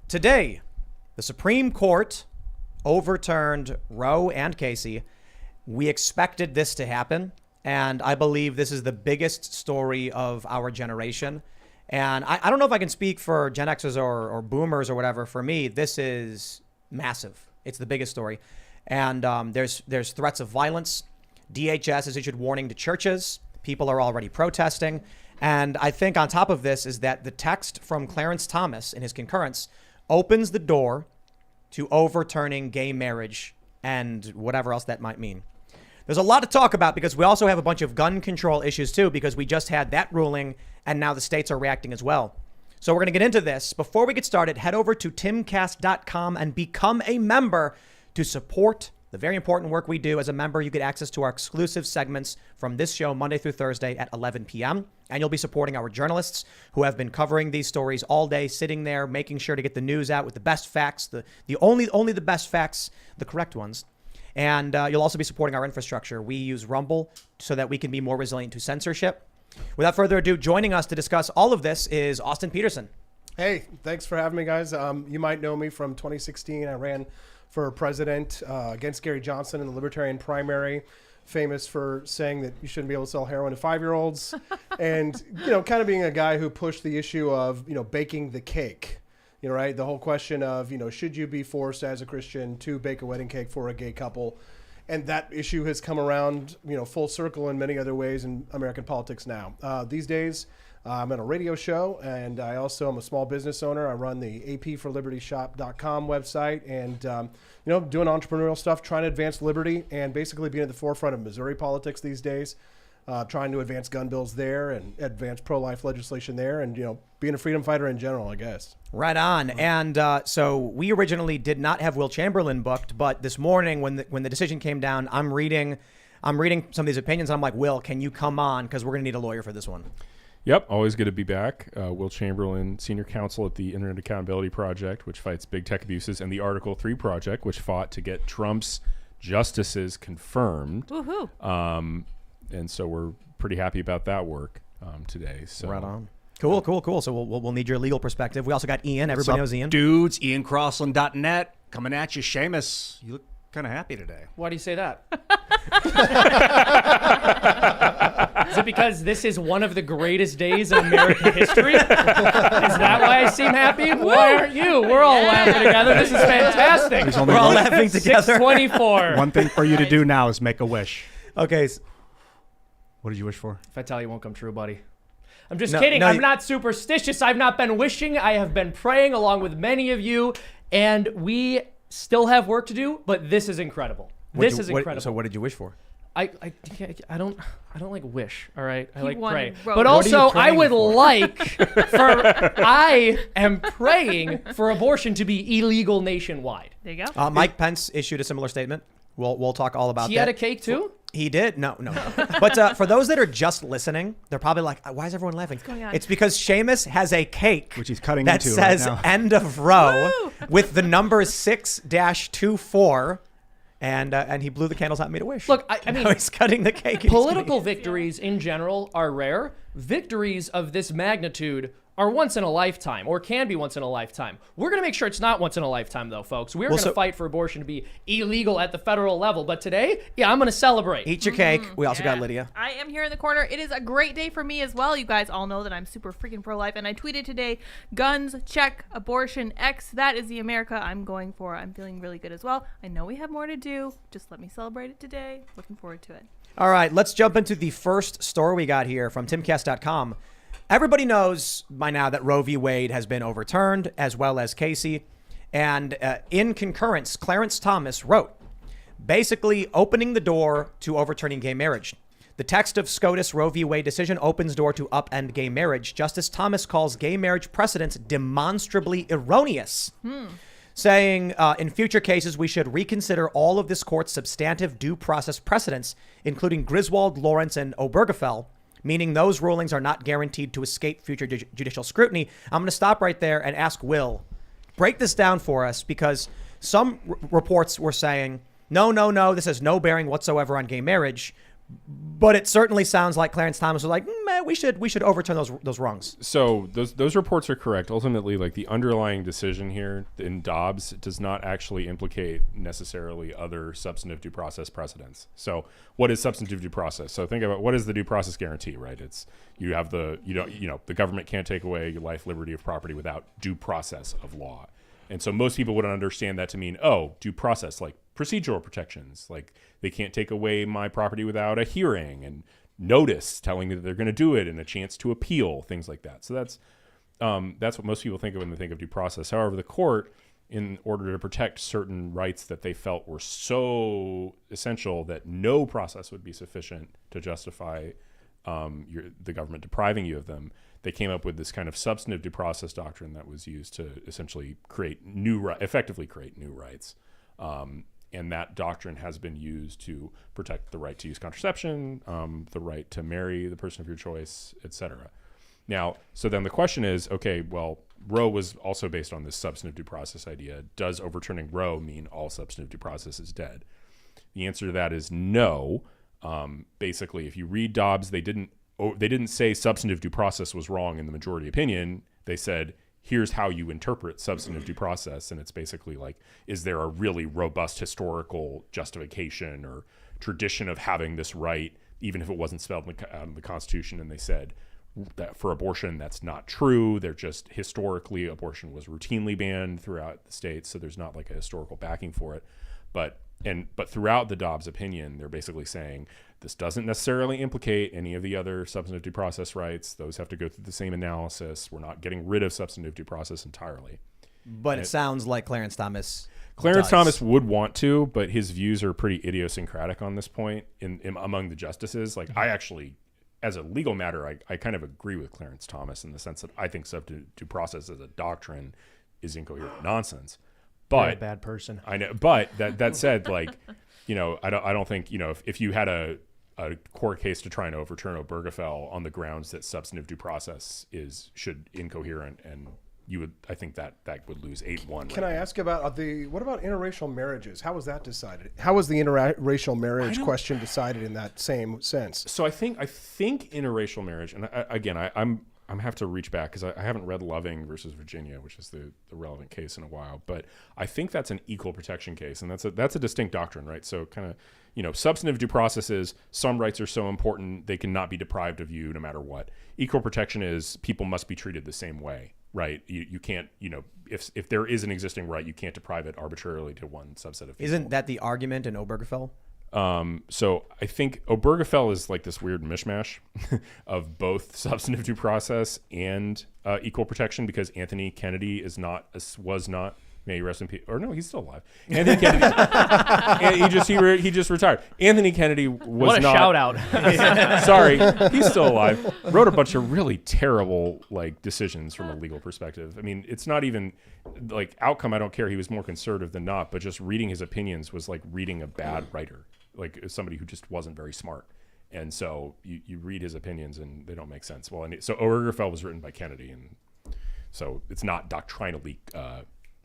Today, the Supreme Court overturned Roe and Casey. We expected this to happen, and I believe this is the biggest story of our generation. And I don't know if I can speak for Gen Xers or Boomers or whatever. For me, this is massive. It's the biggest story. And there's threats of violence. DHS has issued warning to churches. People are already protesting. And I think on top of this is that the text from Clarence Thomas in his concurrence opens the door to overturning gay marriage and whatever else that might mean. There's a lot to talk about because we also have a bunch of gun control issues too, because we just had that ruling and now the states are reacting as well. So we're going to get into this. Before we get started, head over to timcast.com and become a member to support the very important work we do. As a member, you get access to our exclusive segments from this show Monday through Thursday at 11 p.m. And you'll be supporting our journalists who have been covering these stories all day, sitting there, making sure to get the news out with the best facts, the only the best facts, the correct ones. And you'll also be supporting our infrastructure. We use Rumble so that we can be more resilient to censorship. Without further ado, joining us to discuss all of this is Austin Peterson. Hey, thanks for having me, guys. You might know me from 2016. I ran for president against Gary Johnson in the Libertarian primary, famous for saying that you shouldn't be able to sell heroin to 5-year-olds. And, kind of being a guy who pushed the issue of, baking the cake, right? The whole question of, should you be forced as a Christian to bake a wedding cake for a gay couple? And that issue has come around, full circle in many other ways in American politics now. These days, I'm on a radio show, and I also am a small business owner. I run the apforlibertyshop.com website and, doing entrepreneurial stuff, trying to advance liberty and basically being at the forefront of Missouri politics these days, trying to advance gun bills there and advance pro-life legislation there and, being a freedom fighter in general, I guess. Right on. And so we originally did not have Will Chamberlain booked, but this morning when the decision came down, I'm reading some of these opinions. And I'm like, Will, can you come on? Because we're going to need a lawyer for this one. Yep, always good to be back. Will Chamberlain, senior counsel at the Internet Accountability Project, which fights big tech abuses, and the Article 3 Project, which fought to get Trump's justices confirmed. Woohoo! And so we're pretty happy about that work today. So. Right on. Cool. So we'll need your legal perspective. We also got Ian. Everybody knows Ian. Dudes, IanCrossland.net coming at you. Seamus, you look kind of happy today. Why do you say that? Is it because this is one of the greatest days in American history? Is that why I seem happy? Why aren't you? We're all laughing together. This is fantastic. We're all laughing together. 624. One thing for you to do now is make a wish. Okay. What did you wish for? If I tell you, it won't come true, buddy. I'm just kidding. I'm not superstitious. I've not been wishing. I have been praying along with many of you, and we still have work to do, but this is incredible. This is incredible. So what did you wish for? I don't like wish, all right? I like pray. Roe. But also I would I am praying for abortion to be illegal nationwide. There you go. Mike Pence issued a similar statement. We'll talk all about that. He had a cake too? He did? No. But for those that are just listening, they're probably like, why is everyone laughing? What's going on? It's because Seamus has a cake which he's cutting that into says right now. end of row with the number 6-24. And he blew the candles out and made a wish. Look, I mean, now he's cutting the cake. Political victories in general are rare. Victories of this magnitude are once in a lifetime, or can be once in a lifetime. We're going to make sure it's not once in a lifetime, though, folks. We're going to fight for abortion to be illegal at the federal level. But today, I'm going to celebrate. Eat your cake. We also got Lydia. I am here in the corner. It is a great day for me as well. You guys all know that I'm super freaking pro-life, and I tweeted today, guns, check, abortion, X. That is the America I'm going for. I'm feeling really good as well. I know we have more to do. Just let me celebrate it today. Looking forward to it. All right, let's jump into the first story we got here from timcast.com. Everybody knows by now that Roe v. Wade has been overturned, as well as Casey. And in concurrence, Clarence Thomas wrote, basically opening the door to overturning gay marriage. The text of SCOTUS Roe v. Wade decision opens door to upend gay marriage. Justice Thomas calls gay marriage precedents demonstrably erroneous, saying in future cases, we should reconsider all of this court's substantive due process precedents, including Griswold, Lawrence, and Obergefell, meaning those rulings are not guaranteed to escape future judicial scrutiny. I'm going to stop right there and ask Will, break this down for us, because some reports were saying, no, this has no bearing whatsoever on gay marriage. But it certainly sounds like Clarence Thomas was like, man, we should overturn those wrongs. So those reports are correct. Ultimately, like the underlying decision here in Dobbs does not actually implicate necessarily other substantive due process precedents. So what is substantive due process? So think about what is the due process guarantee, right? It's the government can't take away your life, liberty, of property without due process of law. And so most people would understand that to mean, due process, like procedural protections, like they can't take away my property without a hearing and notice telling me that they're going to do it and a chance to appeal, things like that. So that's what most people think of when they think of due process. However, the court, in order to protect certain rights that they felt were so essential that no process would be sufficient to justify the government depriving you of them, they came up with this kind of substantive due process doctrine that was used to essentially effectively create new rights. And that doctrine has been used to protect the right to use contraception, the right to marry the person of your choice, etc. Now, so then the question is, okay, well, Roe was also based on this substantive due process idea. Does overturning Roe mean all substantive due process is dead? The answer to that is no. Basically, if you read Dobbs, they didn't say substantive due process was wrong in the majority opinion. They said, here's how you interpret substantive due process. And it's basically like, is there a really robust historical justification or tradition of having this right, even if it wasn't spelled in the Constitution? And they said that for abortion, that's not true. They're just historically, abortion was routinely banned throughout the states. So there's not like a historical backing for it. But throughout the Dobbs opinion, they're basically saying this doesn't necessarily implicate any of the other substantive due process rights. Those have to go through the same analysis. We're not getting rid of substantive due process entirely. But it sounds like Clarence Thomas would want to, but his views are pretty idiosyncratic on this point among the justices. Like I actually, as a legal matter, I kind of agree with Clarence Thomas in the sense that I think substantive due process as a doctrine is incoherent nonsense. But You're a bad person. I know. But that said, like, I don't think, if you had a court case to try and overturn Obergefell on the grounds that substantive due process should incoherent, and I think that would lose 8-1. Can I ask about what about interracial marriages? How was that decided? How was the interracial marriage question decided in that same sense? So I think interracial marriage, and I'm have to reach back because I haven't read Loving versus Virginia, which is the relevant case in a while. But I think that's an equal protection case, and that's a distinct doctrine, right? So kind of, substantive due process is some rights are so important they cannot be deprived of you no matter what. Equal protection is people must be treated the same way, right? You can't, if there is an existing right, you can't deprive it arbitrarily to one subset of people. Isn't that the argument in Obergefell? So I think Obergefell is like this weird mishmash of both substantive due process and equal protection, because Anthony Kennedy was not. May he rest in peace. Or no, he's still alive. Anthony Kennedy. he just retired. Anthony Kennedy was what a not. Shout out. Sorry, he's still alive. Wrote a bunch of really terrible decisions from a legal perspective. I mean, it's not even like outcome. I don't care. He was more conservative than not. But just reading his opinions was like reading a bad writer, like somebody who just wasn't very smart. And so you read his opinions and they don't make sense. Well, so Obergefell was written by Kennedy, and so it's not doctrinally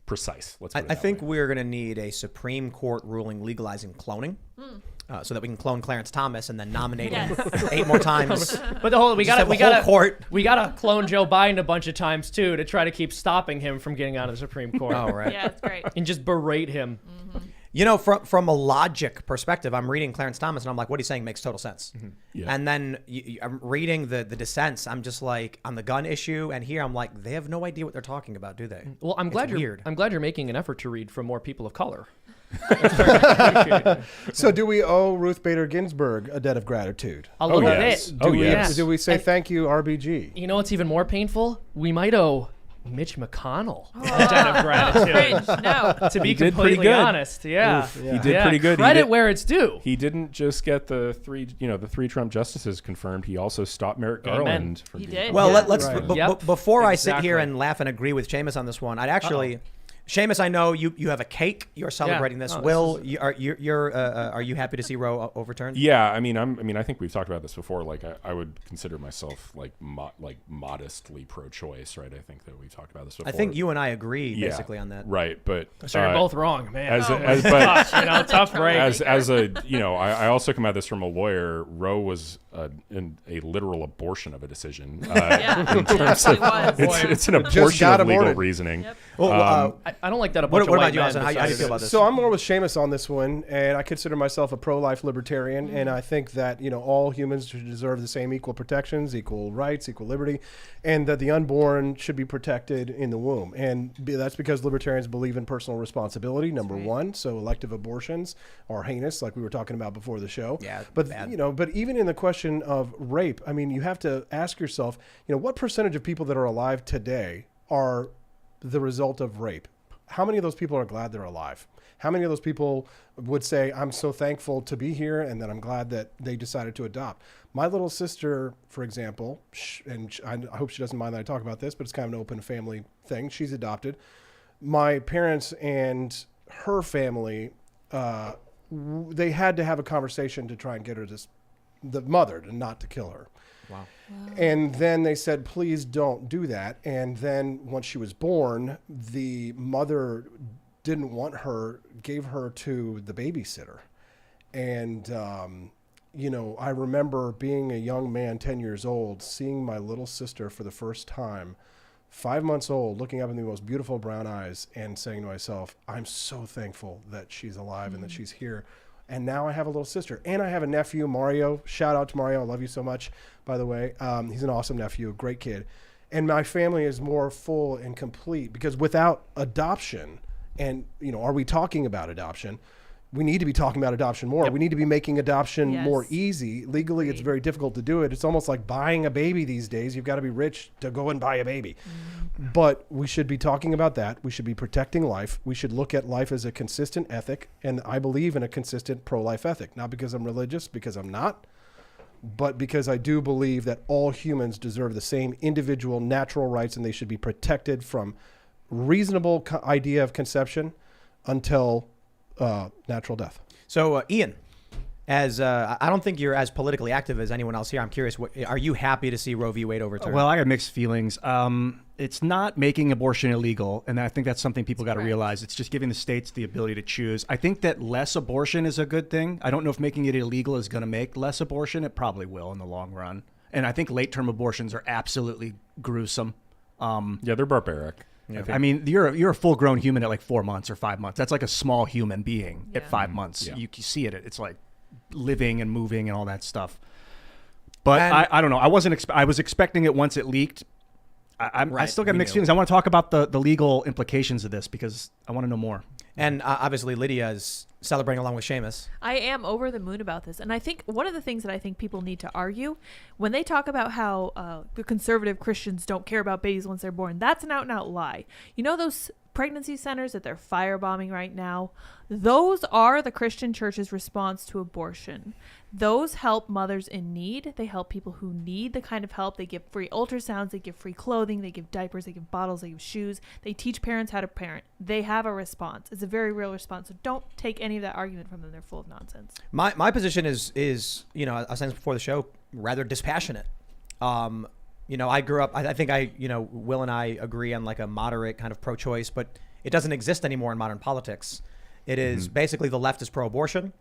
precise. Let's put it I that think way. we're going to need a Supreme Court ruling legalizing cloning, so that we can clone Clarence Thomas and then nominate him 8 more times. But we gotta clone Joe Biden a bunch of times too to try to keep stopping him from getting out of the Supreme Court. Oh, right. Yeah, it's great. And just berate him. From a logic perspective, I'm reading Clarence Thomas and I'm like, what he's saying makes total sense. Mm-hmm. Yeah. And then I'm reading the dissents. I'm just like, on the gun issue, and here I'm like, they have no idea what they're talking about, do they? Well, I'm glad you're making an effort to read from more people of color. So do we owe Ruth Bader Ginsburg a debt of gratitude? A little yes. bit. Yes. Do we say thank you, RBG? You know what's even more painful? We might owe Mitch McConnell a debt of gratitude. Cringe, no. To be He did pretty completely good. honest, yeah. He did pretty good. Credit where it's due. He didn't just get the three Trump justices confirmed. He also stopped Merrick Garland. He did. Well, Yeah. let's Right. before I sit here Exactly. and laugh and agree with Seamus on this one, I'd actually Seamus, I know you have a cake. You're celebrating this. No, Will, are you happy to see Roe overturned? Yeah, I mean, I think we've talked about this before. Like, I would consider myself like modestly pro-choice, right? I think that we've talked about this before. I think you and I agree Yeah, basically on that. right? But So you're both wrong, man. but Tough break. as a I also come at this from a lawyer. Roe was a literal abortion of a decision. Yeah, In terms of, was. it's an Just abortion got of legal aborted. reason. Yep. Well, I don't like that a what bunch of about white you, men Austin? How do you decided feel it. about this? So I'm more with Seamus on this one, and I consider myself a pro-life libertarian, and I think that all humans should deserve the same equal protections, equal rights, equal liberty, and that the unborn should be protected in the womb. And that's because libertarians believe in personal responsibility. Number one, so elective abortions are heinous, like we were talking about before the show. Yeah, but bad. but even in the question of rape, I mean, you have to ask yourself, what percentage of people that are alive today are the result of rape? How many of those people are glad they're alive? How many of those people would say, I'm so thankful to be here and that I'm glad that they decided to adopt? My little sister, for example, and I hope she doesn't mind that I talk about this, but it's kind of an open family thing. She's adopted. My parents and her family, they had to have a conversation to try and get her the mother and not to kill her. Wow. And then they said, please don't do that. And then once she was born, the mother didn't want her, gave her to the babysitter. And, I remember being a young man, 10 years old, seeing my little sister for the first time, 5 months old, looking up in the most beautiful brown eyes and saying to myself, I'm so thankful that she's alive and that she's here. And now I have a little sister. And I have a nephew, Mario. Shout out to Mario. I love you so much, by the way. He's an awesome nephew, a great kid. And my family is more full and complete because without adoption, and, are we talking about adoption? We need to be talking about adoption more. We need to be making adoption more easy. Legally, it's very difficult to do it. It's almost like buying a baby these days. You've got to be rich to go and buy a baby. But we should be talking about that. We should be protecting life. We should look at life as a consistent ethic. And I believe in a consistent pro-life ethic, not because I'm religious, because I'm not, but because I do believe that all humans deserve the same individual natural rights and they should be protected from reasonable idea of conception until natural death. So, Ian, as I don't think you're as politically active as anyone else here. I'm curious, are you happy to see Roe v. Wade overturned? Well, I got mixed feelings. It's not making abortion illegal, and I think that's something people got to realize. It's just giving the states the ability to choose. I think that less abortion is a good thing. I don't know if making it illegal is going to make less abortion. It probably will in the long run. And I think late-term abortions are absolutely gruesome. Yeah, they're barbaric. Yeah. I mean, you're a full-grown human at like 4 months or 5 months. That's like a small human being at 5 months. Yeah. You see it. It's like living and moving and all that stuff. But I don't know. I was expecting it once it leaked. I still got mixed feelings. I want to talk about the legal implications of this because I want to know more. And obviously, Lydia is celebrating along with Seamus. I am over the moon about this. And I think one of the things that I think people need to argue when they talk about how the conservative Christians don't care about babies once they're born, that's an out and out lie. Those pregnancy centers that they're firebombing right now, those are the Christian church's response to abortion. Those help mothers in need. They help people who need the kind of help. They give free ultrasounds. They give free clothing. They give diapers. They give bottles. They give shoes. They teach parents how to parent. They have a response. It's a very real response. So don't take any of that argument from them. They're full of nonsense. My position is I was saying this before the show, rather dispassionate. I grew up, I think Will and I agree on like a moderate kind of pro-choice, but it doesn't exist anymore in modern politics. It is basically the left is pro-abortion.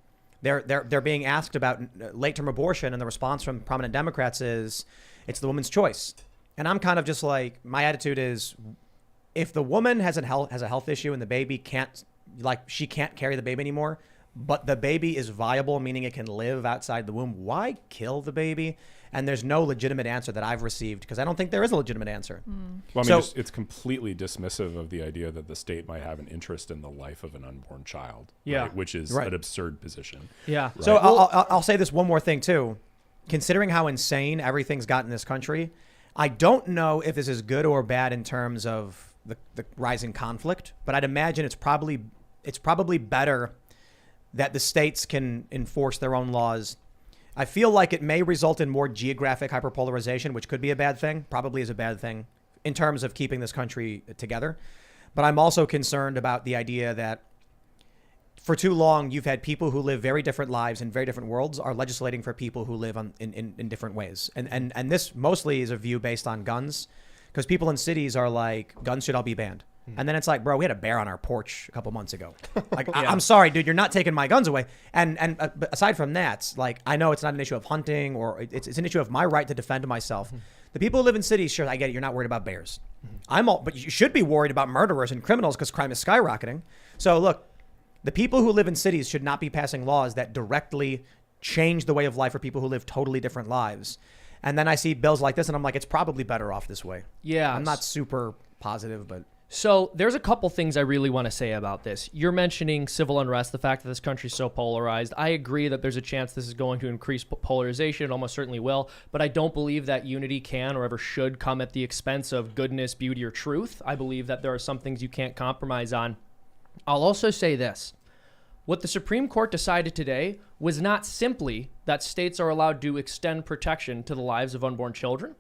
They're being asked about late-term abortion, and the response from prominent Democrats is it's the woman's choice. And I'm kind of just like, my attitude is, if the woman has a health issue and the baby she can't carry the baby anymore, but the baby is viable, meaning it can live outside the womb, why kill the baby? And there's no legitimate answer that I've received because I don't think there is a legitimate answer. Well, I mean, it's completely dismissive of the idea that the state might have an interest in the life of an unborn child, right? Which is an absurd position. Yeah. Right? So I'll say this one more thing too. Considering how insane everything's gotten in this country, I don't know if this is good or bad in terms of the rising conflict, but I'd imagine it's probably better that the states can enforce their own laws. I feel like it may result in more geographic hyperpolarization, which could be a bad thing, probably is a bad thing in terms of keeping this country together. But I'm also concerned about the idea that for too long, you've had people who live very different lives in very different worlds are legislating for people who live in different ways. And this mostly is a view based on guns, because people in cities are like, guns should all be banned. And then it's like, bro, we had a bear on our porch a couple months ago. Like, I'm sorry, dude, you're not taking my guns away. And but aside from that, like, I know it's not an issue of hunting, or it's an issue of my right to defend myself. The people who live in cities, sure, I get it. You're not worried about bears. But you should be worried about murderers and criminals because crime is skyrocketing. So look, the people who live in cities should not be passing laws that directly change the way of life for people who live totally different lives. And then I see bills like this, and I'm like, it's probably better off this way. Yeah. I'm not super positive, but. So there's a couple things I really want to say about this. You're mentioning civil unrest, the fact that this country is so polarized. I agree that there's a chance this is going to increase polarization. It almost certainly will. But I don't believe that unity can or ever should come at the expense of goodness, beauty, or truth. I believe that there are some things you can't compromise on. I'll also say this. What the Supreme Court decided today was not simply that states are allowed to extend protection to the lives of unborn children.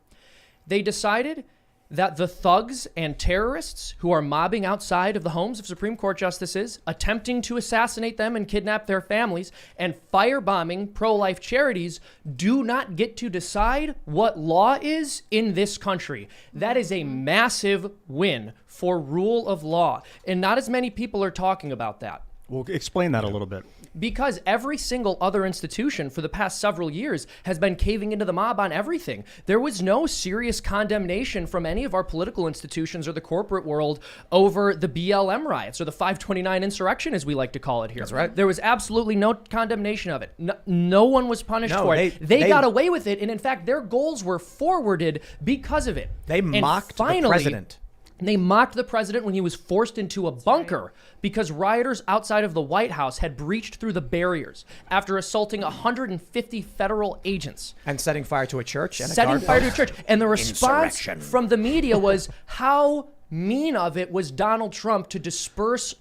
They decided that the thugs and terrorists who are mobbing outside of the homes of Supreme Court justices, attempting to assassinate them and kidnap their families, and firebombing pro-life charities do not get to decide what law is in this country. That is a massive win for rule of law, and not as many people are talking about that. Well, explain that a little bit. Because every single other institution for the past several years has been caving into the mob on everything. There was no serious condemnation from any of our political institutions or the corporate world over the BLM riots, or the 529 insurrection, as we like to call it here. That's right. There was absolutely no condemnation of it. No one was punished No, for it. They got away with it, and in fact, their goals were forwarded because of it. They And mocked the finally, president. They mocked the president when he was forced into a bunker because rioters outside of the White House had breached through the barriers after assaulting 150 federal agents. And setting fire to a church. And Setting a guard fire to a post. church. And the response Insurrection. from the media was how mean of it was Donald Trump to disperse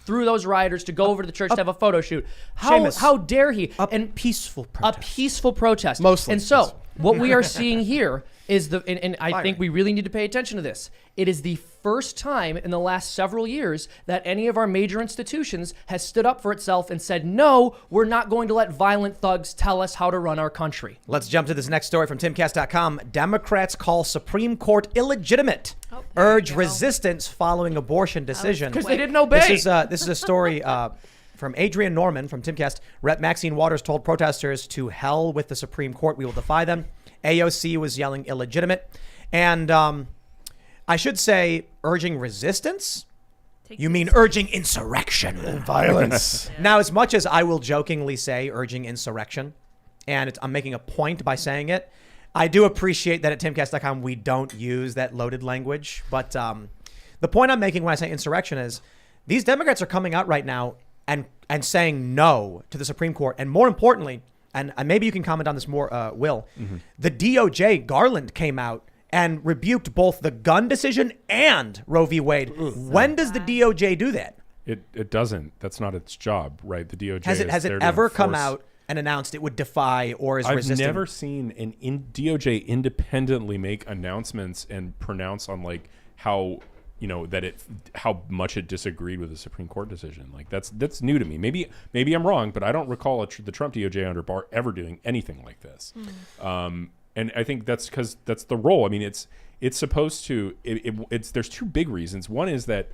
through those rioters to go over to the church to have a photo shoot. Seamus, How dare he? And peaceful A protest. peaceful protest. Mostly And so peaceful. what we are seeing here is and I Fire. think we really need to pay attention to this. It is the first time in the last several years that any of our major institutions has stood up for itself and said, no, we're not going to let violent thugs tell us how to run our country. Let's jump to this next story from Timcast.com. Democrats call Supreme Court illegitimate. Oh, there Urge you go. resistance following abortion decision. Because they didn't obey. This is a story from Adrian Norman from Timcast. Rep. Maxine Waters told protesters to hell with the Supreme Court. We will defy them. AOC was yelling illegitimate. And I should say urging resistance. You mean urging insurrection. Violence. Now, as much as I will jokingly say urging insurrection, and I'm making a point by saying it, I do appreciate that at timcast.com we don't use that loaded language. But the point I'm making when I say insurrection is these Democrats are coming out right now and saying no to the Supreme Court. And more importantly, and maybe you can comment on this more, Will, the DOJ, Garland, came out and rebuked both the gun decision and Roe v. Wade. When does the DOJ do that? It doesn't. That's not its job, right? The DOJ Has it ever come out and announced it would defy or is I've resisting? never seen DOJ independently make announcements and pronounce on like how how much it disagreed with the Supreme Court decision. Like that's new to me. Maybe I'm wrong, but I don't recall the Trump DOJ under Barr ever doing anything like this. And I think that's because that's the role. I mean, it's supposed to. There's two big reasons. One is that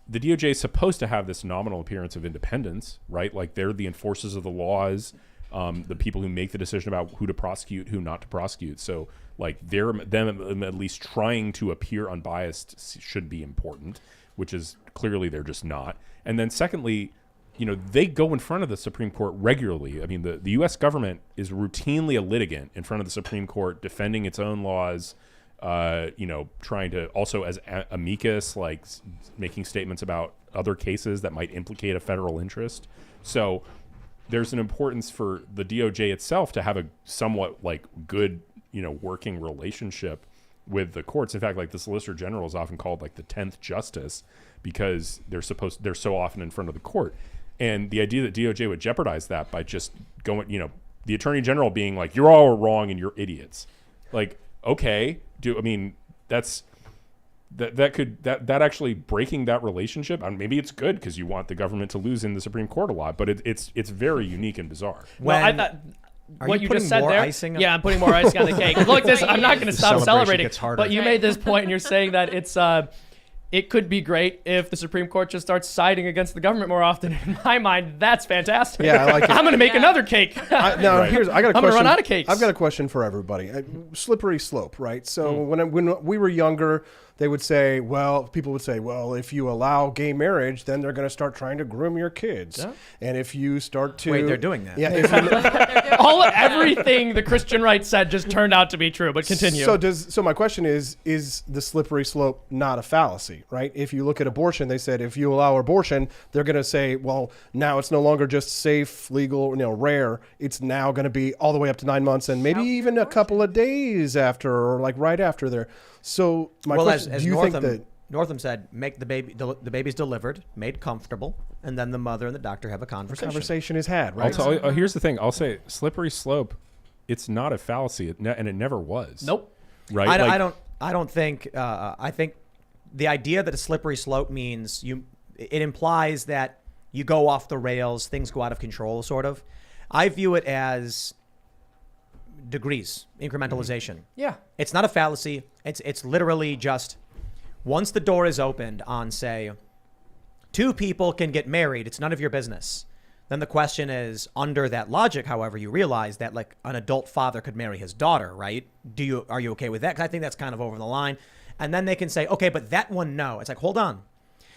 the DOJ is supposed to have this nominal appearance of independence, right? Like they're the enforcers of the laws, the people who make the decision about who to prosecute, who not to prosecute. So like them at least trying to appear unbiased should be important, which is clearly they're just not. And then secondly, they go in front of the Supreme Court regularly. I mean, the U.S. government is routinely a litigant in front of the Supreme Court, defending its own laws, trying to also as amicus, like making statements about other cases that might implicate a federal interest. So there's an importance for the DOJ itself to have a somewhat like good, working relationship with the courts. In fact, like the Solicitor General is often called like the 10th justice because they're so often in front of the court. And the idea that DOJ would jeopardize that by just going, the Attorney General being like, you're all wrong and you're idiots. Like, okay, that actually breaking that relationship. I mean, maybe it's good because you want the government to lose in the Supreme Court a lot, but it's very unique and bizarre. Well, I When- thought Are what you you just putting said more there. icing on- Yeah, I'm putting more icing on the cake. Look, I'm not going to stop celebration celebrating. gets harder. But you made this point, and you're saying that it could be great if the Supreme Court just starts siding against the government more often. In my mind, that's fantastic. Yeah, I like it. I'm going to make another cake. I got a I'm gonna question. run out of cakes. I've got a question for everybody. Slippery slope, right? So when we were younger, they would say, people would say, if you allow gay marriage, then they're going to start trying to groom your kids. Yeah. And if you start to Wait, they're doing that. Yeah. If you, Everything the Christian right said just turned out to be true. But continue. So my question is the slippery slope not a fallacy, right? If you look at abortion, they said if you allow abortion, they're going to say, well, now it's no longer just safe, legal, rare. It's now going to be all the way up to 9 months and maybe even a couple of days after or like right after there. So my question, as do you Northam, think that Northam said, make the baby's delivered, made comfortable, and then the mother and the doctor have a conversation is had, I'll right? tell you. Here's the thing. I'll say slippery slope. It's not a fallacy, and it never was. Nope. Right? I don't think. I think the idea that a slippery slope means it implies that you go off the rails, things go out of control, sort of. I view it as degrees, incrementalization. Yeah. It's not a fallacy. It's literally just once the door is opened on, say, two people can get married, it's none of your business. Then the question is, under that logic, however, you realize that like an adult father could marry his daughter, right? Are you okay with that? 'Cause I think that's kind of over the line. And then they can say, okay, but that one, no. It's like, hold on.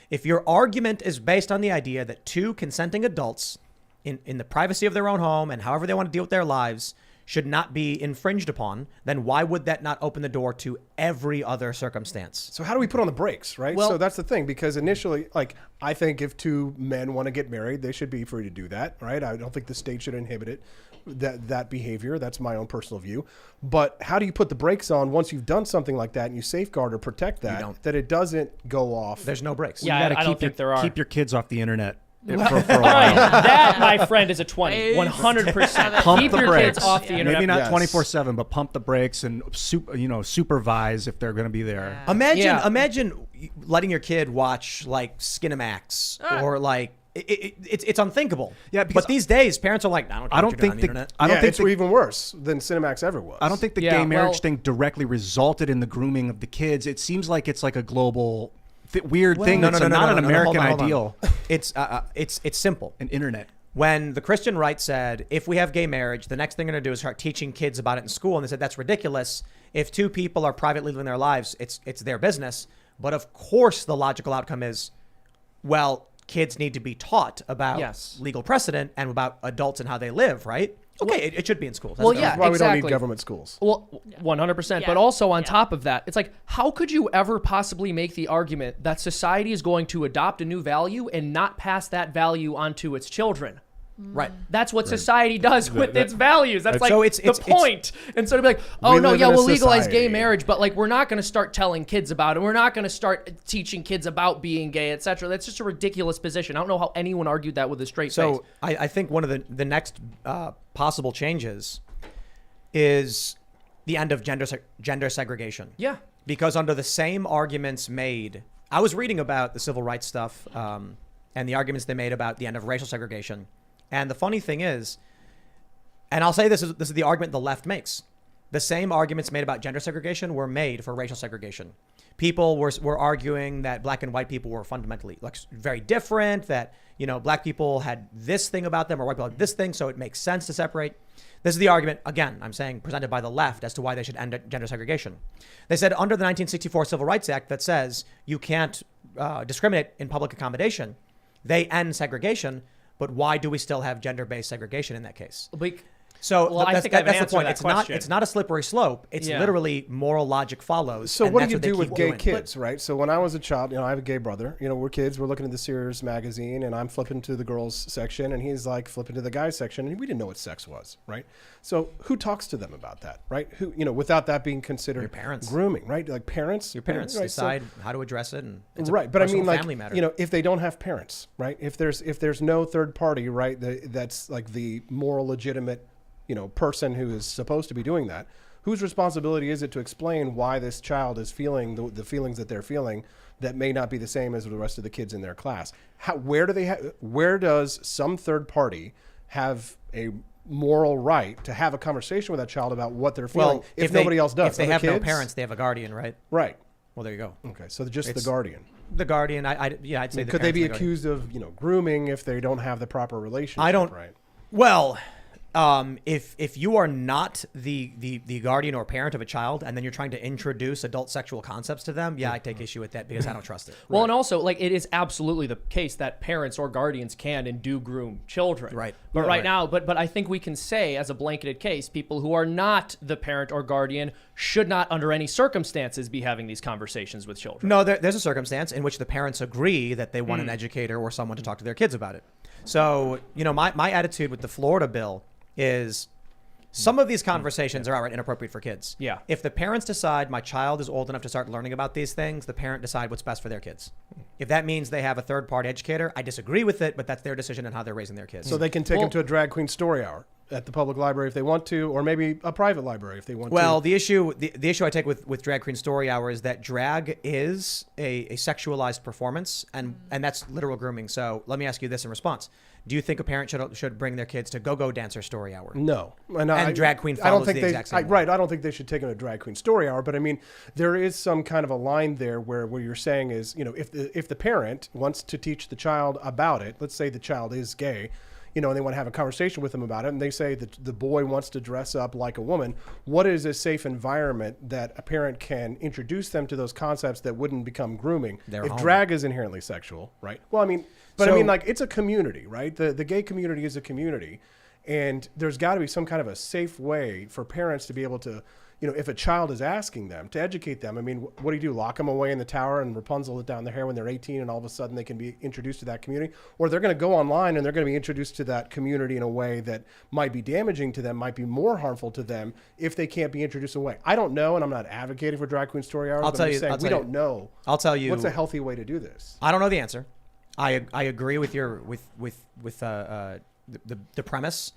If your argument is based on the idea that two consenting adults in the privacy of their own home and however they want to deal with their lives should not be infringed upon, then why would that not open the door to every other circumstance? So how do we put on the brakes, right? Well- So that's the thing, because initially, I think if two men want to get married, they should be free to do that, right? I don't think the state should inhibit it, that behavior. That's my own personal view. But how do you put the brakes on once you've done something like that and you safeguard or protect that it doesn't go off? There's no breaks. Yeah, You gotta I don't keep think there are. Keep your kids off the internet for a All right, while. that, my friend, is a 20. 100%. Pump Keep the your brakes. kids off the internet. Maybe not Yes. 24/7, but pump the brakes and supervise if they're going to be there. Imagine letting your kid watch like Skinamax or like it's unthinkable. Yeah, because but these days parents are like, I don't think think the internet. I don't think it's even worse than Cinemax ever was. I don't think the Yeah, gay marriage well- thing directly resulted in the grooming of the kids. It seems like it's like a global weird thing. No, It's no, no, not no, an no, no, hold American on, hold on. ideal. It's simple. An internet. When the Christian right said, if we have gay marriage, the next thing they're going to do is start teaching kids about it in school. And they said, that's ridiculous. If two people are privately living their lives, it's their business. But of course, the logical outcome is, well, kids need to be taught about legal precedent and about adults and how they live, right? Okay, it should be in schools. Well, That's yeah, That's why we don't exactly. need government schools. Well, 100%. Yeah. But also on Yeah. top of that, it's like, how could you ever possibly make the argument that society is going to adopt a new value and not pass that value onto its children? Right. That's what society does with its values. That's like So it's- the point. And so to be like, oh We no, live yeah, in a we'll legalize society. gay marriage, but like we're not going to start telling kids about it. We're not going to start teaching kids about being gay, etc. That's just a ridiculous position. I don't know how anyone argued that with a straight face. So I think one of the next possible changes is the end of gender segregation. Yeah. Because under the same arguments made, I was reading about the civil rights stuff and the arguments they made about the end of racial segregation. And the funny thing is, and I'll say this is the argument the left makes. The same arguments made about gender segregation were made for racial segregation. People were arguing that black and white people were fundamentally like very different, that, black people had this thing about them or white people had this thing, so it makes sense to separate. This is the argument, again, I'm saying presented by the left as to why they should end gender segregation. They said under the 1964 Civil Rights Act that says you can't discriminate in public accommodation, they end segregation, but why do we still have gender-based segregation in that case? So Well, I think I have an that's answer the point. to that It's question. it's not a slippery slope. It's Yeah. literally moral logic follows. So and what that's do you they do with keep gay doing. kids, right? So when I was a child, I have a gay brother. We're kids. We're looking at the Sears magazine, and I'm flipping to the girls section, and he's like flipping to the guys section, and we didn't know what sex was, right? So who talks to them about that, right? Who, without that being considered Your parents. grooming, right? Like parents. Your parents right? So- decide how to address it, and it's right, a but I personal mean, like, family matter. if they don't have parents, right? If there's no third party, right? That's like the moral legitimate, person who is supposed to be doing that. whose responsibility is it to explain why this child is feeling the feelings that they're feeling that may not be the same as the rest of the kids in their class? Where does some third party have a moral right to have a conversation with that child about what they're feeling if nobody else does? If they have no parents, they have a guardian, right? Right. Well, there you go. Okay, so just the guardian. The guardian, I'd say. Could they be accused of grooming if they don't have the proper relationship? I don't. Right. Well, if you are not the guardian or parent of a child, and then you're trying to introduce adult sexual concepts to them, I take issue with that because I don't trust it. Well, and also, like, it is absolutely the case that parents or guardians can and do groom children. Right. But right now, but I think we can say, as a blanketed case, people who are not the parent or guardian should not, under any circumstances, be having these conversations with children. No, there's a circumstance in which the parents agree that they want an educator or someone to talk to their kids about it. So, my attitude with the Florida bill is some of these conversations are outright inappropriate for kids. Yeah. If the parents decide my child is old enough to start learning about these things, the parent decide what's best for their kids. If that means they have a third-party educator, I disagree with it, but that's their decision on how they're raising their kids. So they can take them to a drag queen story hour at the public library if they want to, or maybe a private library if they want to. Well, the issue I take with drag queen story hour is that drag is a sexualized performance, and that's literal grooming. So let me ask you this in response. Do you think a parent should bring their kids to go-go dancer story hour? No. And drag queen follows the exact same way. Right. I don't think they should take them to drag queen story hour, but I mean, there is some kind of a line there where you're saying is, if the parent wants to teach the child about it, let's say the child is gay, and they want to have a conversation with them about it, and they say that the boy wants to dress up like a woman, what is a safe environment that a parent can introduce them to those concepts that wouldn't become grooming? If drag is inherently sexual, right? Well, I mean, it's a community, right? The gay community is a community, and there's got to be some kind of a safe way for parents to be able to, if a child is asking them, to educate them. I mean, what do? Lock them away in the tower and Rapunzel it down their hair when they're 18 and all of a sudden they can be introduced to that community? Or they're going to go online and they're going to be introduced to that community in a way that might be damaging to them, might be more harmful to them if they can't be introduced away. I don't know, and I'm not advocating for drag queen story hours, we don't know. I'll tell you. What's a healthy way to do this? I don't know the answer. I agree with your the premise.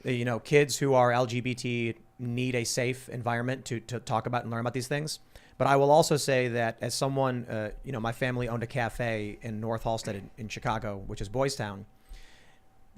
Kids who are LGBT need a safe environment to talk about and learn about these things. But I will also say that as someone, my family owned a cafe in North Halsted in Chicago, which is Boys Town.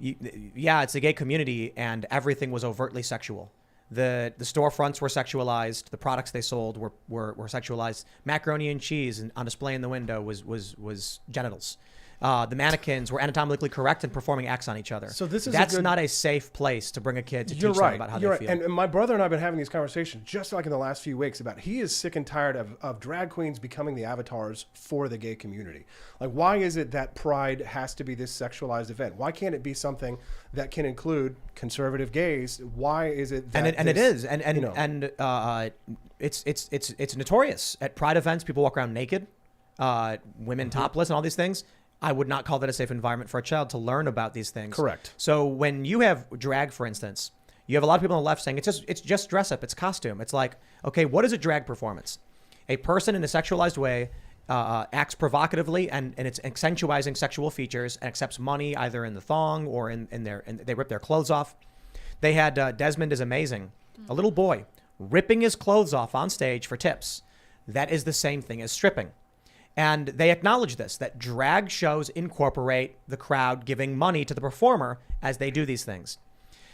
It's a gay community, and everything was overtly sexual. The storefronts were sexualized. The products they sold were sexualized. Macaroni and cheese on display in the window was genitals. The mannequins were anatomically correct and performing acts on each other. So that's not a safe place to bring a kid to teach them about how they feel. And my brother and I have been having these conversations just like in the last few weeks about he is sick and tired of drag queens becoming the avatars for the gay community. Like, why is it that Pride has to be this sexualized event? Why can't it be something that can include conservative gays? Why is it that it is it's notorious at Pride events. People walk around naked, women topless, and all these things. I would not call that a safe environment for a child to learn about these things. Correct. So when you have drag, for instance, you have a lot of people on the left saying it's just dress up, it's costume. It's like, okay, what is a drag performance? A person in a sexualized way acts provocatively and it's accentuating sexual features and accepts money either in the thong or and they rip their clothes off. They had Desmond is Amazing, a little boy ripping his clothes off on stage for tips. That is the same thing as stripping. And they acknowledge this, that drag shows incorporate the crowd giving money to the performer as they do these things.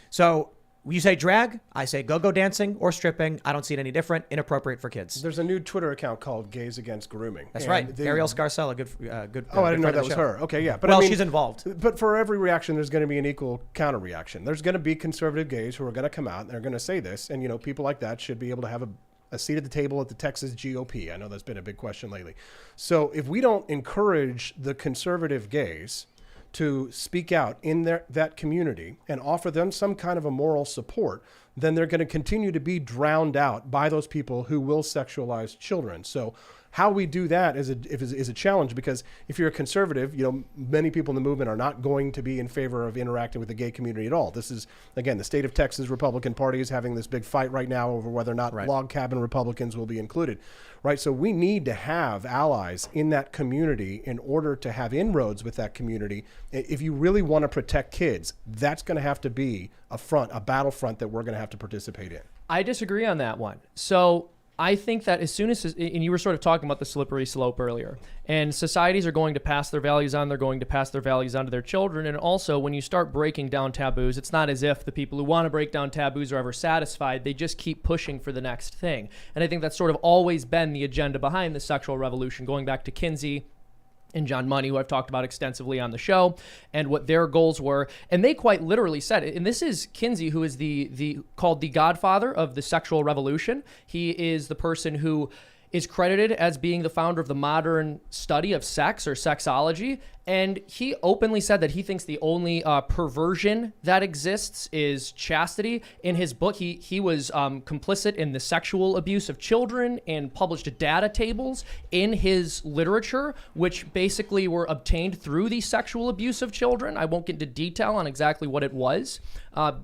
So you say drag, I say go-go dancing or stripping. I don't see it any different. Inappropriate for kids. There's a new Twitter account called Gays Against Grooming. That's right. Ariel Scarcella, good. Oh, I didn't know that was her. Okay, yeah. But well, she's involved. But for every reaction, there's going to be an equal counter reaction. There's going to be conservative gays who are going to come out and they're going to say this. And, people like that should be able to have a seat at the table at the Texas GOP. I know that's been a big question lately. So if we don't encourage the conservative gays to speak out in that community and offer them some kind of a moral support, then they're going to continue to be drowned out by those people who will sexualize children. So how we do that is a challenge, because if you're a conservative, many people in the movement are not going to be in favor of interacting with the gay community at all. This is, again, the state of Texas Republican Party is having this big fight right now over whether or not log cabin Republicans will be included, right? So we need to have allies in that community in order to have inroads with that community. If you really want to protect kids, that's going to have to be a battlefront that we're going to have to participate in. I disagree on that one. So I think that as soon as, and you were sort of talking about the slippery slope earlier, and societies are going to pass their values on, they're going to pass their values on to their children. And also, when you start breaking down taboos, it's not as if the people who want to break down taboos are ever satisfied. They just keep pushing for the next thing. And I think that's sort of always been the agenda behind the sexual revolution, going back to Kinsey and John Money, who I've talked about extensively on the show, and what their goals were. And they quite literally said it. And this is Kinsey, who is called the godfather of the sexual revolution. He is the person who is credited as being the founder of the modern study of sex or sexology. And he openly said that he thinks the only perversion that exists is chastity. In his book, he was complicit in the sexual abuse of children and published data tables in his literature, which basically were obtained through the sexual abuse of children. I won't get into detail on exactly what it was,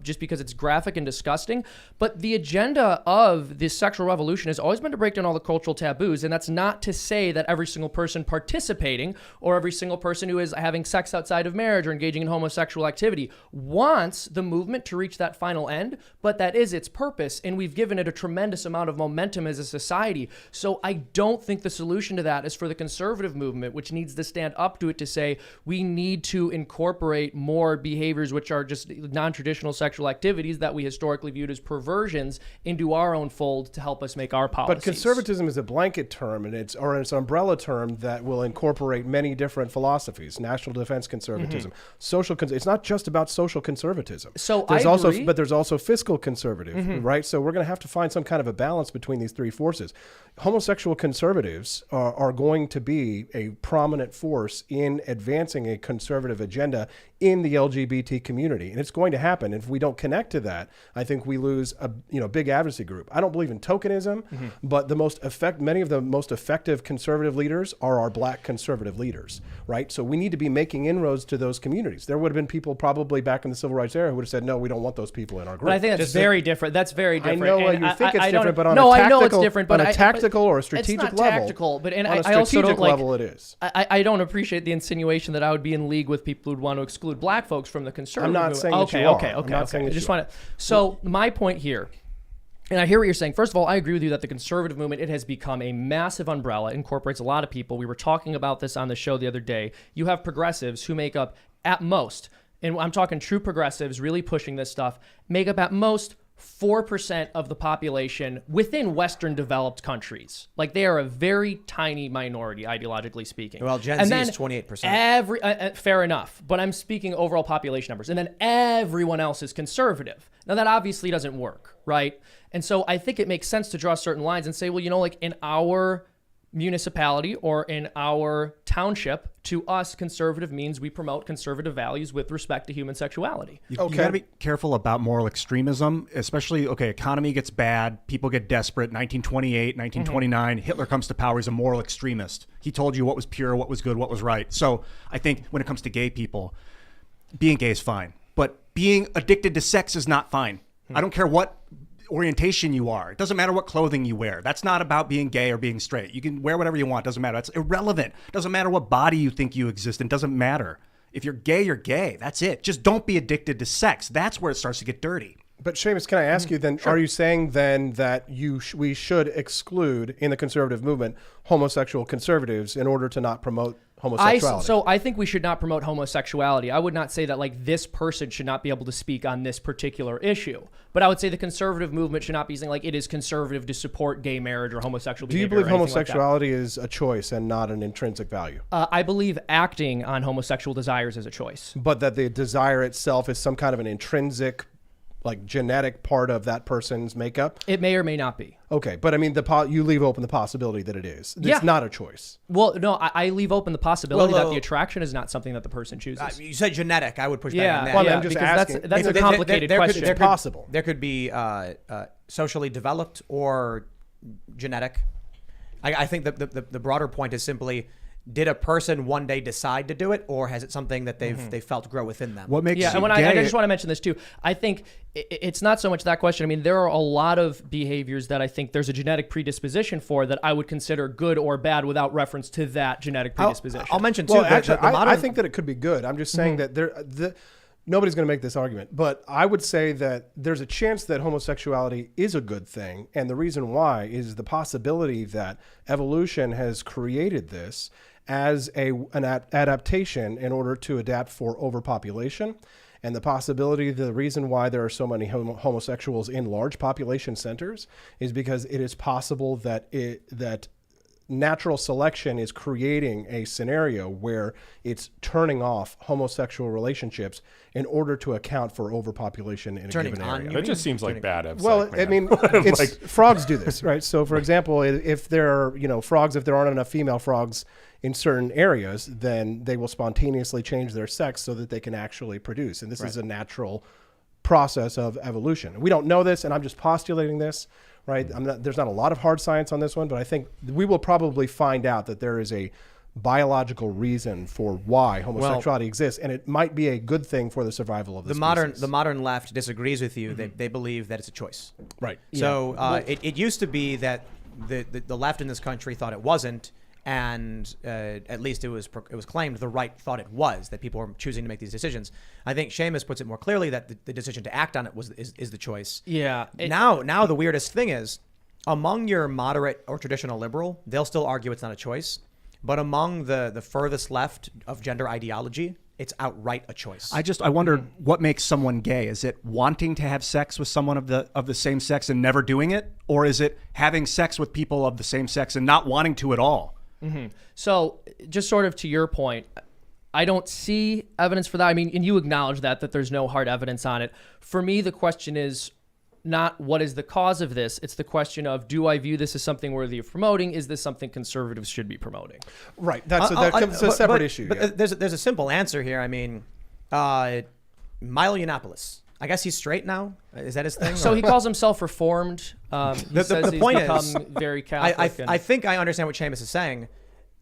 just because it's graphic and disgusting. But the agenda of this sexual revolution has always been to break down all the cultural taboos. And that's not to say that every single person participating or every single person who is having sex outside of marriage or engaging in homosexual activity wants the movement to reach that final end, but that is its purpose, and we've given it a tremendous amount of momentum as a society. So I don't think the solution to that is for the conservative movement, which needs to stand up to it to say we need to incorporate more behaviors which are just non-traditional sexual activities that we historically viewed as perversions into our own fold to help us make our policies. But conservatism is a blanket term, and it's an umbrella term that will incorporate many different philosophies. National defense conservatism, it's not just about social conservatism. So there's I also, agree. but there's also fiscal conservative, right? So we're going to have to find some kind of a balance between these three forces. Homosexual conservatives are going to be a prominent force in advancing a conservative agenda in the LGBT community, and it's going to happen. If we don't connect to that, I think we lose a big advocacy group. I don't believe in tokenism, but many of the most effective conservative leaders are our black conservative leaders, right? So we need to be making inroads to those communities. There would have been people probably back in the civil rights era who would have said, no, we don't want those people in our group. But I think that's very different. That's very different. I know And you think it's I don't- different, but on no, a I know it's tactical, different, but on a tactical or a strategic it's not level, tactical, but on a I also strategic don't like, level it is. I don't appreciate the insinuation that I would be in league with people who'd want to exclude black folks from the conservative I'm not movement. saying that okay, you are. okay, I'm okay, not okay. saying that I just you are. want to. So my point here, and I hear what you're saying. First of all, I agree with you that the conservative movement, it has become a massive umbrella, incorporates a lot of people. We were talking about this on the show the other day. You have progressives who make up at most, and I'm talking true progressives really pushing this stuff, make up at most 4% of the population within Western developed countries. Like, they are a very tiny minority, ideologically speaking. Well, Gen And Z then is 28%. fair enough, but I'm speaking overall population numbers. And then everyone else is conservative. Now, that obviously doesn't work, right? And so I think it makes sense to draw certain lines and say, well, like in our municipality or in our township, to us, conservative means we promote conservative values with respect to human sexuality. You got to be careful about moral extremism, especially, economy gets bad, people get desperate. 1928, 1929, Hitler comes to power. He's a moral extremist. He told you what was pure, what was good, what was right. So I think when it comes to gay people, being gay is fine, but being addicted to sex is not fine. I don't care what orientation you are. It doesn't matter what clothing you wear. That's not about being gay or being straight. You can wear whatever you want. Doesn't matter. That's irrelevant. Doesn't matter what body you think you exist in. Doesn't matter. If you're gay, you're gay. That's it. Just don't be addicted to sex. That's where it starts to get dirty. But Seamus, can I ask you then, are you saying then that we should exclude in the conservative movement homosexual conservatives in order to not promote homosexuality? So I think we should not promote homosexuality. I would not say that like this person should not be able to speak on this particular issue. But I would say the conservative movement should not be saying like it is conservative to support gay marriage or homosexual behavior. Do you believe or anything like that. homosexuality is a choice and not an intrinsic value? I believe acting on homosexual desires is a choice. But that the desire itself is some kind of an intrinsic, like genetic part of that person's makeup? It may or may not be. Okay, but I mean, you leave open the possibility that it is. It's Yeah. not a choice. Well, no, I leave open the possibility Well, that the attraction is not something that the person chooses. You said genetic. I would push back Yeah, on that. Well, yeah, I'm just because asking. that's a complicated question. It's possible. There could be socially developed or genetic. I think the broader point is simply, did a person one day decide to do it, or has it something that they felt grow within them? What makes Yeah, you and when gay? I just want to mention this too. I think it's not so much that question. I mean, there are a lot of behaviors that I think there's a genetic predisposition for that I would consider good or bad without reference to that genetic predisposition. I'll mention too. Well, the actually, modern, I think that it could be good. I'm just saying that nobody's going to make this argument, but I would say that there's a chance that homosexuality is a good thing. And the reason why is the possibility that evolution has created this as an adaptation in order to adapt for overpopulation. And the possibility, the reason why there are so many homosexuals in large population centers is because it is possible that natural selection is creating a scenario where it's turning off homosexual relationships in order to account for overpopulation in a given area. That just seems like bad. Well, I mean, it's, frogs do this, right? So, for example, if there are, frogs, if there aren't enough female frogs in certain areas, then they will spontaneously change their sex so that they can actually produce. And this is a natural process of evolution. We don't know this, and I'm just postulating this. Right? There's not a lot of hard science on this one, but I think we will probably find out that there is a biological reason for why homosexuality exists, and it might be a good thing for the survival of the species. The modern left disagrees with you. They believe that it's a choice. Right. So it used to be that the left in this country thought it wasn't, and at least it was claimed the right thought it was, that people were choosing to make these decisions. I think Seamus puts it more clearly that the decision to act on it is the choice. Yeah. Now the weirdest thing is, among your moderate or traditional liberal, they'll still argue it's not a choice, but among the furthest left of gender ideology, it's outright a choice. I wonder what makes someone gay. Is it wanting to have sex with someone of the same sex and never doing it, or is it having sex with people of the same sex and not wanting to at all? Mm-hmm. So just sort of to your point, I don't see evidence for that. I mean, and you acknowledge that there's no hard evidence on it. For me, the question is not what is the cause of this. It's the question of, do I view this as something worthy of promoting? Is this something conservatives should be promoting? Right. That's a separate issue. But there's a simple answer here. I mean, Milo Yiannopoulos. I guess he's straight now. Is that his thing? So he calls himself reformed. He says the point he's become very Catholic. I think I understand what Seamus is saying.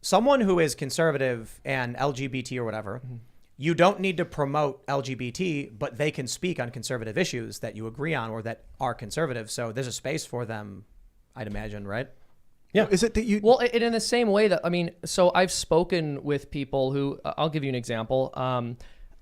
Someone who is conservative and LGBT or whatever, you don't need to promote LGBT, but they can speak on conservative issues that you agree on or that are conservative. So there's a space for them, I'd imagine, right? Yeah. Is it that you? Well, in the same way that, I mean, so I've spoken with people who, I'll give you an example.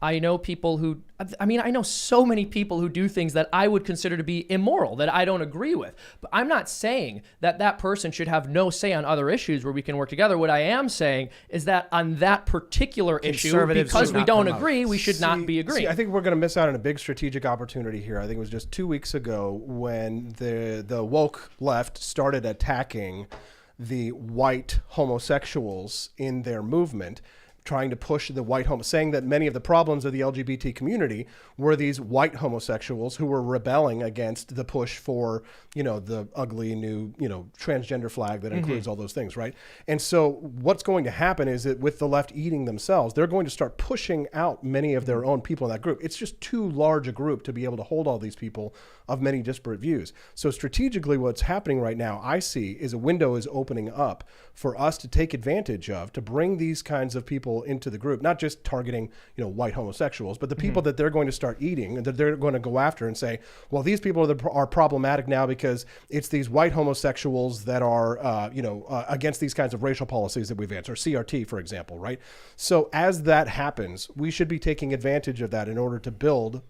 I know people who, I know so many people who do things that I would consider to be immoral, that I don't agree with. But I'm not saying that person should have no say on other issues where we can work together. What I am saying is that on that particular issue, because we don't agree, we should not be agreeing. I think we're going to miss out on a big strategic opportunity here. I think it was just 2 weeks ago when the woke left started attacking the white homosexuals in their movement, trying to push the white saying that many of the problems of the LGBT community were these white homosexuals who were rebelling against the push for, the ugly new, transgender flag that includes all those things, right? And so what's going to happen is that with the left eating themselves, they're going to start pushing out many of their own people in that group. It's just too large a group to be able to hold all these people of many disparate views. So strategically, what's happening right now, I see, is a window is opening up for us to take advantage of, to bring these kinds of people into the group, not just targeting, white homosexuals, but the people that they're going to start eating and that they're going to go after and say, well, these people are problematic now because it's these white homosexuals that are, against these kinds of racial policies that we've advanced, or CRT, for example, right? So as that happens, we should be taking advantage of that in order to build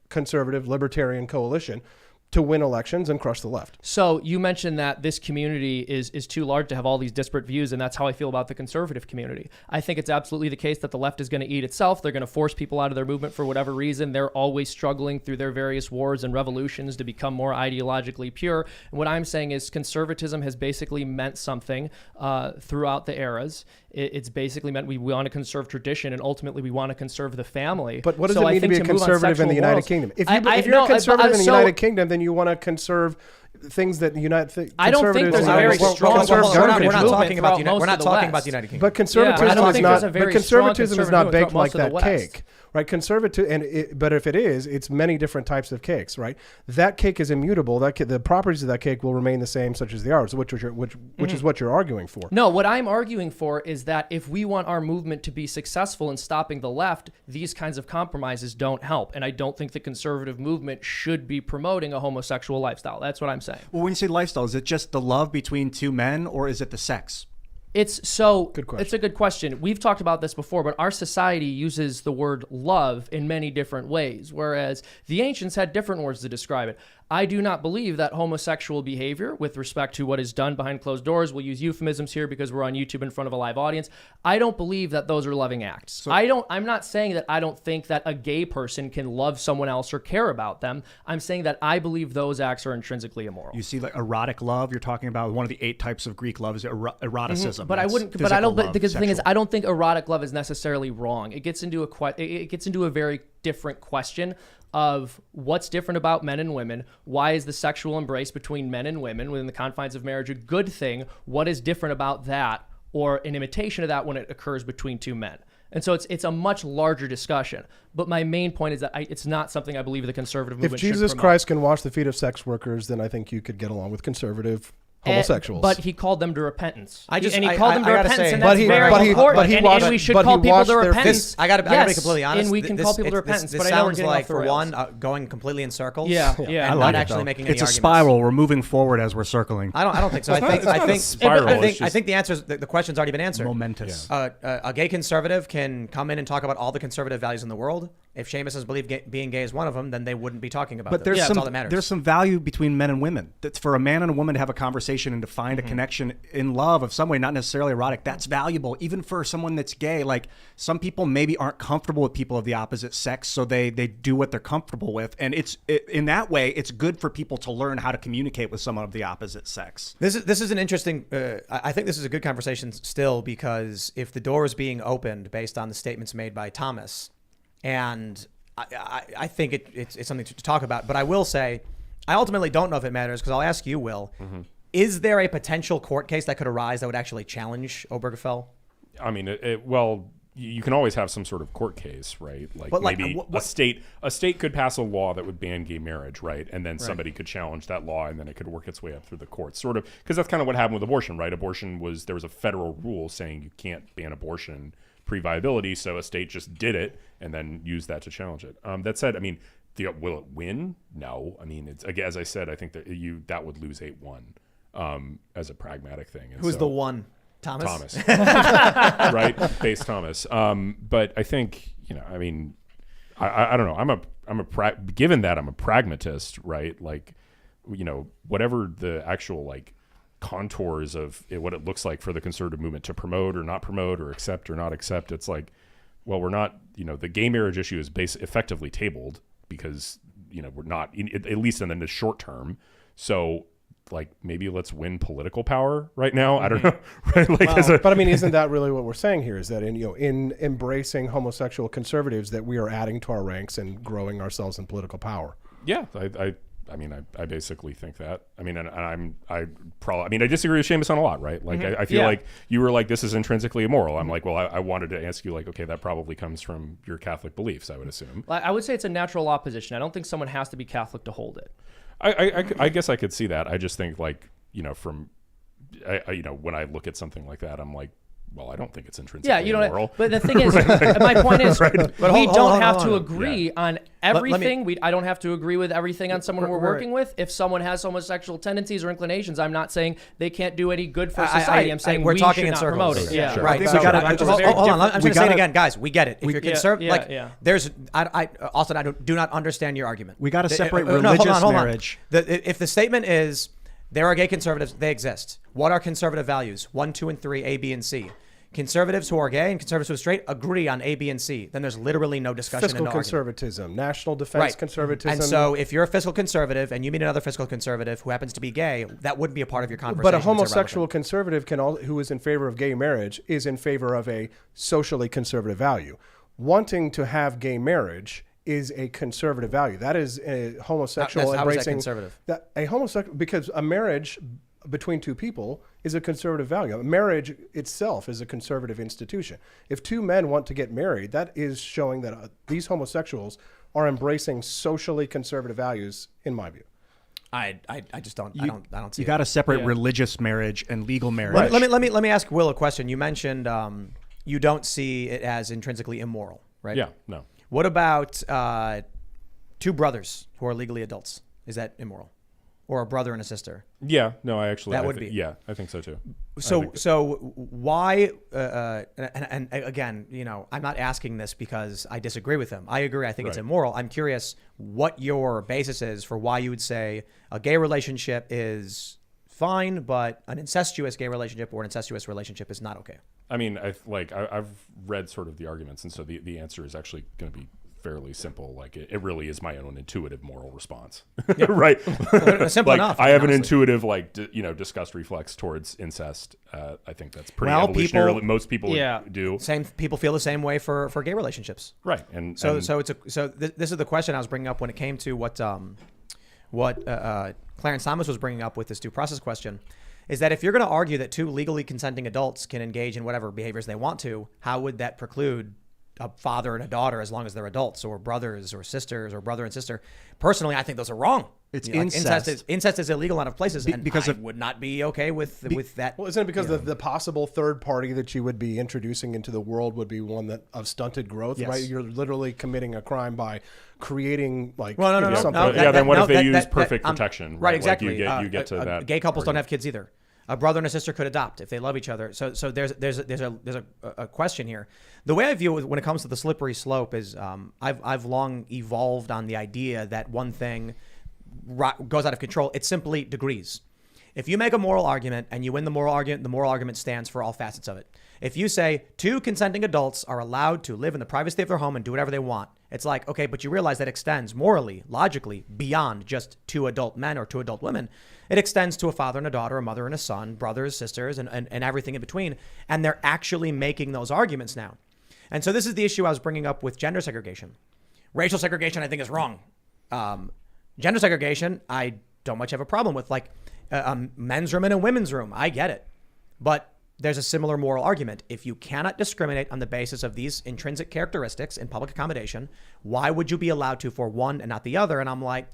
conservative libertarian coalition to win elections and crush the left. So you mentioned that this community is too large to have all these disparate views, and that's how I feel about the conservative community. I think it's absolutely the case that the left is going to eat itself. They're going to force people out of their movement for whatever reason. They're always struggling through their various wars and revolutions to become more ideologically pure. And what I'm saying is conservatism has basically meant something throughout the eras. It's basically meant we want to conserve tradition, and ultimately we want to conserve the family. But what does it mean to be a conservative in the United Kingdom? If you're a conservative in the United Kingdom, then you want to conserve things that unite. I don't think there's a very strong We're not talking about the United Kingdom. But conservatism is not baked like that cake, right? But if it is, it's many different types of cakes, right? That cake is immutable. The properties of that cake will remain the same, such as they are. So which is what you're arguing for? No, what I'm arguing for is that if we want our movement to be successful in stopping the left, these kinds of compromises don't help. And I don't think the conservative movement should be promoting a homosexual lifestyle. That's what I'm saying. Well, when you say lifestyle, is it just the love between two men, or is it the sex? Good question. It's a good question. We've talked about this before, but our society uses the word love in many different ways, whereas the ancients had different words to describe it. I do not believe that homosexual behavior with respect to what is done behind closed doors, we'll use euphemisms here because we're on YouTube in front of a live audience. I don't believe that those are loving acts. I'm not saying that I don't think that a gay person can love someone else or care about them. I'm saying that I believe those acts are intrinsically immoral. You see, like erotic love, you're talking about one of the 8 types of Greek love is eroticism. But I wouldn't. But I don't. But because the thing is, I don't think erotic love is necessarily wrong. It gets into a very different question of what's different about men and women. Why is the sexual embrace between men and women within the confines of marriage a good thing? What is different about that, or an imitation of that when it occurs between 2 men? And so it's a much larger discussion. But my main point is that it's not something I believe the conservative movement should promote. If Jesus Christ can wash the feet of sex workers, then I think you could get along with conservative homosexuals. But he called them to repentance. I and he called them to repentance, say, and that's very important. And we should call people to repentance. I got to be completely honest. And we can call people to repentance. This but I know we're sounds getting like, off the for rails. one, going completely in circles. Yeah. And not actually making any It's a arguments. spiral. We're moving forward as we're circling. I don't think so. I think the answer. The question's already been answered. Momentous. A gay conservative can come in and talk about all the conservative values in the world. If Seamus has believed being gay is one of them, then they wouldn't be talking about But them. there's That's all that matters. there's some value between men and women. That's for a man and a woman to have a conversation and to find a connection in love of some way, not necessarily erotic. That's valuable, even for someone that's gay. Like some people maybe aren't comfortable with people of the opposite sex, so they do what they're comfortable with, and in that way, it's good for people to learn how to communicate with someone of the opposite sex. This is an interesting. I think this is a good conversation still, because if the door is being opened based on the statements made by Thomas, and I think it's something to talk about. But I will say, I ultimately don't know if it matters, because I'll ask you, Will. Is there a potential court case that could arise that would actually challenge Obergefell? I mean, well, you can always have some sort of court case, right? But maybe a state could pass a law that would ban gay marriage, right? And then somebody could challenge that law, and then it could work its way up through the courts, sort of, because that's kind of what happened with abortion, right? There was a federal rule saying you can't ban abortion pre-viability, so a state just did it and then used that to challenge it. That said, I mean, will it win? No. I mean, it's, as I said, I think that would lose 8-1 as a pragmatic thing. And Who's the one? Thomas. Right? Base Thomas. But I think, I mean, I don't know. Given that I'm a pragmatist, right? Like, whatever the actual contours of what it looks like for the conservative movement to promote or not promote or accept or not accept, it's like, well, we're not, the gay marriage issue is effectively tabled because, we're not, at least in the short term. So, maybe let's win political power right now. I don't know. Right? But I mean, isn't that really what we're saying here? Is that in embracing homosexual conservatives, that we are adding to our ranks and growing ourselves in political power? Yeah, I mean, I basically think that. I mean, and I disagree with Seamus on a lot, right? Like, I feel like you were like, this is intrinsically immoral. I'm like, well, I wanted to ask you, okay, that probably comes from your Catholic beliefs, I would assume. I would say it's a natural opposition. I don't think someone has to be Catholic to hold it. I guess I could see that. I just think when I look at something like that, I'm like, well, I don't think it's intrinsically immoral. But the thing is, my point is, we don't have to agree on everything. I don't have to agree with everything on someone we're working with. If someone has homosexual tendencies or inclinations, I'm not saying they can't do any good for society. I'm saying we're talking in should not circles. promote it. Yeah, Sure. right. Hold on. I'm just going to say it again, guys. We get it. If you're conservative, there's. I do not understand your argument. We got to separate religious marriage. If the statement is there are gay conservatives, they exist. What are conservative values? 1, 2, and 3, A, B, and C. Conservatives who are gay and conservatives who are straight agree on A, B, and C. Then there's literally no discussion. Fiscal conservatism, national defense conservatism. And so if you're a fiscal conservative and you meet another fiscal conservative who happens to be gay, that wouldn't be a part of your conversation. But a homosexual conservative who is in favor of gay marriage is in favor of a socially conservative value. Wanting to have gay marriage is a conservative value. That is a homosexual How is embracing. that conservative? A homosexual, because a marriage between two people is a conservative value. Marriage itself is a conservative institution. If two men want to get married, that is showing that these homosexuals are embracing socially conservative values, in my view. I just don't. I don't see. You got to separate religious marriage and legal marriage. Let me ask Will a question. You mentioned you don't see it as intrinsically immoral, right? Yeah. No. What about two brothers who are legally adults? Is that immoral? or a brother and a sister? Yeah, no, I actually That would be. Yeah, I think so too. So why? And again, I'm not asking this because I disagree with him. I agree. I think it's immoral. I'm curious what your basis is for why you would say a gay relationship is fine, but an incestuous gay relationship or an incestuous relationship is not okay. I mean, I've read sort of the arguments, and so the answer is actually going to be fairly simple. Like it really is my own intuitive moral response, right? Simple enough. I have an intuitive disgust reflex towards incest. I think that's pretty evolutionary. Most people do. Same people feel the same way for gay relationships, right? And so this is the question I was bringing up when it came to what Clarence Thomas was bringing up with this due process question. Is that if you're going to argue that two legally consenting adults can engage in whatever behaviors they want to, how would that preclude a father and a daughter as long as they're adults, or brothers or sisters, or brother and sister? Personally, I think those are wrong. It's incest. Incest is illegal in a lot of places, and because I would not be okay with that. Well, isn't it because the possible third party that you would be introducing into the world would be one of stunted growth, right? You're literally committing a crime by creating something. Then what if they use perfect protection? Right, exactly. You get to that. Gay couples don't have kids either. A brother and a sister could adopt if they love each other. So there's a question here. The way I view it when it comes to the slippery slope is I've long evolved on the idea that one thing goes out of control. It's simply degrees. If you make a moral argument and you win the moral argument stands for all facets of it. If you say two consenting adults are allowed to live in the privacy of their home and do whatever they want, it's like, okay, but you realize that extends morally, logically, beyond just two adult men or two adult women. It extends to a father and a daughter, a mother and a son, brothers, sisters, and everything in between. And they're actually making those arguments now. And so this is the issue I was bringing up with gender segregation. Racial segregation, I think, is wrong. Gender segregation, I don't much have a problem with. Like men's room and a women's room, I get it. But there's a similar moral argument. If you cannot discriminate on the basis of these intrinsic characteristics in public accommodation, why would you be allowed to for one and not the other? And I'm like,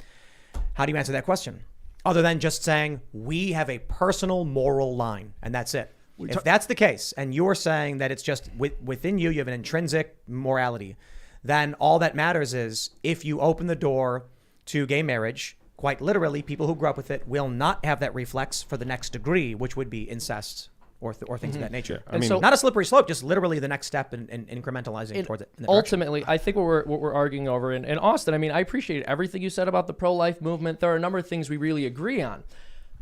how do you answer that question? Other than just saying, we have a personal moral line, and that's it. If that's the case, and you're saying that it's just within you have an intrinsic morality, then all that matters is if you open the door to gay marriage, quite literally, people who grew up with it will not have that reflex for the next degree, which would be incest or things of that nature. I mean, so not a slippery slope, just literally the next step in incrementalizing towards it. Ultimately, I think what we're arguing over, and Austin, I mean, I appreciate everything you said about the pro-life movement. There are a number of things we really agree on.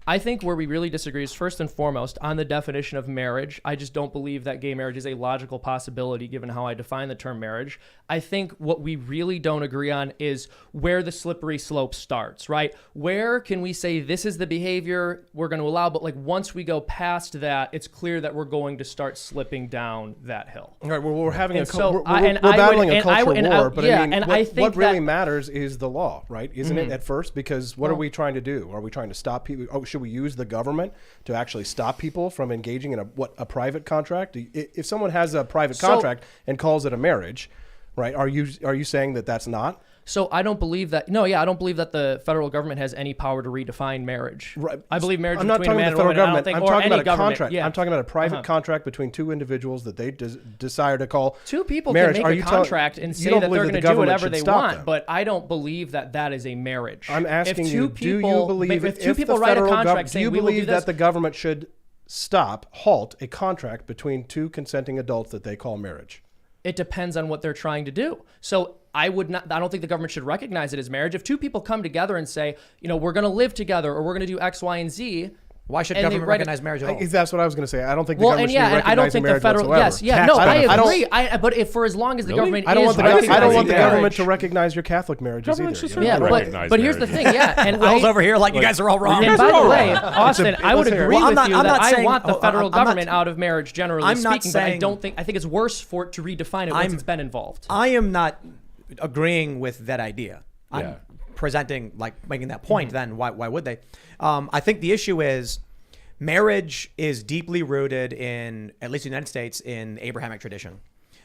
I think where we really disagree is first and foremost on the definition of marriage. I just don't believe that gay marriage is a logical possibility given how I define the term marriage. I think what we really don't agree on is where the slippery slope starts, right? Where can we say this is the behavior we're going to allow, but like once we go past that, it's clear that we're going to start slipping down that hill. All right, well, we're having And we're so battling a culture war, but yeah, I mean, and I think what really that- matters is the law, right? Isn't it at first? Because what are we trying to do? Are we trying to stop people? Should we use the government to actually stop people from engaging in a private contract? If someone has a private contract and calls it a marriage, right? Are you saying that that's not? So I don't believe that. No, yeah, I don't believe that the federal government has any power to redefine marriage. Right. I believe marriage I'm not between talking a man about the and federal a woman. I don't think, government. I'm or talking any about a government. contract. Yeah. I'm talking about a private contract between two individuals that they desire to call Two people marriage. can make a contract and say that they're going to do whatever they want, but I don't believe that that is a marriage. I'm asking if you, do you believe if two if people the write a federal contract do saying you we will do believe this, that the government should halt a contract between two consenting adults that they call marriage? it depends on what they're trying to do. So I don't think the government should recognize it as marriage. If two people come together and say, we're going to live together or we're going to do X, Y, and Z. Why should government recognize marriage at all? That's what I was going to say. I don't think the government should recognize I don't think marriage the federal. whatsoever. I agree. But for as long as the government I don't want the recognizing government marriage. to recognize your Catholic marriages either. Yeah, but here's the thing. Yeah, and Will's over here like you guys are all wrong. And by the way, Austin, I would agree with you that I want the federal I'm not- government out of marriage, generally I'm not speaking. But I saying- don't think. I think it's worse for it to redefine it once it's been involved. I am not agreeing with that idea. I'm Yeah. presenting, making that point. Then why would they? I think the issue is marriage is deeply rooted in, at least in the United States, in Abrahamic tradition.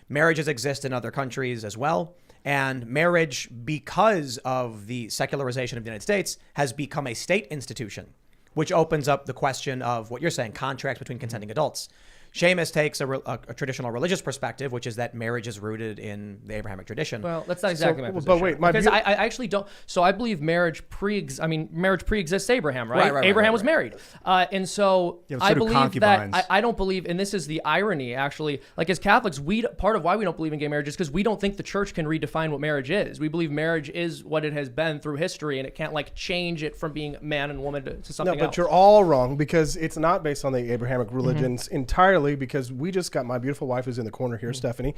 Marriages exist in other countries as well. And marriage, because of the secularization of the United States, has become a state institution, which opens up the question of what you're saying, contracts between consenting adults. Seamus takes a traditional religious perspective, which is that marriage is rooted in the Abrahamic tradition. Well, that's not exactly my but position. wait, because I actually don't. So I believe marriage pre-exists Abraham, right? Right, Abraham was married, and so Yeah, but so I do believe concubines. that I don't believe, and this is the irony, actually. Like as Catholics, part of why we don't believe in gay marriage is because we don't think the church can redefine what marriage is. We believe marriage is what it has been through history, and it can't like change it from being man and woman to something No, but else. you're all wrong because it's not based on the Abrahamic religions entirely. Because we just got my beautiful wife who's in the corner here, Stephanie.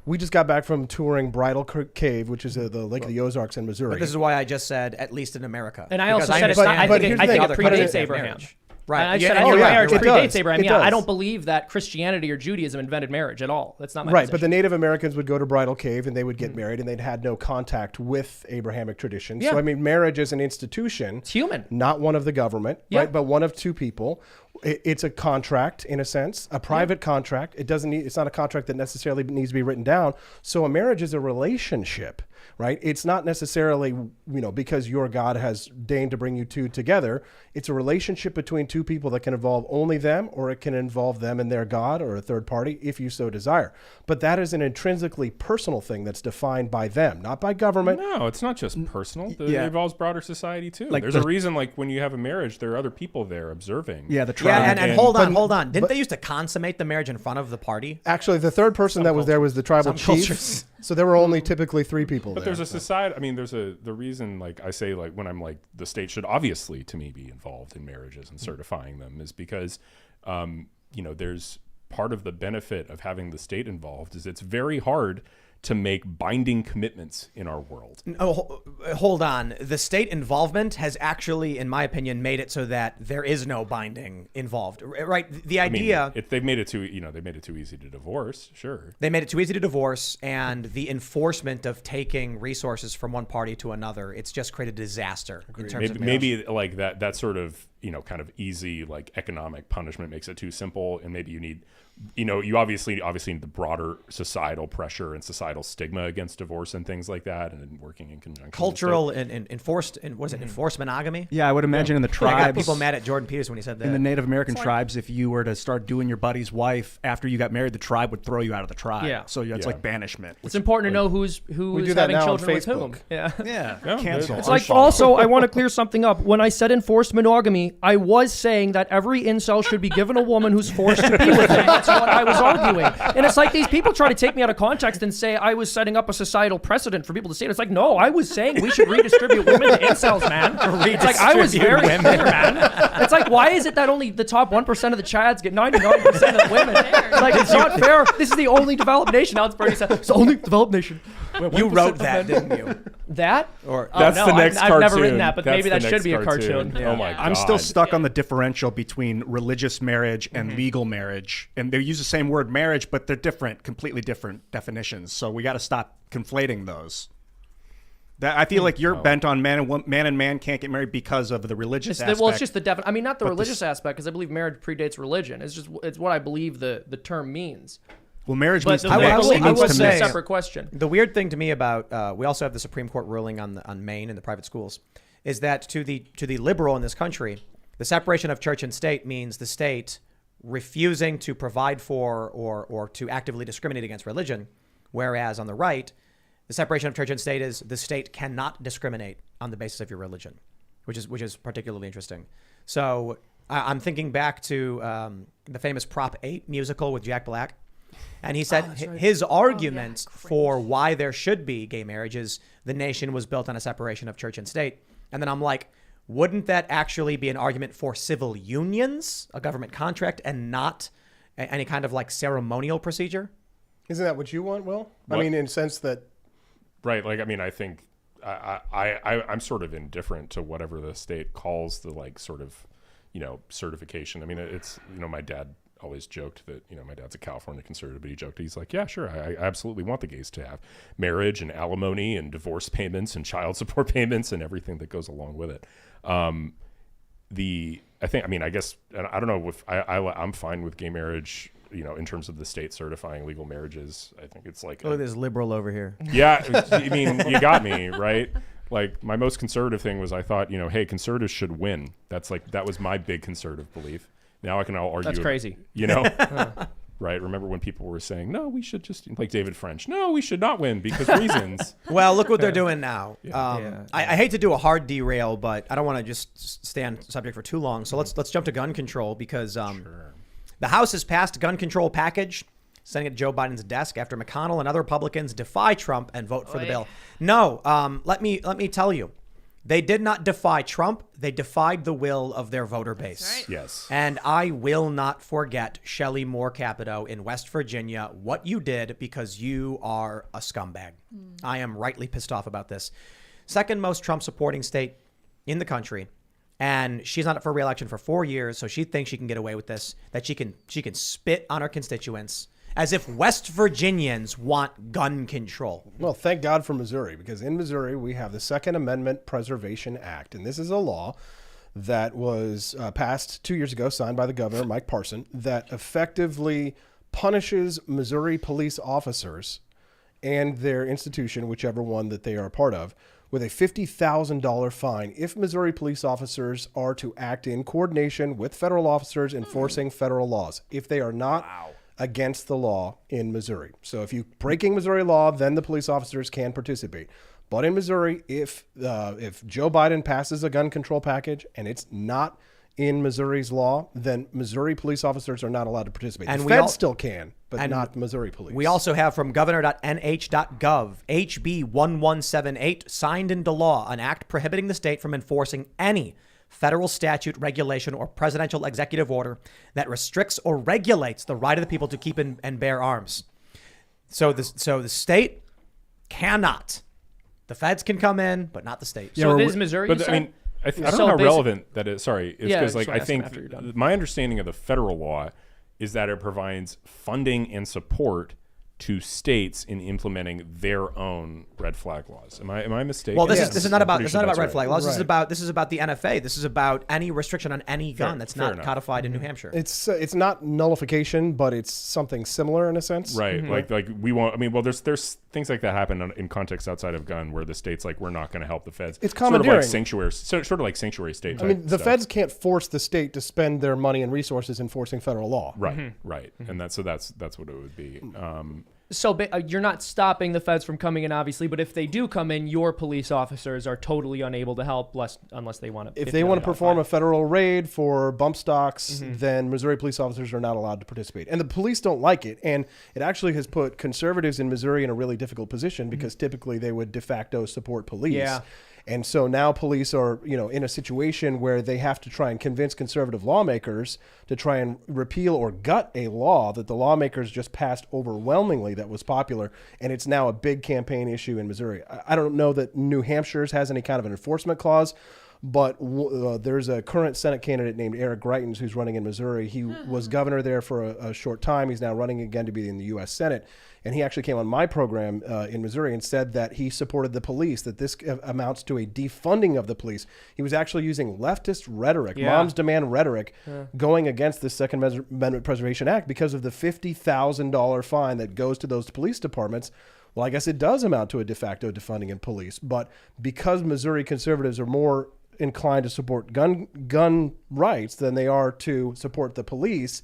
We just got back from touring Bridal Cave, which is the Lake of the Ozarks in Missouri. But this is why I just said at least in America. And I Because also said it's not. I but think here's it the thing. predates But Abraham. Right. I Yeah, said I oh, think yeah, marriage it predates does. Abraham. It Yeah, I does. don't believe that Christianity or Judaism invented marriage at all. That's not my Right, position. but the Native Americans would go to Bridal Cave and they would get married, and they'd had no contact with Abrahamic tradition. Yeah. So I mean, marriage is an institution. It's human. Not one of the government, Yeah. right? But one of two people. It's a contract in a sense, a private contract. It doesn't need. It's not a contract that necessarily needs to be written down. So a marriage is a relationship, right? It's not necessarily because your God has deigned to bring you two together. It's a relationship between two people that can involve only them, or it can involve them and their God or a third party if you so desire. But that is an intrinsically personal thing that's defined by them, not by government. No, it's not just personal. It yeah. involves broader society too. Like There's a reason, like when you have a marriage, there are other people there observing. Yeah, the tribe. Yeah, and And- hold on. Didn't they used to consummate the marriage in front of the party? Actually, the third person that was there was the tribal Some chief. cultures. So there were only typically three people But there. there's a society. I mean, the reason, like I say, like when I'm like the state should obviously, to me, be involved in marriages and certifying them, is because, there's part of the benefit of having the state involved is it's very hard to make binding commitments in our world. Oh, hold on. The state involvement has actually, in my opinion, made it so that there is no binding involved. Right? The I mean, idea they've made it too, they made it too easy to divorce. Sure. they made it too easy to divorce, and the enforcement of taking resources from one party to another, it's just created a disaster in terms of marriage. Maybe like that sort of kind of easy like economic punishment makes it too simple, and maybe you need you obviously need the broader societal pressure and societal stigma against divorce and things like that, and working in conjunction. Cultural and enforced, and what is it, enforced monogamy? Yeah, I would imagine in the I got tribes, people mad at Jordan Peterson when he said that. in the Native American tribes, if you were to start doing your buddy's wife after you got married, the tribe would throw you out of the tribe. Yeah. So it's Yeah. like banishment. It's important to know who's do that having now on children with whom. Facebook. Yeah. Yeah, Yeah, cancel. it's It's like also, I want to clear something up. When I said enforced monogamy, I was saying that every incel should be given a woman who's forced to be with him. That's what I was arguing. And it's like these people try to take me out of context and say I was setting up a societal precedent for people to say it. It's like, no, I was saying we should redistribute women to incels, man. It's like I was very clear, man. It's like, why is it that only the top 1% of the Chads get 99% of the women? Like, it's not fair. This is the only developed nation. Now it's Bernie said, it's the only developed nation. you wrote that, didn't you? That? Or That's no, the next I've cartoon. never written that, but That's maybe the that should next be a cartoon. Oh my god. I'm still stuck on the differential between religious marriage and legal marriage. And they use the same word marriage, but they're different, completely different definitions. So we got to stop conflating those. That I feel like you're bent on man and man can't get married because of the religious aspect. Well, it's just the I mean, not the But religious aspect, because I believe marriage predates religion. It's what I believe the term means. Well, marriage But means the to I mix. will- It I means will to say- mix. a separate question. The weird thing to me about we also have the Supreme Court ruling on Maine in the private schools is that to the liberal in this country, the separation of church and state means the state refusing to provide for or to actively discriminate against religion, whereas on the right, the separation of church and state is the state cannot discriminate on the basis of your religion, which is particularly interesting. So I'm thinking back to the famous Prop 8 musical with Jack Black. And he said his argument for why there should be gay marriage is the nation was built on a separation of church and state. And then I'm like, wouldn't that actually be an argument for civil unions, a government contract, and not any kind of like ceremonial procedure? Isn't that what you want, Will? What? I mean, in the sense that Right. Like, I mean, I think I'm sort of indifferent to whatever the state calls the like sort of, certification. I mean, it's, my dad always joked that, my dad's a California conservative, but he joked, he's like, yeah, sure. I absolutely want the gays to have marriage and alimony and divorce payments and child support payments and everything that goes along with it. I guess, and I don't know if I'm fine with gay marriage, in terms of the state certifying legal marriages. I think it's like, There's liberal over here. yeah, I mean, you got me, right? Like my most conservative thing was I thought, hey, conservatives should win. That was my big conservative belief. Now I can all argue. That's crazy. You know? Right? Remember when people were saying, no, we should just, like David French, no, we should not win because reasons. Well, look what they're doing now. Yeah. I hate to do a hard derail, but I don't want to just stay on subject for too long. So let's jump to gun control because the House has passed a gun control package, sending it to Joe Biden's desk after McConnell and other Republicans defy Trump and vote for the bill. No, let me tell you. They did not defy Trump. They defied the will of their voter base. Right. Yes. And I will not forget Shelley Moore Capito in West Virginia, what you did, because you are a scumbag. I am rightly pissed off about this. Second most Trump supporting state in the country. And she's not up for re-election for 4 years. So she thinks she can get away with this, that she can spit on her constituents as if West Virginians want gun control. Well, thank God for Missouri, because in Missouri we have the Second Amendment Preservation Act, and this is a law that was passed 2 years ago, signed by the governor, Mike Parson, that effectively punishes Missouri police officers and their institution, whichever one that they are a part of, with a $50,000 fine if Missouri police officers are to act in coordination with federal officers enforcing federal laws. If they are not against the law in Missouri. So if you're breaking Missouri law, then the police officers can participate. But in Missouri, if Joe Biden passes a gun control package and it's not in Missouri's law, then Missouri police officers are not allowed to participate. And the we feds all- still can, but and not Missouri police. We also have from governor.nh.gov, HB 1178, signed into law, an act prohibiting the state from enforcing any federal statute, regulation, or presidential executive order that restricts or regulates the right of the people to keep and bear arms. So the state cannot. The feds can come in, but not the state. So this is Missouri. But you I said? mean, I don't So know how basic- relevant that is. Sorry. It's Yeah, because like so I ask think after you're done. my understanding of the federal law is that it provides funding and support to states in implementing their own red flag laws. Am I mistaken? Well, this Yes. is not I'm about pretty it's sure not about that's red right. flag laws. Right. This is about the NFA. This is about any restriction on any gun that's fair not enough. codified in New Hampshire. It's not nullification, but it's something similar in a sense. Right. Like we won't. I mean, well, there's things like that happen in context outside of gun where the state's like, we're not going to help the feds. It's sort of commandeering. like sanctuary, sort of like sanctuary state. I mean, the stuff. feds can't force the state to spend their money and resources enforcing federal law. Right. Right. And that's what it would be. So you're not stopping the feds from coming in, obviously, but if they do come in, your police officers are totally unable to help unless they want to. If they want to perform a federal raid for bump stocks, then Missouri police officers are not allowed to participate. And the police don't like it. And it actually has put conservatives in Missouri in a really difficult position because typically they would de facto support police. Yeah. And so now police are, in a situation where they have to try and convince conservative lawmakers to try and repeal or gut a law that the lawmakers just passed overwhelmingly that was popular. And it's now a big campaign issue in Missouri. I don't know that New Hampshire's has any kind of an enforcement clause, but there's a current Senate candidate named Eric Greitens who's running in Missouri. He was governor there for a short time. He's now running again to be in the U.S. Senate. And he actually came on my program in Missouri and said that he supported the police, that this amounts to a defunding of the police. He was actually using leftist rhetoric, mom's demand rhetoric, going against the Second Amendment Preservation Act because of the $50,000 fine that goes to those police departments. Well, I guess it does amount to a de facto defunding of police. But because Missouri conservatives are more inclined to support gun rights than they are to support the police,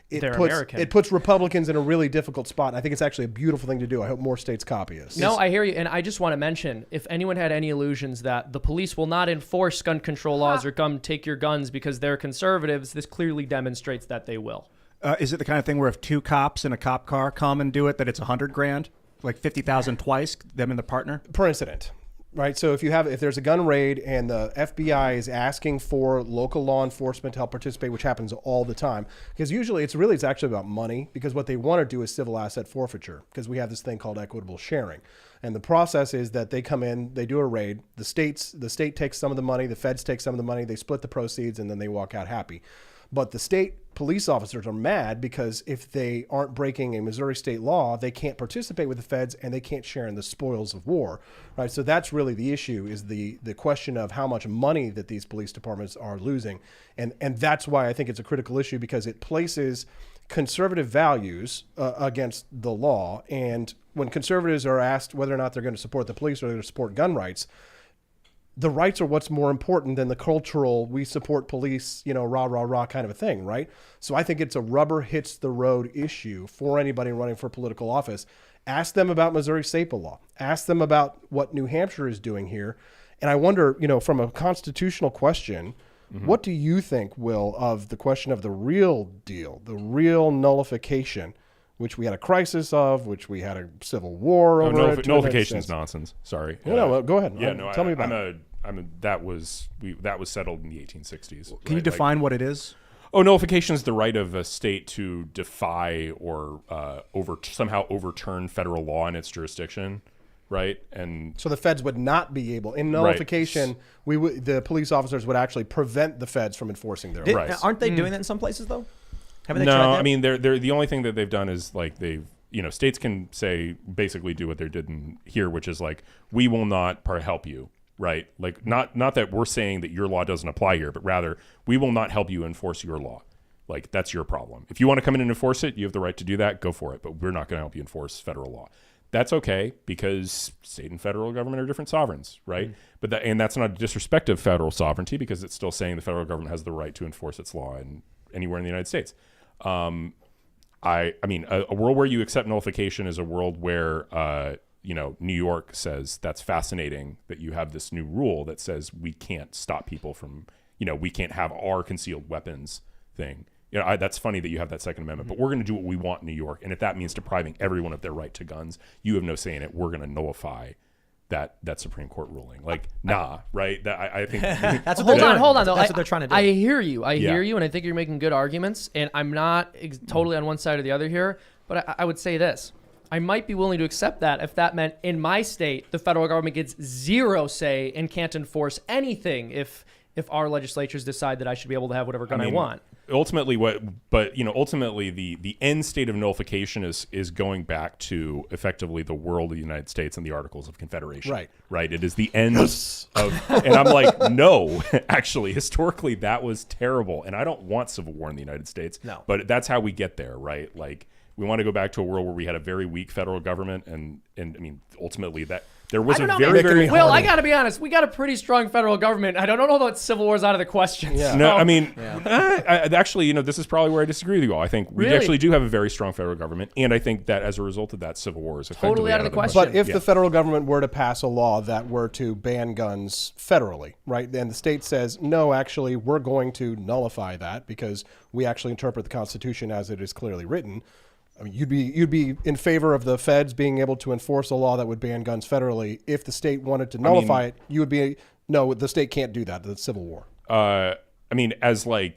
it puts Republicans in a really difficult spot. And I think it's actually a beautiful thing to do. I hope more states copy us. No, I hear you. And I just want to mention, if anyone had any illusions that the police will not enforce gun control laws or come take your guns because they're conservatives, this clearly demonstrates that they will. Is it the kind of thing where if two cops in a cop car come and do it, that it's $100,000, like 50,000 twice, them and the partner? Per incident. Right. So if there's a gun raid and the FBI is asking for local law enforcement to help participate, which happens all the time, because usually it's actually about money, because what they want to do is civil asset forfeiture, because we have this thing called equitable sharing. And the process is that they come in, they do a raid, the state takes some of the money, the feds take some of the money, they split the proceeds, and then they walk out happy. But the state police officers are mad because if they aren't breaking a Missouri state law, they can't participate with the feds and they can't share in the spoils of war, right? So that's really the issue, is the question of how much money that these police departments are losing. And that's why I think it's a critical issue, because it places conservative values against the law. And when conservatives are asked whether or not they're going to support the police or they're going to support gun rights, the rights are what's more important than the cultural, we support police, rah, rah, rah kind of a thing, right? So I think it's a rubber hits the road issue for anybody running for political office. Ask them about Missouri SAPA law. Ask them about what New Hampshire is doing here. And I wonder, from a constitutional question, what do you think, Will, of the question of the real deal, the real nullification, which we had a crisis of, which we had a civil war over? Nullification is nonsense. Sorry. No, go ahead. Yeah, Tell me about it. That was settled in the 1860s. Can you define what it is? Nullification is the right of a state to defy or somehow overturn federal law in its jurisdiction, right? And so the feds would not be able, in nullification, the police officers would actually prevent the feds from enforcing their rights. Aren't they doing that in some places though? Haven't they no, tried that? I mean they're the only thing that they've done is like states can say basically do what they did in here, which is like we will not help you. Right. Like not that we're saying that your law doesn't apply here, but rather we will not help you enforce your law. Like that's your problem. If you want to come in and enforce it, you have the right to do that. Go for it. But we're not going to help you enforce federal law. That's OK, because state and federal government are different sovereigns. Right. But that's not a disrespect of federal sovereignty, because it's still saying the federal government has the right to enforce its law anywhere in the United States. I mean, a world where you accept nullification is a world where New York says that's fascinating that you have this new rule that says we can't stop people from, we can't have our concealed weapons thing. That's funny that you have that Second Amendment, but we're going to do what we want in New York. And if that means depriving everyone of their right to guns, you have no say in it. We're going to nullify that Supreme Court ruling. Like, right? I think that's hold on though. That's what they're trying to do. I hear you. I hear you, and I think you're making good arguments. And I'm not totally on one side or the other here, but I would say this. I might be willing to accept that if that meant in my state the federal government gets zero say and can't enforce anything if our legislatures decide that I should be able to have whatever gun I want. Ultimately, ultimately the end state of nullification is going back to effectively the world of the United States and the Articles of Confederation. Right. It is the end of, and I'm like, no, actually, historically that was terrible, and I don't want civil war in the United States. No, but that's how we get there, right? Like. We want to go back to a world where we had a very weak federal government, and I mean, ultimately that there was a very Will, I got to be honest, we got a pretty strong federal government. I don't know that civil war is out of the question. Yeah. So. No, I mean, actually, this is probably where I disagree with you all. I think we actually do have a very strong federal government, and I think that as a result of that, civil war is effectively totally out of the question. But if the federal government were to pass a law that were to ban guns federally, right, then the state says, no, actually, we're going to nullify that because we actually interpret the Constitution as it is clearly written. I mean, you'd be in favor of the feds being able to enforce a law that would ban guns federally. If the state wanted to nullify it, you would be, no, the state can't do that. That's civil war. Obviously,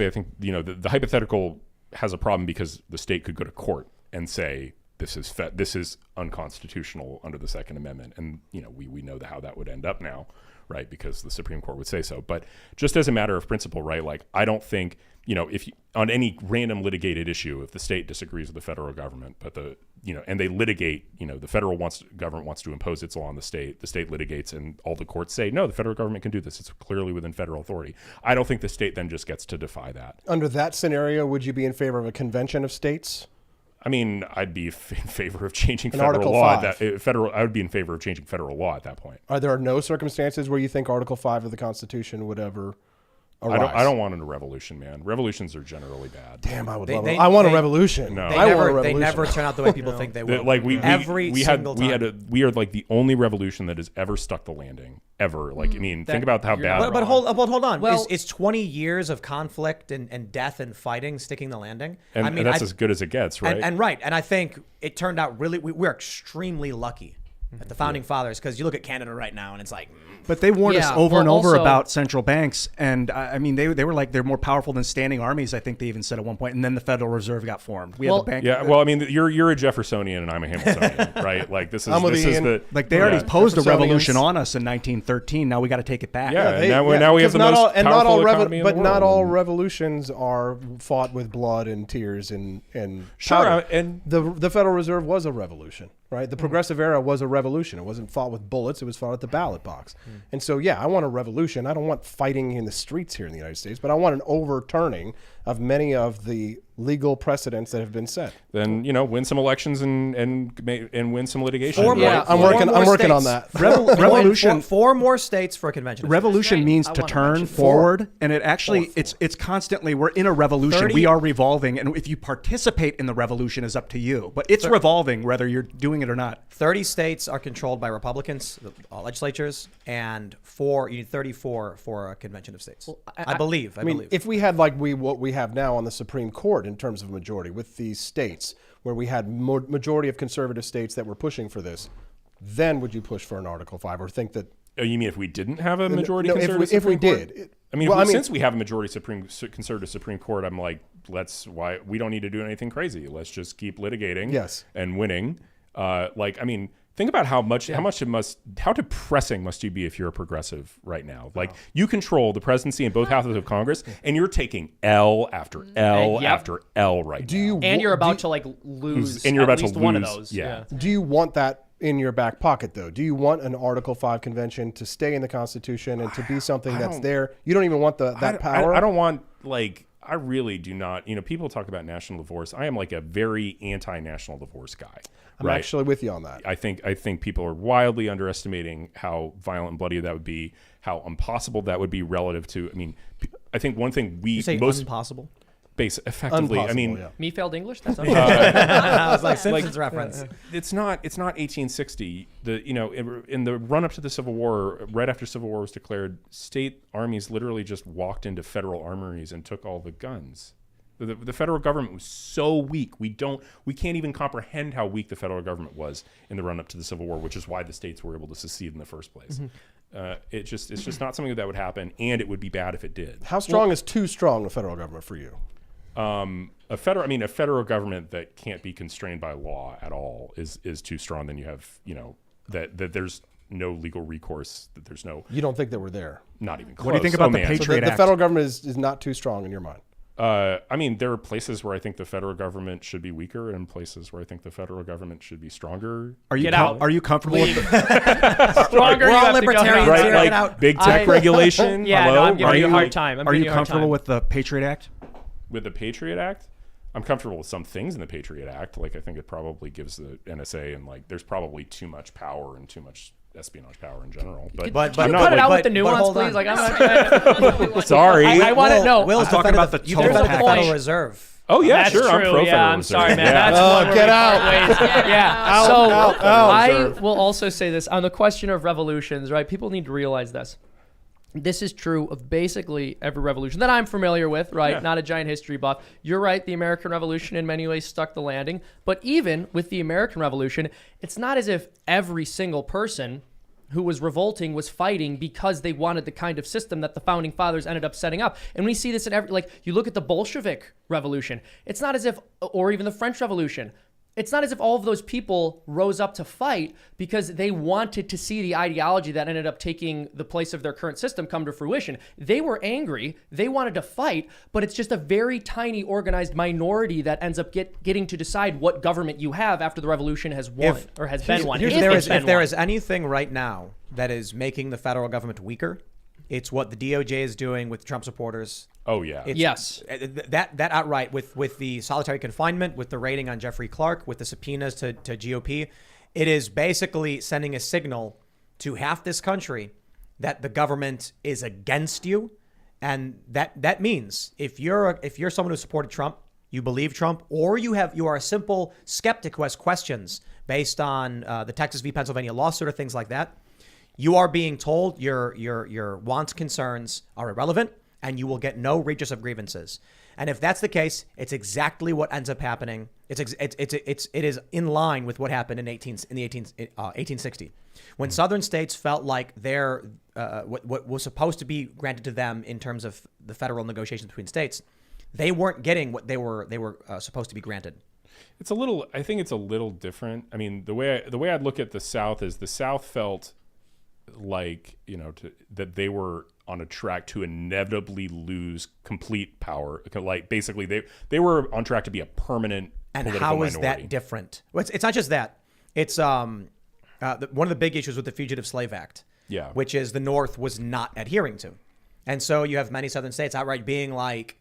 I think, the hypothetical has a problem because the state could go to court and say, this is unconstitutional under the Second Amendment. And, we know how that would end up now, right? Because the Supreme Court would say so. But just as a matter of principle, right? Like, I don't think, if on any random litigated issue, if the state disagrees with the federal government, but and they litigate, the federal government wants to impose its law on the state litigates, and all the courts say, no, the federal government can do this. It's clearly within federal authority. I don't think the state then just gets to defy that. Under that scenario, would you be in favor of a convention of states? I mean, I'd be in favor of changing federal law. I would be in favor of changing federal law at that point. Are there no circumstances where you think Article 5 of the Constitution would ever arise? I don't want a revolution, man. Revolutions are generally bad. Damn, I would love it. I want a revolution. No, they never turn out the way people think they will. Like we are like the only revolution that has ever stuck the landing ever. Like think about how bad. But hold on. Well, it's 20 years of conflict and death and fighting sticking the landing. And that's as good as it gets, right? And I think it turned out really. We're extremely lucky at the founding fathers, because you look at Canada right now and it's like. But they warned us over and over about central banks, and I mean they were like they're more powerful than standing armies. I think they even said at one point, and then the Federal Reserve got formed. We had the bank. Yeah, well, I mean you're a Jeffersonian and I'm a Hamiltonian, right? Like this is like they already posed a revolution on us in 1913. Now we got to take it back. Now we have the most powerful economy in the world. But not all revolutions are fought with blood and tears and sure. And the Federal Reserve was a revolution. Right, the Progressive Era was a revolution. It wasn't fought with bullets; it was fought at the ballot box. And so, I want a revolution. I don't want fighting in the streets here in the United States, but I want an overturning of many of the legal precedents that have been set. Then win some elections and win some litigation. I'm working on that. Revolution. Four more states for a convention. Revolution means I to wanna turn mention forward, and it actually it's constantly we're in a revolution. We are revolving, and if you participate in the revolution is up to you. But it's revolving whether you're doing it or not. 30 states are controlled by Republicans, the legislatures, and you need 34 for a convention of states. I believe. I mean, if we had what we have now on the Supreme Court in terms of majority with these states, where we had majority of conservative states that were pushing for this, then would you push for an Article 5 or think that? Oh, you mean if we didn't have a majority No, conservative if we Supreme Court? did. Since we have a majority conservative Supreme Court, I'm like, we don't need to do anything crazy. Let's just keep litigating and winning. Think about how depressing must you be if you're a progressive right now? Like you control the presidency and both houses of Congress, and you're taking L after L after L right now. And you're about to lose. And you're about at least to one of lose, those. yeah. Do you want that in your back pocket, though? Do you want an Article 5 convention to stay in the Constitution and to be something that's there? You don't even want that power? I don't want, I really do not. People talk about national divorce. I am a very anti-national divorce guy. I'm actually with you on that. I think people are wildly underestimating how violent and bloody that would be, how impossible that would be relative to. I think one thing you say impossible. Effectively. Me failed English. That's I was like Simpsons reference. It's not 1860. In the run up to the Civil War, right after Civil War was declared, state armies literally just walked into federal armories and took all the guns. The federal government was so weak. We can't even comprehend how weak the federal government was in the run up to the Civil War, which is why the states were able to secede in the first place. It's just not something that would happen, and it would be bad if it did. How strong is too strong the federal government for you? A federal government that can't be constrained by law at all is too strong. Then you have, that there's no legal recourse, that there's no. You don't think that we're there? Not even close. What do you think about the Patriot Act? The federal government is not too strong in your mind? There are places where I think the federal government should be weaker and places where I think the federal government should be stronger. Are you comfortable with Stronger. We're all libertarians here. Get out. Big tech regulation. Yeah, Hello? no, I'm giving you a hard time. Are you comfortable with the Patriot Act? With the Patriot Act? I'm comfortable with some things in the Patriot Act. I think it probably gives the NSA and there's probably too much power and too much espionage power in general. But can you cut it out with the nuance, please? I'm not sorry. I want to know. Will's talking about the total total Federal Reserve. Oh yeah, That's sure. true. I'm pro Federal I'm Reserve. sorry, man. Yeah. That's one get out. Yeah. I Reserve. will also say this on the question of revolutions. Right? People need to realize this. This is true of basically every revolution that I'm familiar with, right? Yeah. Not a giant history buff. You're right, the American Revolution in many ways stuck the landing. But even with the American Revolution, it's not as if every single person who was revolting was fighting because they wanted the kind of system that the founding fathers ended up setting up. And we see this in every, you look at the Bolshevik Revolution. It's not as if, or even the French Revolution, it's not as if all of those people rose up to fight because they wanted to see the ideology that ended up taking the place of their current system come to fruition. They were angry. They wanted to fight, but it's just a very tiny organized minority that ends up getting to decide what government you have after the revolution has won or has been won. If there is anything right now that is making the federal government weaker, it's what the DOJ is doing with Trump supporters. Oh yeah. Yes. That outright with the solitary confinement, with the raiding on Jeffrey Clark, with the subpoenas to GOP, it is basically sending a signal to half this country that the government is against you, and that means if you're someone who supported Trump, you believe Trump, or you are a simple skeptic who has questions based on the Texas v. Pennsylvania lawsuit or things like that, you are being told your wants, concerns are irrelevant, and you will get no redress of grievances. And if that's the case, it's exactly what ends up happening. It is in line with what happened in 1860, when Southern states felt like their what was supposed to be granted to them in terms of the federal negotiations between states, they weren't getting what they were supposed to be granted. I think it's a little different. I mean, the way I'd look at the South is the South felt like, that they were on a track to inevitably lose complete power. Like basically they were on track to be a permanent political how is minority. that different? Well, it's not just that. It's one of the big issues with the Fugitive Slave Act, which is the North was not adhering to. And so you have many Southern states outright being like,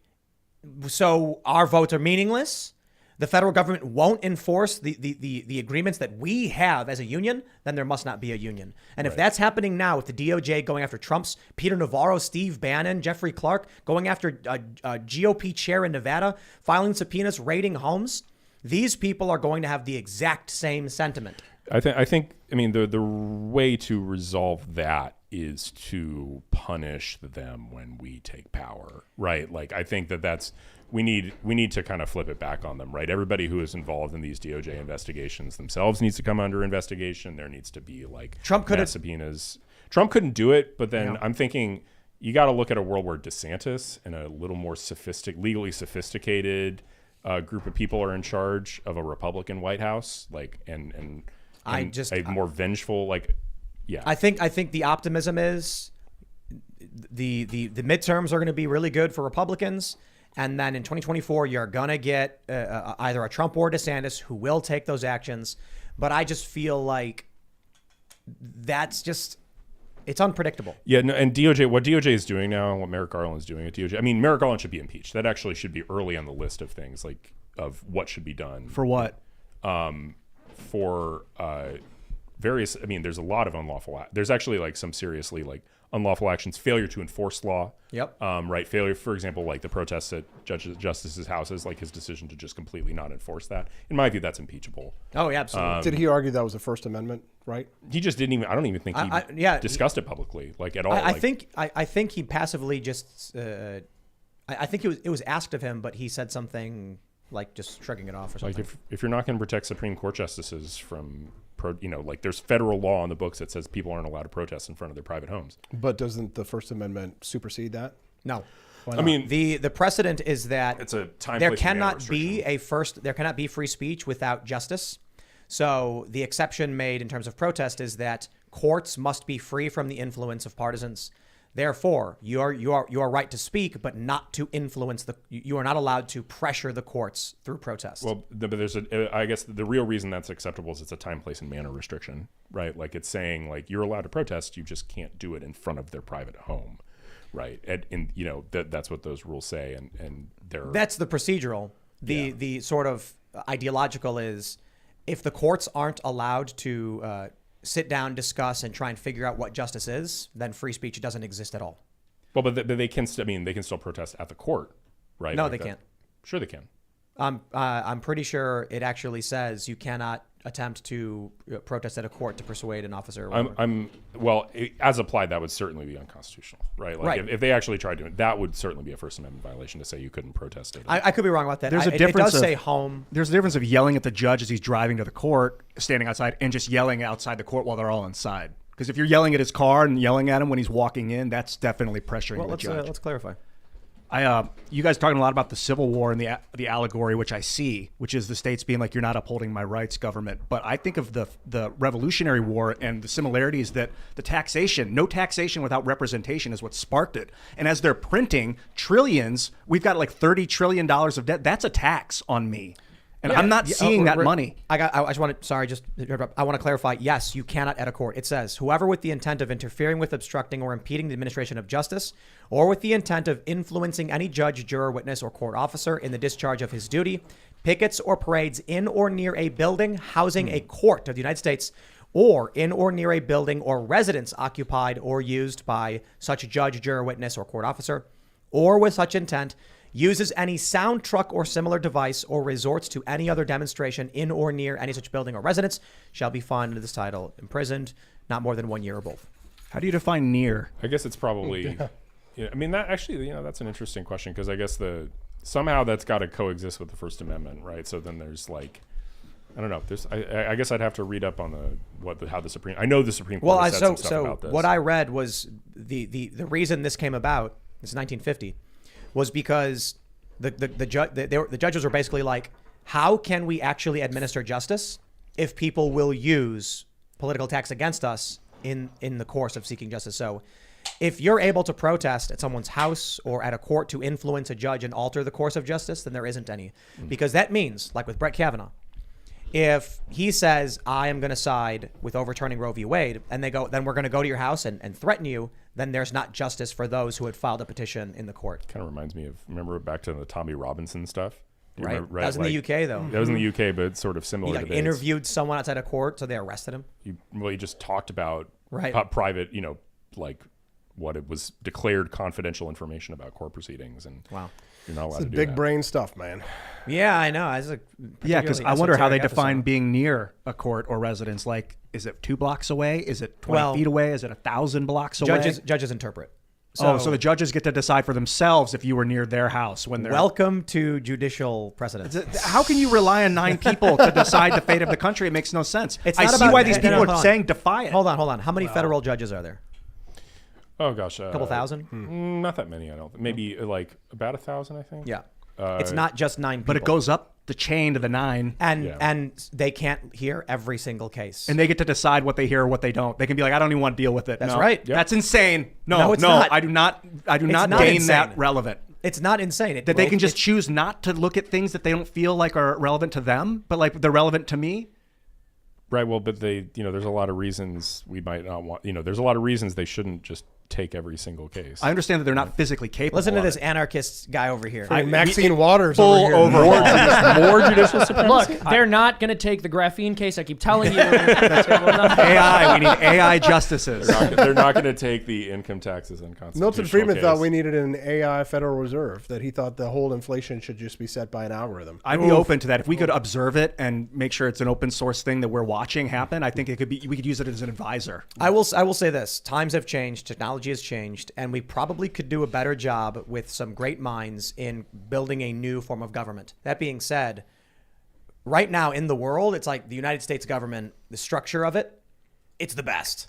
so our votes are meaningless. The federal government won't enforce the agreements that we have as a union, then there must not be a union. And if that's happening now with the DOJ going after Trump's Peter Navarro, Steve Bannon, Jeffrey Clark, going after a GOP chair in Nevada, filing subpoenas, raiding homes, these people are going to have the exact same sentiment. I think. I mean, the way to resolve that is to punish them when we take power, right? Like, I think that's we need to kind of flip it back on them, right? Everybody who is involved in these DOJ investigations themselves needs to come under investigation. There needs to be like mass subpoenas. Trump couldn't do it, but then I'm thinking you got to look at a world where DeSantis and a little more legally sophisticated group of people are in charge of a Republican White House, like and a more vengeful, like, yeah. I think the optimism is the midterms are going to be really good for Republicans. And then in 2024, you're going to get either a Trump or DeSantis who will take those actions. But I just feel like it's unpredictable. Yeah, no, and what DOJ is doing now and what Merrick Garland is doing at DOJ, I mean, Merrick Garland should be impeached. That actually should be early on the list of things, like, of what should be done. For what? For various, I mean, there's a lot of unlawful, there's actually like some seriously like unlawful actions, failure to enforce law. Yep. Right. Failure, for example, like the protests at justices' houses, like his decision to just completely not enforce that. In my view, that's impeachable. Oh, yeah, absolutely. Did he argue that was the First Amendment, right? He just didn't even, I don't even think he discussed it publicly, like at all. I think he passively just, I think it was asked of him, but he said something like just shrugging it off or something. Like if you're not going to protect Supreme Court justices from, like there's federal law on the books that says people aren't allowed to protest in front of their private homes. But doesn't the First Amendment supersede that? No. Why not? I mean, the precedent is that it's a time, there place, and manner cannot be there cannot be free speech without justice. So the exception made in terms of protest is that courts must be free from the influence of partisans. Therefore, you are right to speak, but not to influence you are not allowed to pressure the courts through protest. Well, but I guess the real reason that's acceptable is it's a time, place, and manner restriction, right? Like it's saying like you're allowed to protest, you just can't do it in front of their private home, right? That's what those rules say, and that's the procedural. The sort of ideological is if the courts aren't allowed to sit down, discuss, and try and figure out what justice is, then free speech doesn't exist at all. Well, but they can. They can still protest at the court, right? No, like they can't. Sure, they can. I'm pretty sure it actually says you cannot attempt to protest at a court to persuade an officer. Or as applied, that would certainly be unconstitutional, right? Like right. If they actually tried to, that would certainly be a First Amendment violation to say you couldn't protest it. I could be wrong about that. There's a difference. It does say home. There's a difference of yelling at the judge as he's driving to the court, standing outside, and just yelling outside the court while they're all inside. Because if you're yelling at his car and yelling at him when he's walking in, that's definitely pressuring the judge. Let's clarify. You guys talking a lot about the Civil War and the allegory, which I see, which is the states being like, you're not upholding my rights, government. But I think of the Revolutionary War and the similarities that the taxation, no taxation without representation is what sparked it. And as they're printing trillions, we've got like $30 trillion of debt. That's a tax on me. And I'm not seeing that money. I want to clarify. Yes, you cannot at a court. It says, whoever with the intent of interfering with, obstructing, or impeding the administration of justice, or with the intent of influencing any judge, juror, witness, or court officer in the discharge of his duty, pickets or parades in or near a building housing a court of the United States, or in or near a building or residence occupied or used by such judge, juror, witness, or court officer, or with such intent, uses any sound truck or similar device, or resorts to any other demonstration in or near any such building or residence, shall be fined under this title, imprisoned, not more than 1 year or both. How do you define near? I guess it's probably, I mean, that actually, that's an interesting question, because I guess somehow that's got to coexist with the First Amendment, right? So then there's like, I don't know. I guess I'd have to read up on how the Supreme. I know the Supreme Court said some stuff about this. What I read was the reason this came about. This is 1950. Was because the judges were basically like, how can we actually administer justice if people will use political attacks against us in the course of seeking justice? So if you're able to protest at someone's house or at a court to influence a judge and alter the course of justice, then there isn't any. Because that means, like with Brett Kavanaugh, If he says, I am going to side with overturning Roe v. Wade, and they go, then we're going to go to your house and threaten you, then there's not justice for those who had filed a petition in the court. Kind of reminds me of, remember back to the Tommy Robinson stuff? You Right. remember, That was in the UK, though. That was in the UK, but it's sort of similar He to like, interviewed someone outside of court, so they arrested him. He just talked about Right. private, like what it was declared confidential information about court proceedings. And Wow. you're not allowed It's to do big that. brain stuff, man. Yeah, I know. Yeah, because I wonder how they esoteric define episode. being near a court or residence. Like, is it 2 blocks away? Is it 20 Well, feet away? Is it 1,000 blocks away? Judges interpret. So the judges get to decide for themselves if you were near their house when they're. Welcome to judicial precedence. How can you rely on 9 people to decide the fate of the country? It makes no sense. It's I not see about- why these no, people hold are on. saying defy it. Hold on. How many federal judges are there? Oh, gosh. A couple thousand? Not that many, I don't think. Maybe like about 1,000, I think. Yeah. It's not just 9 people. But it goes up the chain to the 9. And they can't hear every single case. And they get to decide what they hear or what they don't. They can be like, I don't even want to deal with it. That's No. right. Yep. That's insane. No, No, it's not. I do not not gain insane. that relevant. It's not insane. That they can just choose not to look at things that they don't feel like are relevant to them, but like they're relevant to me. Right. Well, but they, there's a lot of reasons we might not want, there's a lot of reasons they shouldn't just take every single case. I understand that they're not physically capable. Listen to of this it. anarchist guy over here. Maxine Waters full over here. More judicial supremacy. Look, they're not going to take the graphene case. I keep telling you. That's what we're not- AI. We need AI justices. They're not going to take the income taxes unconstitutional Milton Friedman case. thought we needed an AI Federal Reserve, that he thought the whole inflation should just be set by an algorithm. I'd be open to that. If we could observe it and make sure it's an open source thing that we're watching happen, I think it could be. We could use it as an advisor. I will say this. Times have changed. Technology has changed. And we probably could do a better job with some great minds in building a new form of government. That being said, right now in the world, it's like the United States government, the structure of it, it's the best.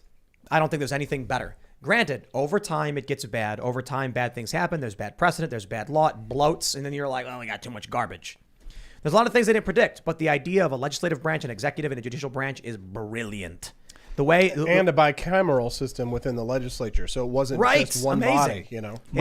I don't think there's anything better. Granted, over time, it gets bad. Over time, bad things happen. There's bad precedent. There's bad law. It bloats. And then you're like, oh, we got too much garbage. There's a lot of things they didn't predict. But the idea of a legislative branch, an executive, and a judicial branch is brilliant. The way And a bicameral system within the legislature, so it wasn't Right, just one amazing. body, It's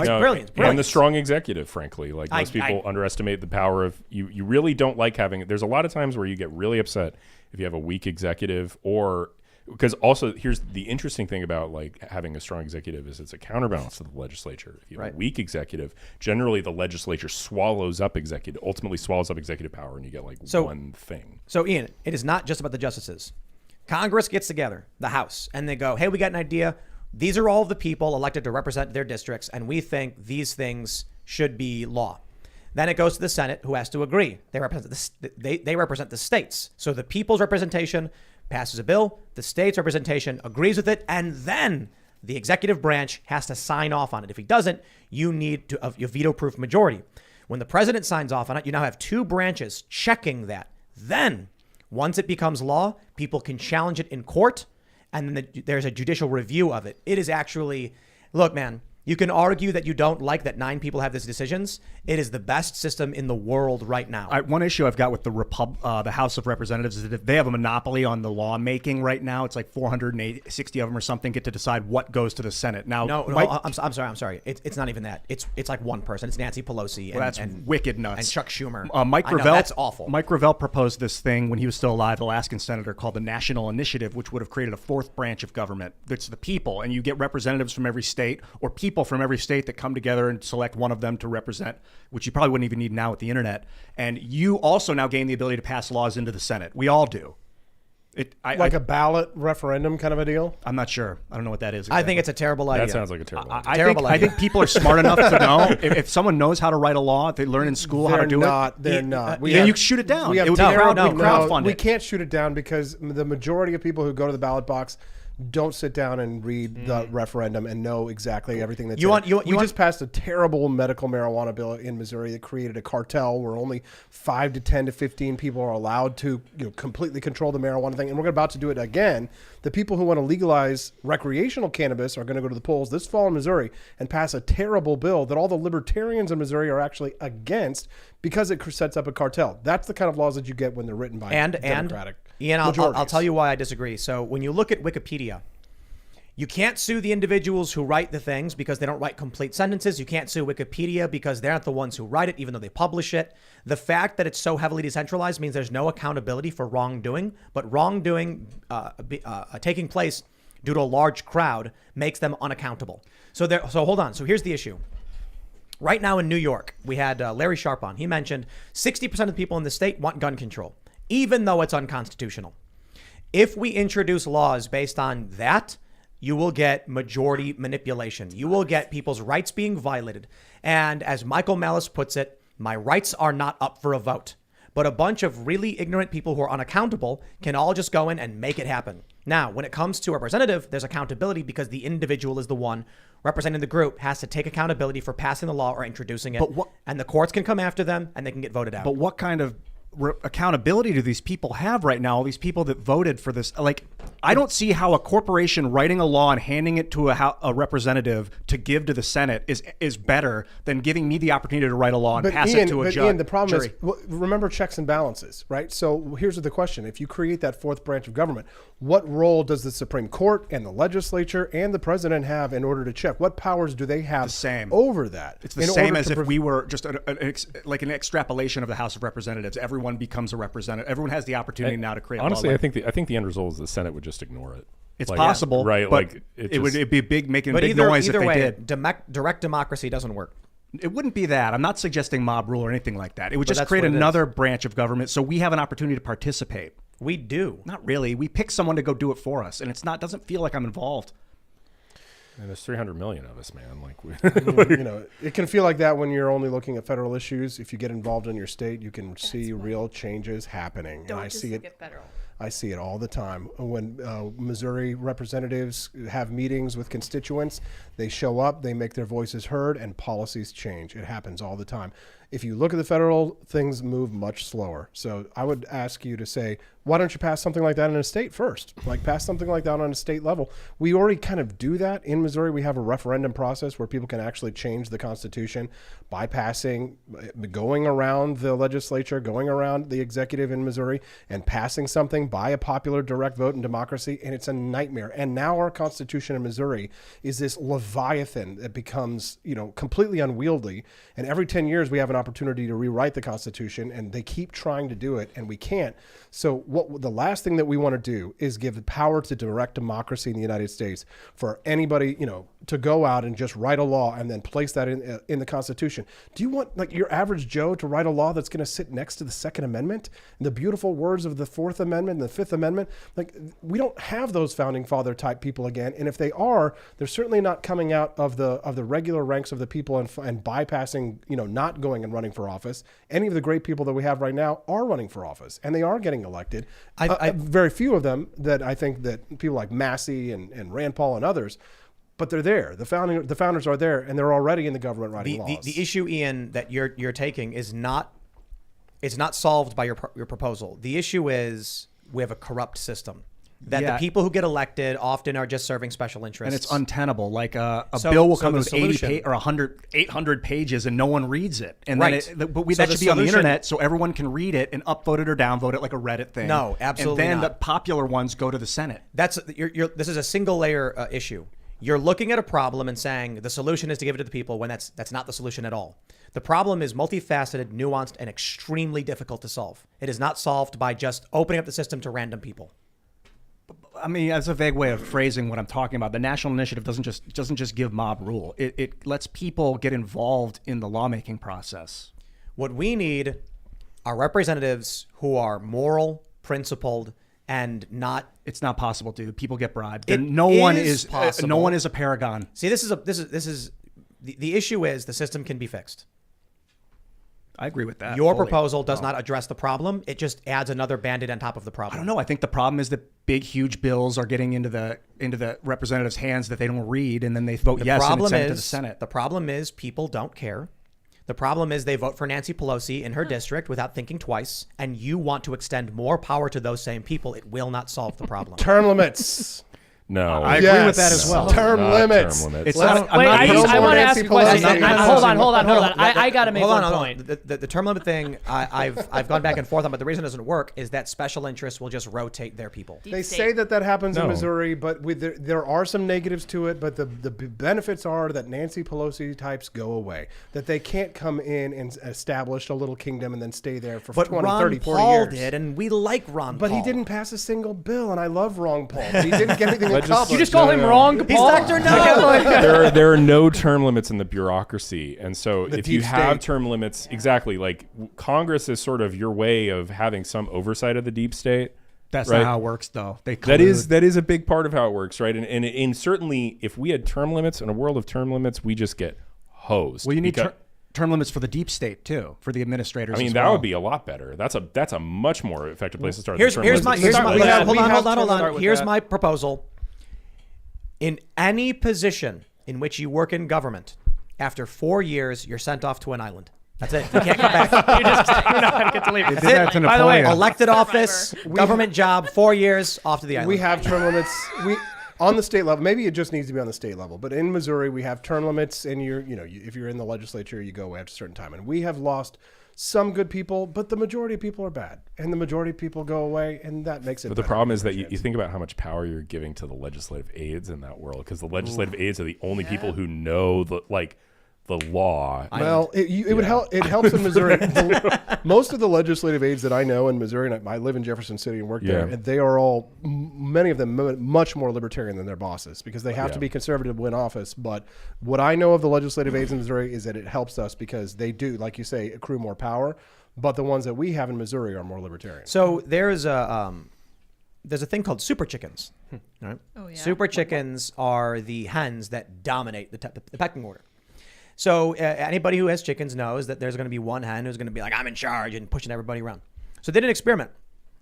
No, brilliant. It's brilliant. And the strong executive, frankly. Like most I- people underestimate the power of you really don't like having there's a lot of times where you get really upset if you have a weak executive, or because also here's the interesting thing about like having a strong executive is it's a counterbalance to the legislature. If you have Right. a weak executive, generally the legislature ultimately swallows up executive power, and you get like one thing. So, Ian, it is not just about the justices. Congress gets together, the House, and they go, hey, we got an idea. These are all of the people elected to represent their districts, and we think these things should be law. Then it goes to the Senate, who has to agree. They represent they represent the states. So the people's representation passes a bill, the state's representation agrees with it, and then the executive branch has to sign off on it. If he doesn't, you need a veto-proof majority. When the president signs off on it, you now have 2 branches checking that. Then, once it becomes law, people can challenge it in court, and then there's a judicial review of it. It is actually, look, man, you can argue that you don't like that 9 people have these decisions. It is the best system in the world right now. One issue I've got with the House of Representatives is that they have a monopoly on the lawmaking right now. It's like 460 of them or something get to decide what goes to the Senate. Now, No, I'm sorry. It's not even that. It's like one person. It's Nancy Pelosi. Well, that's wicked nuts. And Chuck Schumer. Mike I know, Gravel, that's awful. Mike Gravel proposed this thing when he was still alive, Alaskan senator, called the National Initiative, which would have created a 4th branch of government. That's the people, and you get representatives from every state or people from every state that come together and select one of them to represent, which you probably wouldn't even need now with the internet. And you also now gain the ability to pass laws into the Senate. We all do. A ballot referendum kind of a deal? I'm not sure. I don't know what that is. I think it's a terrible idea. That sounds like a terrible idea. I think people are smart enough to know if someone knows how to write a law, if they learn in school how to do it. They're not. Then you shoot it down. We have It would be crowdfunded. we can't shoot it down because the majority of people who go to the ballot box don't sit down and read the referendum and know exactly everything that's we just passed a terrible medical marijuana bill in Missouri that created a cartel where only 5 to 10 to 15 people are allowed to completely control the marijuana thing, and we're about to do it again. The people who want to legalize recreational cannabis are going to go to the polls this fall in Missouri and pass a terrible bill that all the libertarians in Missouri are actually against because it sets up a cartel. That's the kind of laws that you get when they're written by Democratic. Ian, I'll tell you why I disagree. So when you look at Wikipedia, You can't sue the individuals who write the things because they don't write complete sentences. You can't sue Wikipedia because they're not the ones who write it, even though they publish it. The fact that it's so heavily decentralized means there's no accountability for wrongdoing, but wrongdoing taking place due to a large crowd makes them unaccountable. So hold on. So here's the issue. Right now in New York, we had Larry Sharp on. He mentioned 60% of the people in the state want gun control, even though it's unconstitutional. If we introduce laws based on that, you will get majority manipulation. You will get people's rights being violated. And as Michael Malice puts it, my rights are not up for a vote. But a bunch of really ignorant people who are unaccountable can all just go in and make it happen. Now, when it comes to representative, there's accountability because the individual is the one representing the group, has to take accountability for passing the law or introducing it. And the courts can come after them and they can get voted out. But what kind of accountability do these people have right now? All these people that voted for this, like, I don't see how a corporation writing a law and handing it to a representative to give to the Senate is better than giving me the opportunity to write a law and pass it to a judge. Ian, the problem is, remember checks and balances, right? So here's the question. If you create that fourth branch of government, what role does the Supreme Court and the legislature and the president have in order to check? What powers do they have over that? It's the same as if we were just like an extrapolation of the House of Representatives. Everyone becomes a representative. Everyone has the opportunity now to create a law. Honestly, I think the end result is the Senate would just ignore it. It's possible, right? But like it'd be making a big noise if they did. Direct democracy doesn't work. It wouldn't be that. I'm not suggesting mob rule or anything like that. It would just create another branch of government so we have an opportunity to participate. We do. Not really. We pick someone to go do it for us, and doesn't feel like I'm involved. And there's 300 million of us, man. Like, it can feel like that when you're only looking at federal issues. If you get involved in your state, you can see real changes happening. Don't and just look at federal. I see it all the time. When Missouri representatives have meetings with constituents, they show up, they make their voices heard, and policies change. It happens all the time. If you look at the federal, things move much slower. So I would ask you to say, why don't you pass something like that in a state first? Like, pass something like that on a state level. We already kind of do that in Missouri. We have a referendum process where people can actually change the Constitution by going around the legislature, going around the executive in Missouri, and passing something by a popular direct vote in democracy. And it's a nightmare. And now our Constitution in Missouri is this leviathan that becomes, completely unwieldy. And every 10 years we have an opportunity to rewrite the Constitution, and they keep trying to do it, and we can't. So the last thing that we want to do is give the power to direct democracy in the United States for anybody, to go out and just write a law and then place that in the Constitution. Do you want, like, your average Joe to write a law that's going to sit next to the Second Amendment and the beautiful words of the Fourth Amendment and the Fifth Amendment? Like, we don't have those founding father type people again. And if they are, they're certainly not coming out of the regular ranks of the people and bypassing, not going and running for office. Any of the great people that we have right now are running for office, and they are getting elected. Very few of them that I think that people like Massey and Rand Paul and others, but they're there. The founders are there, and they're already in the government writing laws. The issue, Ian, that you're taking is not solved by your proposal. The issue is we have a corrupt system. The people who get elected often are just serving special interests. And it's untenable. Like a bill will come with 800 pages and no one reads it. And right. That should be on the internet so everyone can read it and upvote it or downvote it like a Reddit thing. No, absolutely And then not. the popular ones go to the Senate. This is a single layer issue. You're looking at a problem and saying the solution is to give it to the people when that's not the solution at all. The problem is multifaceted, nuanced, and extremely difficult to solve. It is not solved by just opening up the system to random people. I mean, that's a vague way of phrasing what I'm talking about. The national initiative doesn't just give mob rule. It lets people get involved in the lawmaking process. What we need are representatives who are moral, principled, and not. It's not possible, dude. People get bribed. No one is a paragon. See, this is the issue is the system can be fixed. I agree with that. Your proposal does not address the problem. It just adds another Band-Aid on top of the problem. I don't know. I think the problem is that big, huge bills are getting into the representatives' hands that they don't read, and then they vote yes and it's sent to the Senate. The problem is people don't care. The problem is they vote for Nancy Pelosi in her district without thinking twice, and you want to extend more power to those same people. It will not solve the problem. Term limits. No, I agree with that as well. Term Not limits. term limits. It's Let's- not, I'm Wait, not I putting want to forward- ask a Nancy question. Pelosi. Hold on. I got to make Hold one on. point. The term limit thing, I've gone back and forth on, but the reason it doesn't work is that special interests will just rotate their people. Deep They state. say that happens in No. Missouri, but there are some negatives to it. But the benefits are that Nancy Pelosi types go away. That they can't come in and establish a little kingdom and then stay there for But 20, Ron 30, 40 Paul years. did, and we like Ron But Paul. he didn't pass a single bill, and I love Ron Paul. But he didn't get anything accomplished. You just call him wrong, He's Paul? Dr. No. there are no term limits in the bureaucracy, and so The if you deep have state. term limits, exactly, like Congress is sort of your way of having some oversight of the deep state. That's Right. not how it works, though. They That is collude. a big part of how it works, right? And certainly, if we had term limits in a world of term limits, we just get hosed. Well, you need because- term limits for the deep state too, for the administrators. I mean, as that well. would be a lot better. That's a much more effective place to start. Here's than term my limits. here's Start my with that. hold We on. have to start with Here's that. my proposal. In any position in which you work in government, after 4 years, you're sent off to an island. That's it. You can't come back. You're not going to get to leave. They did that to By the way, Napoleon. Elected office, government job, 4 years, off to the island. We have term limits. On the state level, maybe it just needs to be on the state level. But in Missouri, we have term limits, and if you're in the legislature, you go away after a certain time. And we have lost some good people, but the majority of people are bad, and the majority of people go away, and that makes it. But the better problem is for that a you chance. think about how much power you're giving to the legislative aides in that world, because the legislative aides are the only people who know the law. Well, it would help. It helps in Missouri. Most of the legislative aides that I know in Missouri, and I live in Jefferson City and work there, Yeah. and they are all, many of them, much more libertarian than their bosses because they have to Yeah. be conservative to win office. But what I know of the legislative aides in Missouri is that it helps us because they do, like you say, accrue more power. But the ones that we have in Missouri are more libertarian. So there's a thing called super chickens. Right? Oh, yeah? Super chickens are the hens that dominate the pecking order. So anybody who has chickens knows that there's going to be one hen who's going to be like, I'm in charge, and pushing everybody around. So they did an experiment.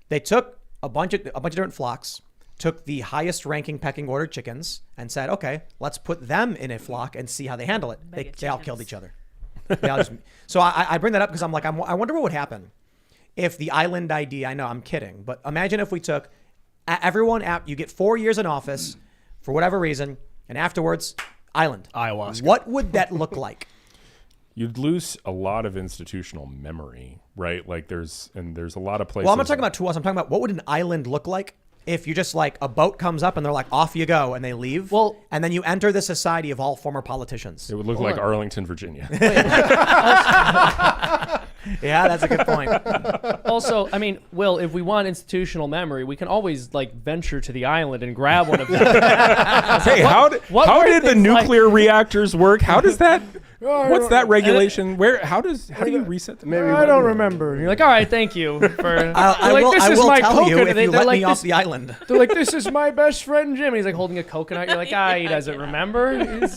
They took a bunch of different flocks, took the highest ranking pecking order chickens, and said, okay, let's put them in a flock and see how they handle it. Mega They all chickens. killed each other. So I bring that up because I'm like, I wonder what would happen if the island idea, I know I'm kidding, but imagine if we took everyone, you get 4 years in office for whatever reason, and afterwards, island. Ayahuasca. What would that look like? You'd lose a lot of institutional memory, right? Like there's a lot of places. Well, I'm not talking about to us. I'm talking about what would an island look like if you just like a boat comes up and they're like, off you go, and they leave. Well- and then you enter the society of all former politicians. It would look Hold like on. Arlington, Virginia. Yeah, that's a good point. Also, I mean, Will, if we want institutional memory, we can always like venture to the island and grab one of them. Hey, how did were the things like- nuclear reactors work? How does that? What's that regulation? How do you reset them? Maybe I don't remember. And you're like, all right, thank you for. I like, will, this I is will my tell you coconut. if They- you they're let like, me off this- the island. They're like, this is my best friend Jim. And he's like holding a coconut. You're like, he doesn't remember.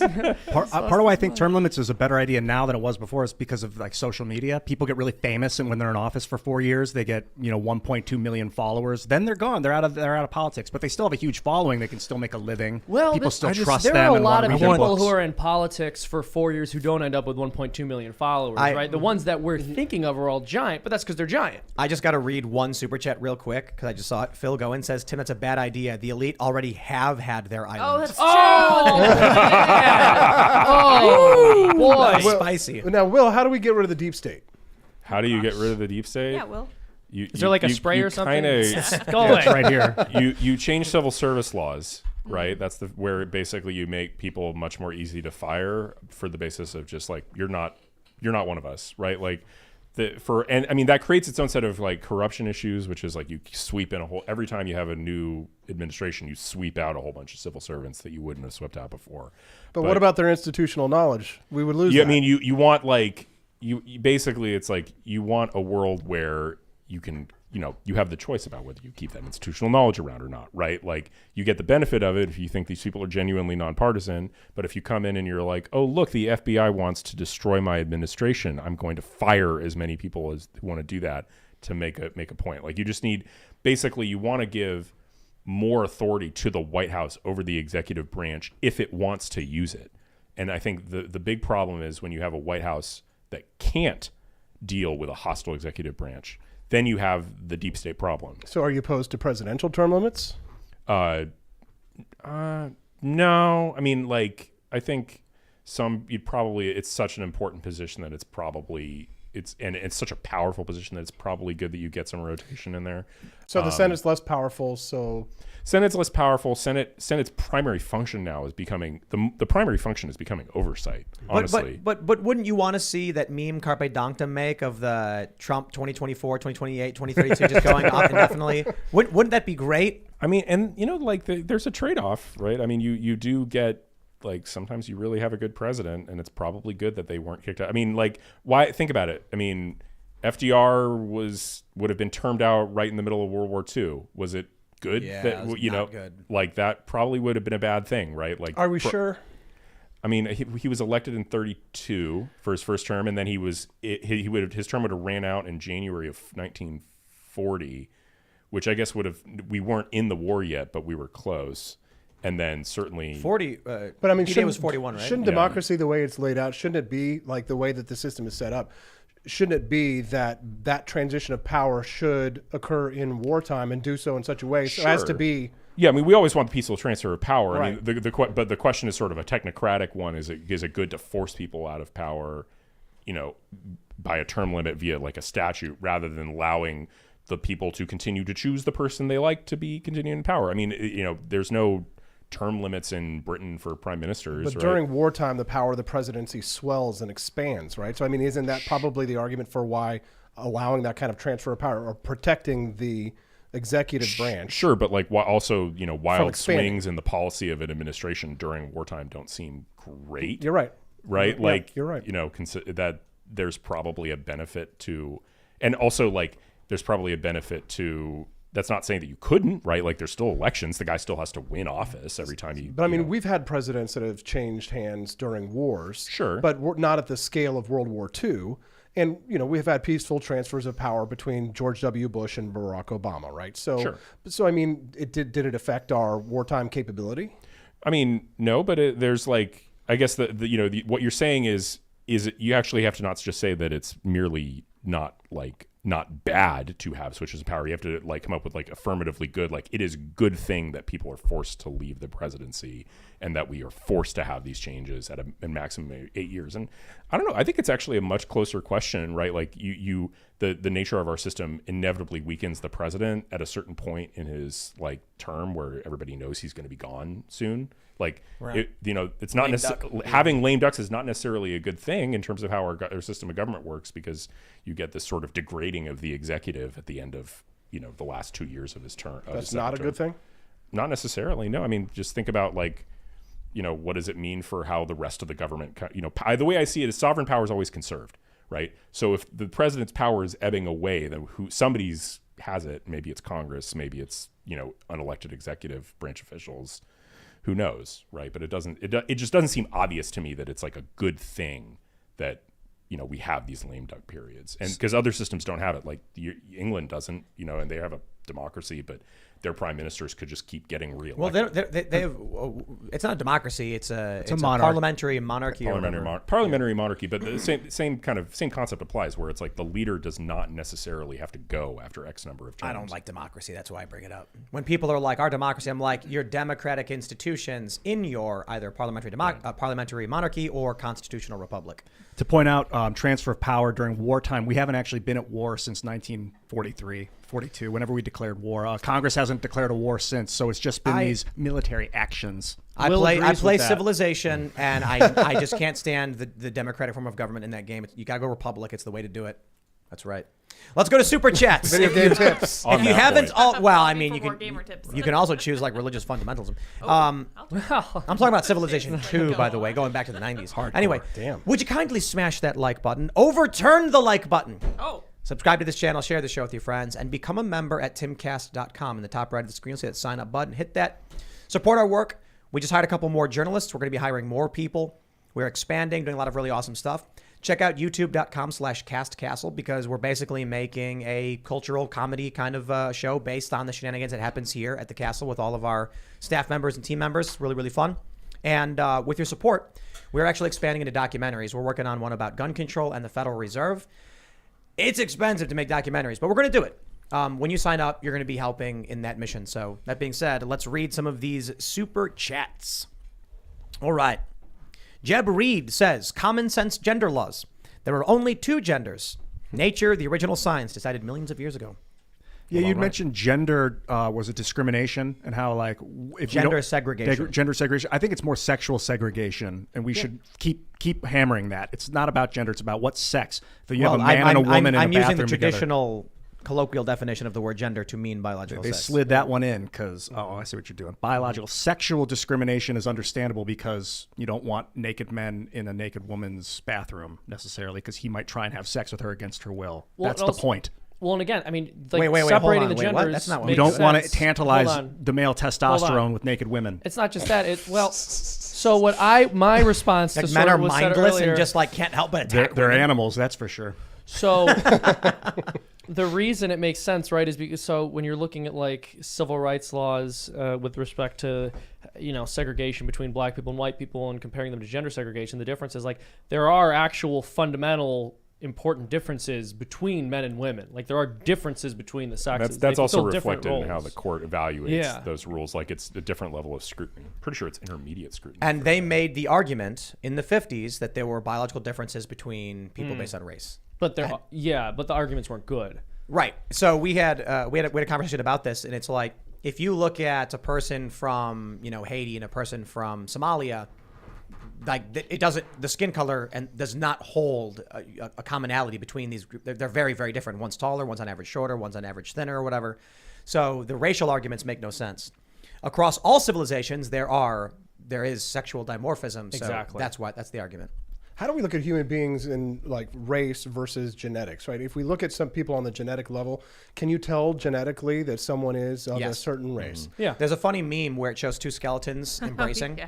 Part of why I think term limits is a better idea now than it was before is because of like social media. People get really famous, and when they're in office for 4 years, they get 1.2 million followers. Then they're gone. They're out of politics, but they still have a huge following. They can still make a living. Well, people still I just- trust there them. are a and lot wanna of read their people books. who are in politics for 4 years who don't end up with 1.2 million followers, right? The ones that we're thinking of are all giant, but that's because they're giant. I just got to read one super chat real quick because I just saw it. Phil Goen says, Tim, that's a bad idea. The elite already have had their Oh, island. that's Oh, yeah. Oh, boy. Spicy. Now, Will, how do we get rid of the deep state? How do you get rid of the deep state? yeah, Will. Is Is there like a spray or something? Go away. It's right here. You change civil service laws, right? That's where basically you make people much more easy to fire for the basis of just like you're not one of us, right? Like and I mean that creates its own set of like corruption issues, which is like you sweep in every time you have a new administration, you sweep out a whole bunch of civil servants that you wouldn't have swept out before. But what about their institutional knowledge? We would lose. Yeah, I that. mean you want like you basically it's like you want a world where you can you have the choice about whether you keep that institutional knowledge around or not, right? Like you get the benefit of it if you think these people are genuinely nonpartisan, but if you come in and you're like, oh look, the FBI wants to destroy my administration, I'm going to fire as many people as who want to do that to make a point. Like you just need basically you want to give more authority to the White House over the executive branch if it wants to use it. And I think the big problem is when you have a White House that can't deal with a hostile executive branch, then you have the deep state problem. So, are you opposed to presidential term limits? No, I mean, like, I think it's such an important position that it's such a powerful position that it's probably good that you get some rotation in there. So the Senate's less powerful. So Senate's less powerful. Senate's primary function now is becoming the primary function is becoming oversight. Honestly, but wouldn't you want to see that meme Carpe Donktum make of the Trump 2024, 2028, 2032 just going up indefinitely? Wouldn't that be great? I mean, and like there's a trade-off, right? I mean, you do get, like, sometimes you really have a good president, and it's probably good that they weren't kicked out. I mean, like, why? Think about it. I mean, FDR would have been termed out right in the middle of World War II. Was it good? Yeah, that, it was you know, not good. like, that probably would have been a bad thing, right? Like, are we sure? I mean, he was elected in 32 for his first term, and then his term would have ran out in January of 1940, which I guess we weren't in the war yet, but we were close. And then certainly 40. But I mean, it was 41, right? Shouldn't democracy, the way it's laid out, shouldn't it be like the way that the system is set up? Shouldn't it be that transition of power should occur in wartime and do so in such a way so as to be? Yeah, I mean, we always want the peaceful transfer of power. Right. I mean, but the question is sort of a technocratic one. Is it good to force people out of power, you know, by a term limit via like a statute, rather than allowing the people to continue to choose the person they like to be continuing in power? I mean, you know, there's no term limits in Britain for prime ministers. But right? during wartime, the power of the presidency swells and expands, right? So, I mean, isn't that probably the argument for why allowing that kind of transfer of power or protecting the executive branch? Sure, but like also, you know, wild expanding. swings in the policy of an administration during wartime don't seem great. You're right. Right? Yeah, like, you're right. You know, that there's probably a benefit to, and also like there's probably a benefit to. That's not saying that you couldn't, right? Like, there's still elections. The guy still has to win office every time he. But I mean, we've had presidents that have changed hands during wars. Sure. But we're not at the scale of World War II. And, you know, we've had peaceful transfers of power between George W. Bush and Barack Obama, right? So, Sure. So I mean, did it affect our wartime capability? I mean, no, but there's like, I guess what you're saying is you actually have to not just say that it's merely not bad to have switches of power. You have to like come up with like affirmatively good, like it is a good thing that people are forced to leave the presidency and that we are forced to have these changes at a maximum 8 years. And I don't know, I think it's actually a much closer question, right? Like the nature of our system inevitably weakens the president at a certain point in his like term where everybody knows he's going to be gone soon. Like, Right. It's not necessarily having lame ducks is not necessarily a good thing in terms of how our system of government works, because you get this sort of degrading of the executive at the end of, you know, the last 2 years of his term. That's not a good thing? Not necessarily. No, I mean, just think about like, you know, what does it mean for how the rest of the government, you know, the way I see it is sovereign power is always conserved, right? So if the president's power is ebbing away, then somebody's has it. Maybe it's Congress, maybe it's, you know, unelected executive branch officials. Who knows, right? But it just doesn't seem obvious to me that it's like a good thing that, you know, we have these lame duck periods, and because other systems don't have it. Like England doesn't, you know, and they have a democracy, but their prime ministers could just keep getting reelected. Well, they have. It's not a democracy. It's a parliamentary monarchy. Parliamentary monarchy, but the same concept applies, where it's like the leader does not necessarily have to go after X number of terms. I don't like democracy. That's why I bring it up. When people are like, our democracy, I'm like, your democratic institutions in your either parliamentary monarchy or constitutional republic. To point out, transfer of power during wartime, we haven't actually been at war since 1943, 42, whenever we declared war. Congress hasn't declared a war since, so it's just been these military actions. I play Civilization, and I just can't stand the democratic form of government in that game. You got to go republic. It's the way to do it. That's right. Let's go to super chats. Video game tips. If you haven't, I mean, you can also choose like religious fundamentalism. I'm talking about Civilization 2, by the way, going back to the 90s. Anyway, would you kindly smash that like button? Overturn the like button. Oh. Subscribe to this channel, share the show with your friends, and become a member at timcast.com. In the top right of the screen, you'll see that sign up button. Hit that. Support our work. We just hired a couple more journalists. We're going to be hiring more people. We're expanding, doing a lot of really awesome stuff. Check out youtube.com/castcastle, because we're basically making a cultural comedy kind of show based on the shenanigans that happens here at the castle with all of our staff members and team members. It's really, really fun. And with your support, we're actually expanding into documentaries. We're working on one about gun control and the Federal Reserve. It's expensive to make documentaries, but we're going to do it. when you sign up, you're going to be helping in that mission. So that being said, let's read some of these super chats. All right. Jeb Reed says, common sense gender laws. There are only two genders. Nature, the original science, decided millions of years ago. Yeah, you'd mentioned gender was a discrimination and how like if gender segregation. Gender segregation. I think it's more sexual segregation, and we should keep hammering that. It's not about gender; it's about what sex. If you have a man and a woman in a bathroom I'm using the together. traditional colloquial definition of the word gender to mean biological They sex. slid that one in because I see what you're doing. Biological sexual discrimination is understandable because you don't want naked men in a naked woman's bathroom necessarily because he might try and have sex with her against her will. Well, That's also- the point. Well, and again, I mean, like Wait, separating hold on. the Wait, what? genders. That's not what You makes don't want to sense. tantalize Hold on. the male testosterone with naked women. It's not just that. So what my response Like to men sort are of was said mindless earlier, and just like can't help but attack. They're women. animals, that's for sure. So the reason it makes sense, right, is because when you're looking at like civil rights laws with respect to segregation between black people and white people and comparing them to gender segregation, the difference is like there are actual fundamental important differences between men and women. Like there are differences between the sexes. That's They also fulfill different reflected in how roles. the court evaluates Yeah. those rules. Like it's a different level of scrutiny. Pretty sure it's intermediate scrutiny. And they made the argument in the 50s that there were biological differences between people based on race. But but the arguments weren't good. Right. So we had a conversation about this, and it's like if you look at a person from Haiti and a person from Somalia, like it doesn't, the skin color and does not hold a commonality between these groups. They're very, very different. One's taller, one's on average shorter, one's on average thinner, or whatever. So the racial arguments make no sense. Across all civilizations, there is sexual dimorphism. So Exactly. that's the argument. How do we look at human beings in like race versus genetics, right? If we look at some people on the genetic level, can you tell genetically that someone is of a Yes. certain race? Yeah. There's a funny meme where it shows two skeletons embracing. Yeah.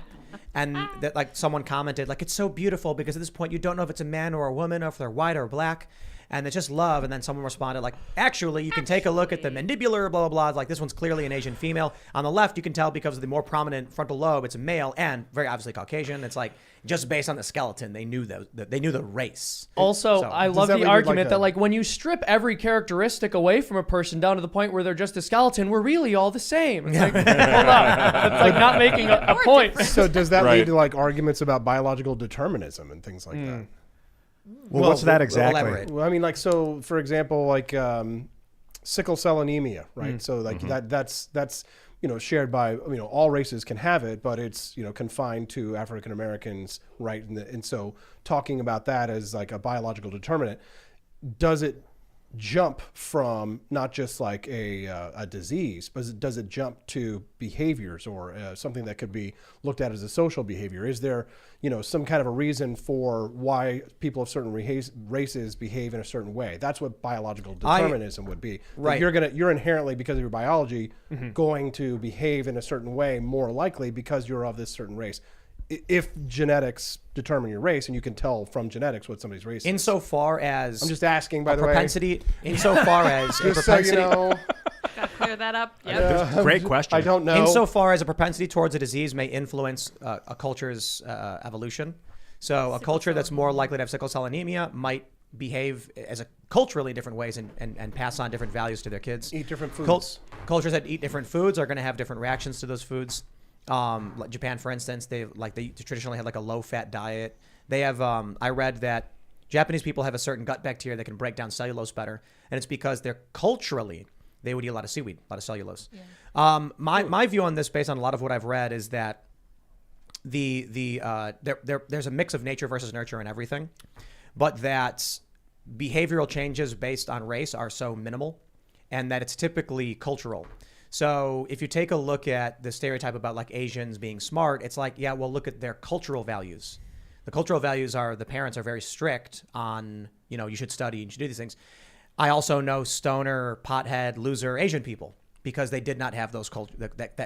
And that like someone commented like it's so beautiful because at this point you don't know if it's a man or a woman or if they're white or black, and it's just love. And then someone responded like, actually you can take a look at the mandibular blah blah blah, like this one's clearly an Asian female. On the left you can tell because of the more prominent frontal lobe it's a male and very obviously Caucasian. It's like just based on the skeleton they knew the race. Also, So- I Does love that the leave, like, argument a- that like when you strip every characteristic away from a person down to the point where they're just a skeleton, we're really all the same. It's like, hold on. It's like not making a point. So does that Right. lead to like arguments about biological determinism and things like that? Well, what's that we'll exactly? elaborate. Well, I mean, like, so for example, like sickle cell anemia, right? So like that's shared by all races can have it, but it's confined to African Americans, right? And so talking about that as like a biological determinant, does it jump from not just like a disease, but does it jump to behaviors or something that could be looked at as a social behavior? Is there some kind of a reason for why people of certain races behave in a certain way? That's what biological determinism would be. Right. That you're inherently, because of your biology, going to behave in a certain way more likely because you're of this certain race. If genetics determine your race, and you can tell from genetics what somebody's race is. Insofar as I'm just asking, by a the propensity, insofar as a way. Just so you propensity, know, Gotta clear that up. Yep. Great question. I don't know. insofar as a propensity towards a disease may influence a culture's evolution. So a culture that's more likely to have sickle cell anemia might behave as a culturally different ways and pass on different values to their kids. Eat different foods. Cultures that eat different foods are going to have different reactions to those foods. Like Japan, for instance, they traditionally had like a low-fat diet. They have I read that Japanese people have a certain gut bacteria that can break down cellulose better, and it's because they're culturally they would eat a lot of seaweed, a lot of cellulose. Yeah. My view on this, based on a lot of what I've read, is that there's a mix of nature versus nurture in everything, but that behavioral changes based on race are so minimal, and that it's typically cultural. So if you take a look at the stereotype about like Asians being smart, it's like, yeah, well, look at their cultural values. The cultural values are the parents are very strict on, you should study, you should do these things. I also know stoner, pothead, loser Asian people because they did not have those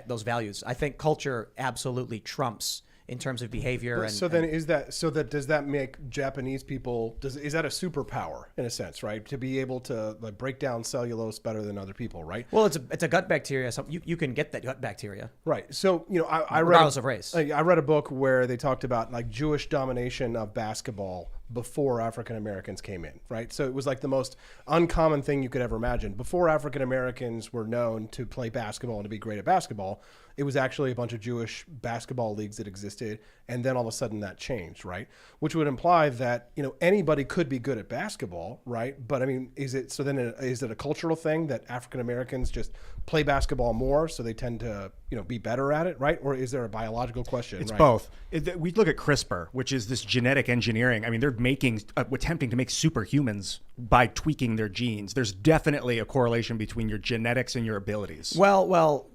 those values. I think culture absolutely trumps in terms of behavior. Does that make Japanese people, is that a superpower in a sense, right? To be able to like break down cellulose better than other people, right? Well, it's a gut bacteria. So you can get that gut bacteria. Right. So, I read Regardless of race. I read a book where they talked about like Jewish domination of basketball before African Americans came in, right? So it was like the most uncommon thing you could ever imagine. Before African Americans were known to play basketball and to be great at basketball, it was actually a bunch of Jewish basketball leagues that existed, and then all of a sudden that changed, right? Which would imply that, you know, anybody could be good at basketball, right? But I mean, is it a cultural thing that African Americans just play basketball more, so they tend to, you know, be better at it, right? Or is there a biological question? It's right? both. We look at CRISPR, which is this genetic engineering. I mean, they're attempting to make superhumans by tweaking their genes. There's definitely a correlation between your genetics and your abilities. Well,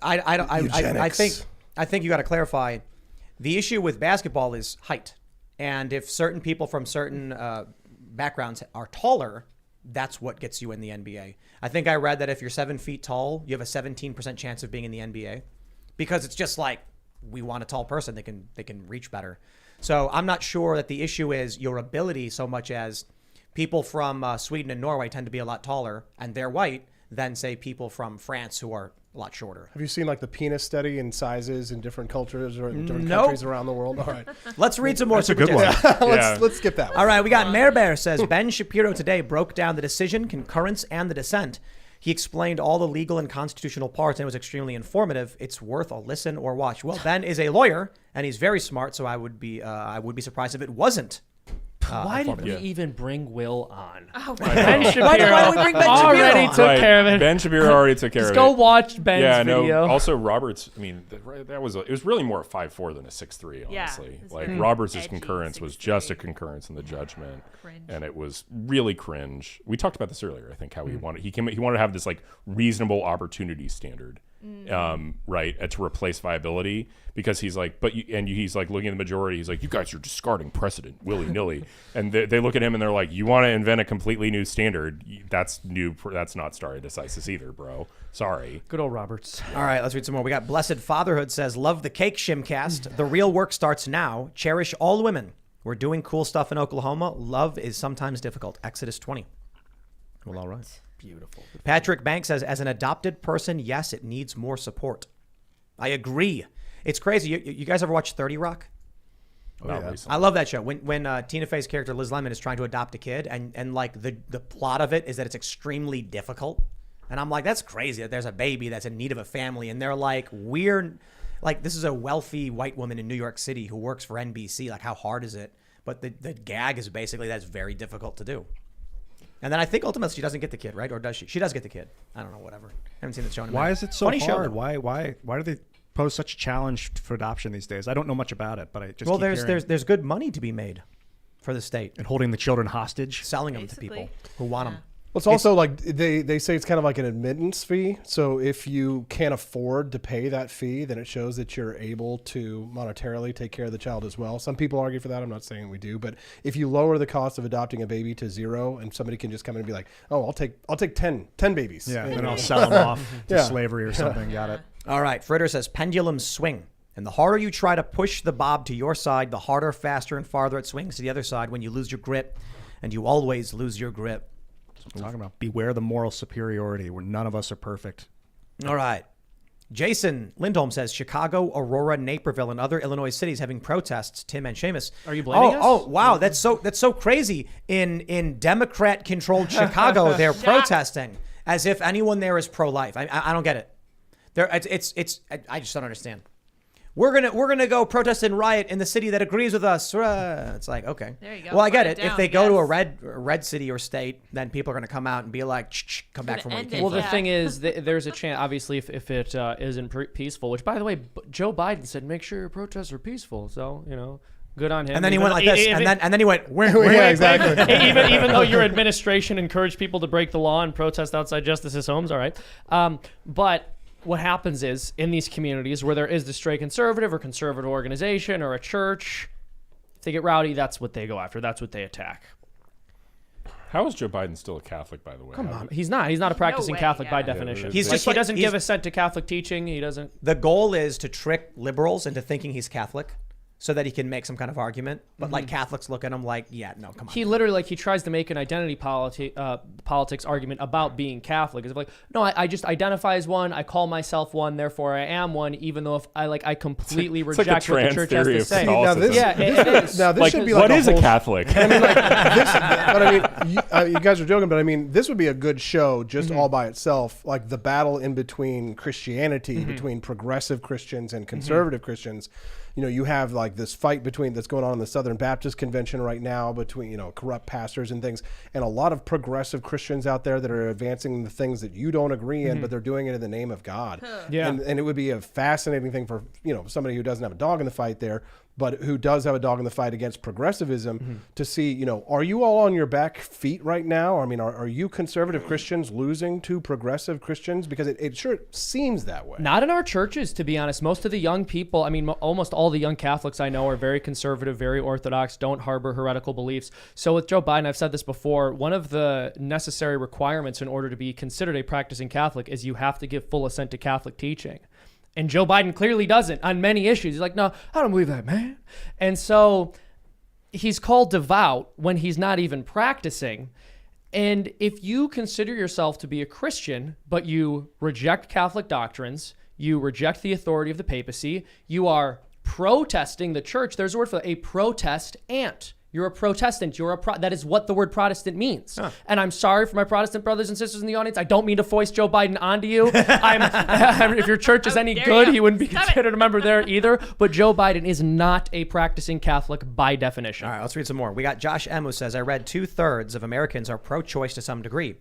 I think you got to clarify. The issue with basketball is height, and if certain people from certain backgrounds are taller, that's what gets you in the NBA. I think I read that if you're 7 feet tall, you have a 17% chance of being in the NBA, because it's just like, we want a tall person that can reach better. So I'm not sure that the issue is your ability so much as people from Sweden and Norway tend to be a lot taller, and they're white, than say people from France who are a lot shorter. Have you seen like the penis study in sizes in different cultures or in different countries around the world? All right. Let's read some more. That's a good one. Let's skip that one. All right, we got Mayor Bear says, Ben Shapiro today broke down the decision, concurrence, and the dissent. He explained all the legal and constitutional parts, and it was extremely informative. It's worth a listen or watch. Well, Ben is a lawyer, and he's very smart, so I would be surprised if it wasn't. Why did we even bring Will on? Oh, Ben Shapiro Why did we bring Ben Shapiro already on? took care of it. Ben Shapiro already took care Just of go it. watch Ben's video. No, also Roberts, I mean, it was really more a 5-4 than a 6-3, Yeah, honestly. it's Like very Roberts' edgy, concurrence was 6-3. just a concurrence in the judgment. Cringe. And it was really cringe. We talked about this earlier, I think, how he wanted to have this like reasonable opportunity standard. Right, to replace viability, because he's like, he's like looking at the majority. He's like, you guys are discarding precedent willy nilly, and they look at him and they're like, you want to invent a completely new standard? That's new. That's not stare decisis either, bro. Sorry. Good old Roberts. All right, let's read some more. We got Blessed Fatherhood says, love the cake, Shimcast. The real work starts now. Cherish all women. We're doing cool stuff in Oklahoma. Love is sometimes difficult. Exodus 20. Well, all right. Beautiful. Patrick Banks says, as an adopted person, yes, it needs more support. I agree. It's crazy. You guys ever watch 30 Rock? Not recently. I love that show. When Tina Fey's character Liz Lemon is trying to adopt a kid, and like the plot of it is that it's extremely difficult. And I'm like, that's crazy that there's a baby that's in need of a family, and they're like, this is a wealthy white woman in New York City who works for NBC. Like, how hard is it? But the gag is basically that's very difficult to do. And then I think ultimately she doesn't get the kid, right? Or does she? She does get the kid. I don't know, whatever. I haven't seen the show in a minute. Why is it so Funny show, hard? though. Why do they pose such a challenge for adoption these days? I don't know much about it, but I just keep there's good money to be made for the state, and holding the children hostage, selling them to people who want them. Well, it's also like they say it's kind of like an admittance fee. So if you can't afford to pay that fee, then it shows that you're able to monetarily take care of the child as well. Some people argue for that. I'm not saying we do, but if you lower the cost of adopting a baby to zero, and somebody can just come in and be like, "Oh, I'll take 10 babies." yeah, and I'll sell them off to slavery or something. Got it. All right, Fritter says pendulums swing, and the harder you try to push the bob to your side, the harder, faster, and farther it swings to the other side when you lose your grip, and you always lose your grip. That's what I'm talking about. Beware the moral superiority, where none of us are perfect. All right. Jason Lindholm says Chicago, Aurora, Naperville, and other Illinois cities having protests. Tim and Seamus. Are you blaming us? Oh, wow. That's so crazy. In Democrat-controlled Chicago, they're protesting as if anyone there is pro-life. I don't get it. I just don't understand. We're gonna go protest and riot in the city that agrees with us. It's like, okay. There you go. Well, I get Put it. it If down, they go to a yes. red city or state, then people are gonna come out and be like, come back from where you end came it. Well, from. the thing is, there's a chance, obviously, if it isn't peaceful, which, by the way, Joe Biden said, make sure your protests are peaceful. So, good on him. And then he went like this, and then he went, Yeah, exactly. even though your administration encouraged people to break the law and protest outside justices' homes, all right. But what happens is, in these communities where there is the stray conservative or conservative organization or a church, if they get rowdy, that's what they go after. That's what they attack. How is Joe Biden still a Catholic, by the way? Come on. He's not a practicing way, Catholic by yeah. definition. He's Like, just he like- doesn't he's- give assent to Catholic teaching. He doesn't. The goal is to trick liberals into thinking he's Catholic, so that he can make some kind of argument. But like Catholics look at him like, yeah, no, come on. He literally he tries to make an identity politics argument about being Catholic. It's like, no, I just identify as one. I call myself one. Therefore, I am one. Even though if I completely reject what the church has to say. Now this, this should be like what is a Catholic? I mean, like this, but I mean, you guys are joking, but I mean, this would be a good show just all by itself. Like the battle in between Christianity, between progressive Christians and conservative Christians. You know, you have like this fight that's going on in the Southern Baptist Convention right now between, you know, corrupt pastors and things, and a lot of progressive Christians out there that are advancing the things that you don't agree in, but they're doing it in the name of God. Yeah. And it would be a fascinating thing for, you know, somebody who doesn't have a dog in the fight there, but who does have a dog in the fight against progressivism to see, you know, are you all on your back feet right now? I mean, are you conservative Christians losing to progressive Christians? Because it sure seems that way. Not in our churches, to be honest. Most of the young people, I mean, almost all the young Catholics I know are very conservative, very orthodox, don't harbor heretical beliefs. So with Joe Biden, I've said this before, one of the necessary requirements in order to be considered a practicing Catholic is you have to give full assent to Catholic teaching. And Joe Biden clearly doesn't on many issues. He's like, no, I don't believe that, man. And so he's called devout when he's not even practicing. And if you consider yourself to be a Christian, but you reject Catholic doctrines, you reject the authority of the papacy, you are protesting the church. There's a word for that, a protestant. You're a Protestant. That is what the word Protestant means. Huh. And I'm sorry for my Protestant brothers and sisters in the audience. I don't mean to foist Joe Biden onto you. If your church is any good, he wouldn't be considered a member there either. But Joe Biden is not a practicing Catholic by definition. All right, let's read some more. We got Josh M. who says, I read 2/3 of Americans are pro-choice to some degree.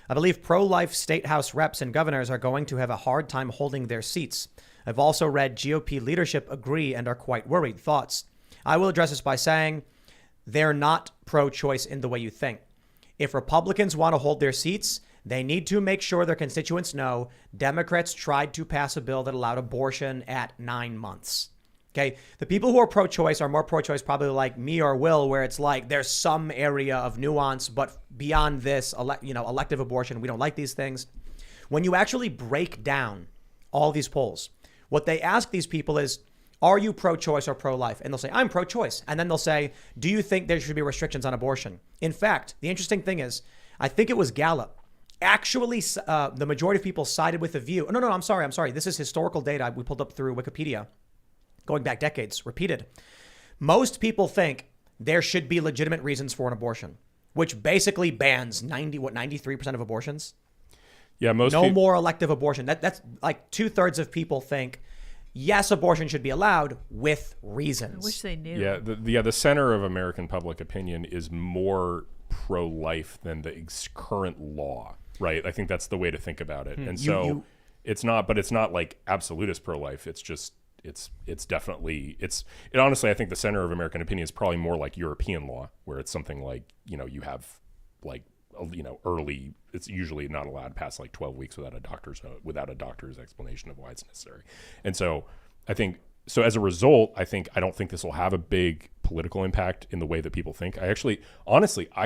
I believe pro-life state house reps and governors are going to have a hard time holding their seats. I've also read GOP leadership agree and are quite worried. Thoughts? I will address this by saying, they're not pro-choice in the way you think. If Republicans want to hold their seats, they need to make sure their constituents know Democrats tried to pass a bill that allowed abortion at 9 months. Okay, the people who are pro-choice are more pro-choice probably like me or Will, where it's like there's some area of nuance, but beyond this, elective abortion, we don't like these things. When you actually break down all these polls, what they ask these people is, are you pro-choice or pro-life? And they'll say, I'm pro-choice. And then they'll say, do you think there should be restrictions on abortion? In fact, the interesting thing is, I think it was Gallup. Actually, the majority of people sided with the view. No, I'm sorry. This is historical data we pulled up through Wikipedia, going back decades, repeated. Most people think there should be legitimate reasons for an abortion, which basically bans 93% of abortions? Yeah, no more elective abortion. That's like 2/3 of people think, yes, abortion should be allowed with reasons. I wish they knew. Yeah, the center of American public opinion is more pro-life than the current law, right? I think that's the way to think about it. And it's not like absolutist pro-life. It's just it's definitely honestly, I think the center of American opinion is probably more like European law, where it's something like, you have like, early, it's usually not allowed past like 12 weeks without a doctor's explanation of why it's necessary. And so I think, so as a result, I don't think this will have a big political impact in the way that people think. I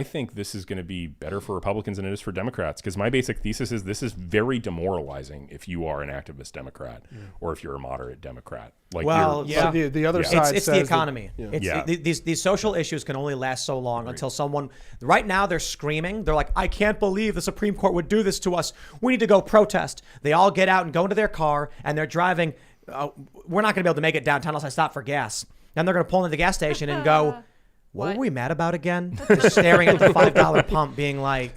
think this is going to be better for Republicans than it is for Democrats, because my basic thesis is this is very demoralizing if you are an activist Democrat or if you're a moderate Democrat. Like, so the other side it's says the economy. These social issues can only last so long until someone, right now they're screaming. They're like, I can't believe the Supreme Court would do this to us. We need to go protest. They all get out and go into their car and they're driving. We're not going to be able to make it downtown unless I stop for gas. Then they're going to pull into the gas station and go, what were we mad about again? Just staring at the $5 pump being like,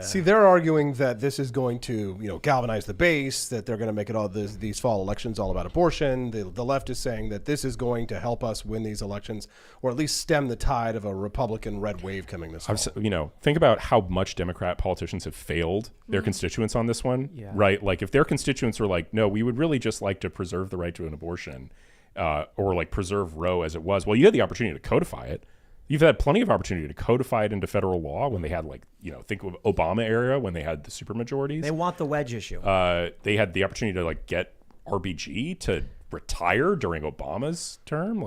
See, they're arguing that this is going to, galvanize the base, that they're going to make it all these fall elections all about abortion. The left is saying that this is going to help us win these elections, or at least stem the tide of a Republican red wave coming this fall. Think about how much Democrat politicians have failed their constituents on this one, right? Like if their constituents were like, no, we would really just like to preserve the right to an abortion, or like preserve Roe as it was. Well, you had the opportunity to codify it. You've had plenty of opportunity to codify it into federal law when they had think of Obama era when they had the supermajorities. They want the wedge issue. They had the opportunity to get RBG to retire during Obama's term.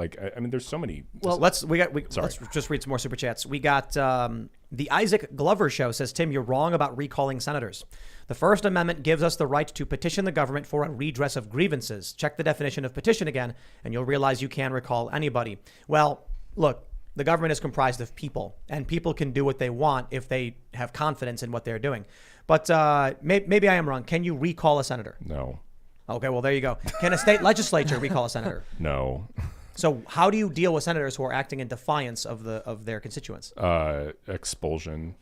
There's so many. Well, let's just read some more super chats. We got The Isaac Glover Show says, Tim, you're wrong about recalling senators. The First Amendment gives us the right to petition the government for a redress of grievances. Check the definition of petition again, and you'll realize you can recall anybody. Well, look, the government is comprised of people, and people can do what they want if they have confidence in what they're doing. But maybe I am wrong. Can you recall a senator? No. Okay, well, there you go. Can a state legislature recall a senator? No. So how do you deal with senators who are acting in defiance of their constituents? Expulsion.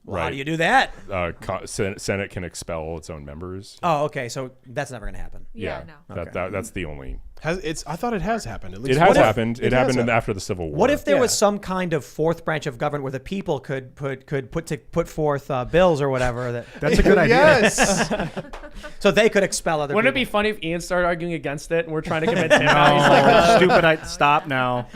Well, how do you do that? Senate can expel its own members. Oh, okay. So that's never going to happen. Yeah, no. That's the only. I thought it has happened. At least It has happened. It happened after the Civil War. What if there was some kind of fourth branch of government where the people could put forth bills or whatever? That's a good idea. Yes. So they could expel other Wouldn't people. it be funny if Ian started arguing against it and we're trying to convince him? He's like, Stupid. Stop now.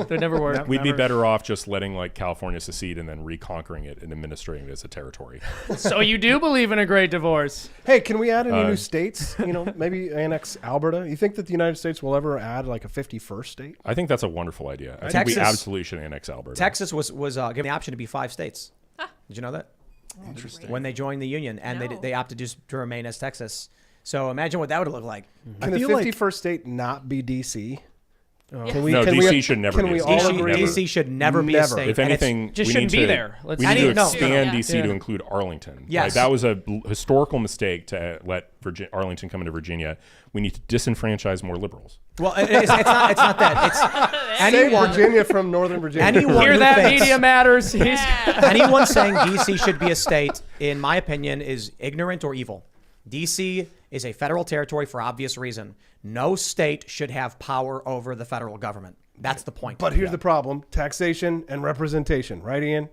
they never worked. We'd be better off just letting like California secede and then reconquering it and administering it as a territory. So you do believe in a great divorce? Hey, can we add any new states? Maybe annex Alberta. You think that the United States will ever add like a 51st state? I think that's a wonderful idea. I think Texas- we absolutely should annex Alberta. Texas was given the option to be 5 states. Did you know that? Interesting. When they joined the union, and they opted just to remain as Texas. So imagine what that would look like. Can the 51st state not be DC? Can we, No, can DC we, should never Can be we a all state. agree? DC should never be a Never. state. If And it's- anything, just we shouldn't need be to, there. Let's- we need to No. expand Yeah. DC to include Arlington. Yes. Like, that was a historical mistake to let Arlington come into Virginia. We need to disenfranchise more liberals. well, it's not that. It's Save anyone. Virginia from Northern Virginia. Anyone Hear who that, thinks- Media Matters? Anyone saying DC should be a state, in my opinion, is ignorant or evil. DC is a federal territory for obvious reason. No state should have power over the federal government. That's the point. But here's the problem: taxation and representation. Right, Ian?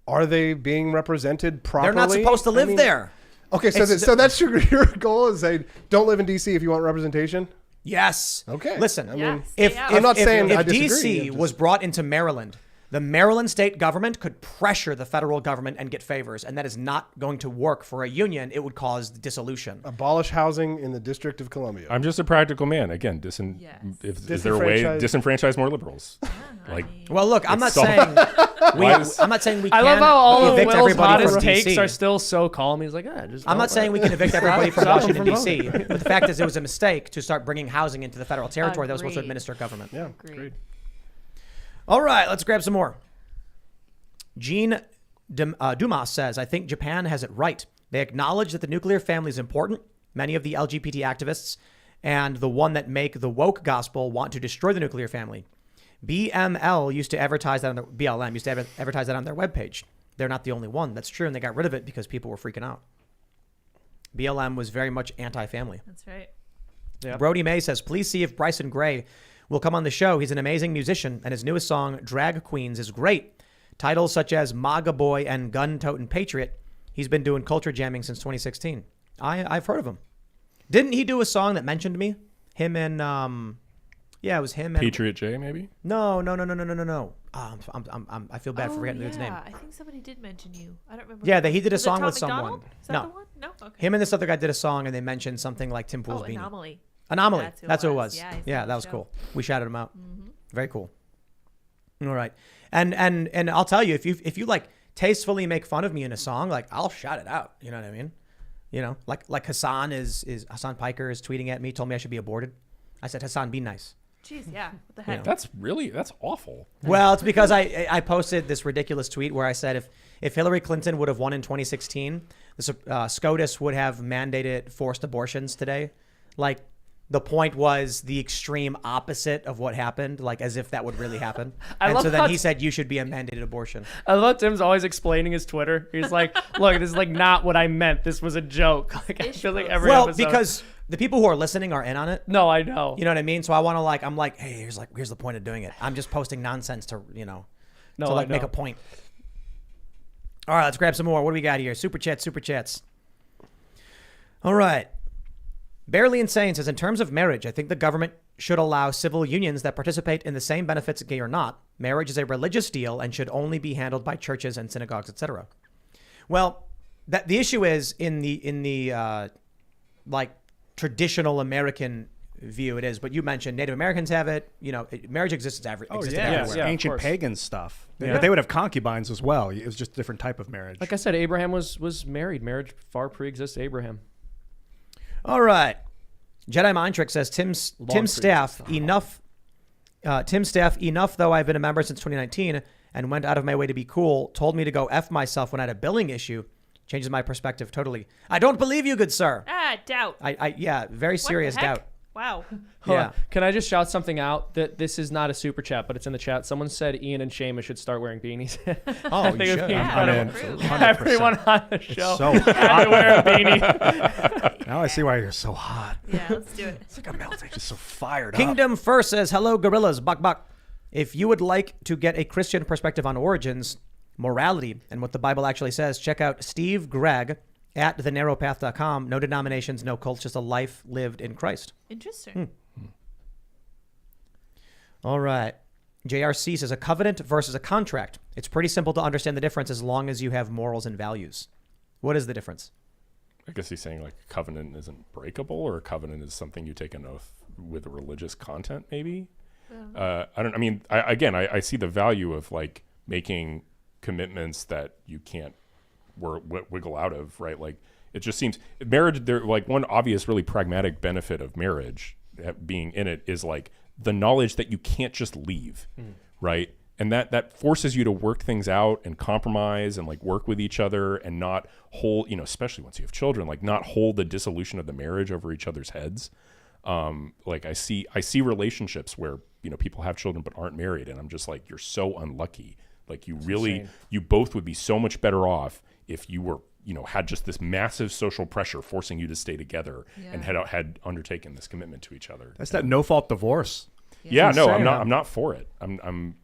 Are they being represented properly? They're not supposed to live there. Okay, so so that's your goal is say don't live in DC if you want representation. Yes. Okay. Listen, I Yeah, mean, stay out. I'm not saying if I disagree. DC I'm just- was brought into Maryland, the Maryland state government could pressure the federal government and get favors, and that is not going to work for a union. It would cause dissolution. abolish housing in the District of Columbia. I'm just a practical man. Again, Yes. is there a way disenfranchise more liberals? Like, Well, look, I'm not so- saying Why is- I'm not saying we I can love how all of evict Will's everybody hottest from takes DC. are still so calm. He's like, just I'm not saying we can evict everybody from Stop them Washington, from D.C., but the fact is it was a mistake to start bringing housing into the federal territory that was supposed to Agreed. administer government. yeah, Agreed. All right, let's grab some more. Jean Dumas says, I think Japan has it right. They acknowledge that the nuclear family is important. Many of the LGBT activists and the one that make the woke gospel want to destroy the nuclear family. BLM used to advertise that on their webpage. They're not the only one. That's true, and they got rid of it because people were freaking out. BLM was very much anti-family. That's right. Yep. Brody May says, please see if Bryson Gray will come on the show. He's an amazing musician, and his newest song, Drag Queens, is great. Titles such as MAGA Boy and Gun Totin' Patriot. He's been doing culture jamming since 2016. I've heard of him. Didn't he do a song that mentioned me? Him and it was him and Patriot J, maybe? No. I feel bad for forgetting his name. I think somebody did mention you. I don't remember. Yeah, he did a Was it song Tom with McDonald? someone. Is that No. the one? No. Okay. Him and this other guy did a song, and they mentioned something like Tim Pool's Oh, beanie. Anomaly. Anomaly. That's who it was. Yeah, he's Yeah, on that the was show. cool. We shouted him out. Very cool. All right. And I'll tell you, if you like tastefully make fun of me in a song, like I'll shout it out. You know what I mean? You know, like Hassan Hassan Piker is tweeting at me, told me I should be aborted. I said, Hassan, be nice. Jeez, yeah. What the heck? That's awful. Well, it's because I posted this ridiculous tweet where I said if Hillary Clinton would have won in 2016, SCOTUS would have mandated forced abortions today. Like, the point was the extreme opposite of what happened, like as if that would really happen. I And love so then how he said you should be a mandated abortion. I love Tim's always explaining his Twitter. He's like, look, this is like not what I meant. This was a joke. Like, I feel like every Well, episode. because the people who are listening are in on it. No, I know. You know what I mean? So I want to I'm like, hey, here's the point of doing it. I'm just posting nonsense to, No, to I make know. a point. All right, let's grab some more. What do we got here? Super chats. All right. Barely Insane says, in terms of marriage, I think the government should allow civil unions that participate in the same benefits, gay or not. Marriage is a religious deal and should only be handled by churches and synagogues, etc. Well, the issue is in the like traditional American view it is. But you mentioned Native Americans have it. Marriage exists existed everywhere. Yeah, of ancient course. pagan stuff. Yeah. But they would have concubines as well. It was just a different type of marriage. Like I said, Abraham was married. Marriage far pre-exists Abraham. All right. Jedi Mind Trick says Tim Staff enough. Tim Staff enough though I've been a member since 2019 and went out of my way to be cool. Told me to go F myself when I had a billing issue. Changes my perspective totally. I don't believe you, good sir. Doubt. Very serious What the heck? doubt. Wow. Hold Yeah. on. Can I just shout something out? That this is not a super chat, but it's in the chat. Someone said Ian and Seamus should start wearing beanies. Oh, I think you it'd should. be I'm in. incredible. 100%. Everyone on the show so had to hot. wear a beanie. Now I see why you're so hot. Yeah, let's do it. It's like I'm melting. Just so fired up. Kingdom First says, hello, gorillas, buck. If you would like to get a Christian perspective on origins, morality, and what the Bible actually says, check out Steve Gregg at thenarrowpath.com. No denominations, no cults, just a life lived in Christ. Interesting. All right. JRC says, a covenant versus a contract. It's pretty simple to understand the difference as long as you have morals and values. What is the difference? I guess he's saying like a covenant isn't breakable, or a covenant is something you take an oath with a religious content, maybe. I see the value of like making commitments that you can't wiggle out of, right? Like it just seems marriage. There, like one obvious, really pragmatic benefit of marriage being in it is like the knowledge that you can't just leave, right? And that forces you to work things out and compromise and like work with each other and not hold, especially once you have children, like not hold the dissolution of the marriage over each other's heads. Like I see relationships where, people have children but aren't married. And I'm just like, you're so unlucky. Like you both would be so much better off if you were, had just this massive social pressure forcing you to stay together and had undertaken this commitment to each other. That's that no-fault divorce. Yeah, no, insane. I'm not for it.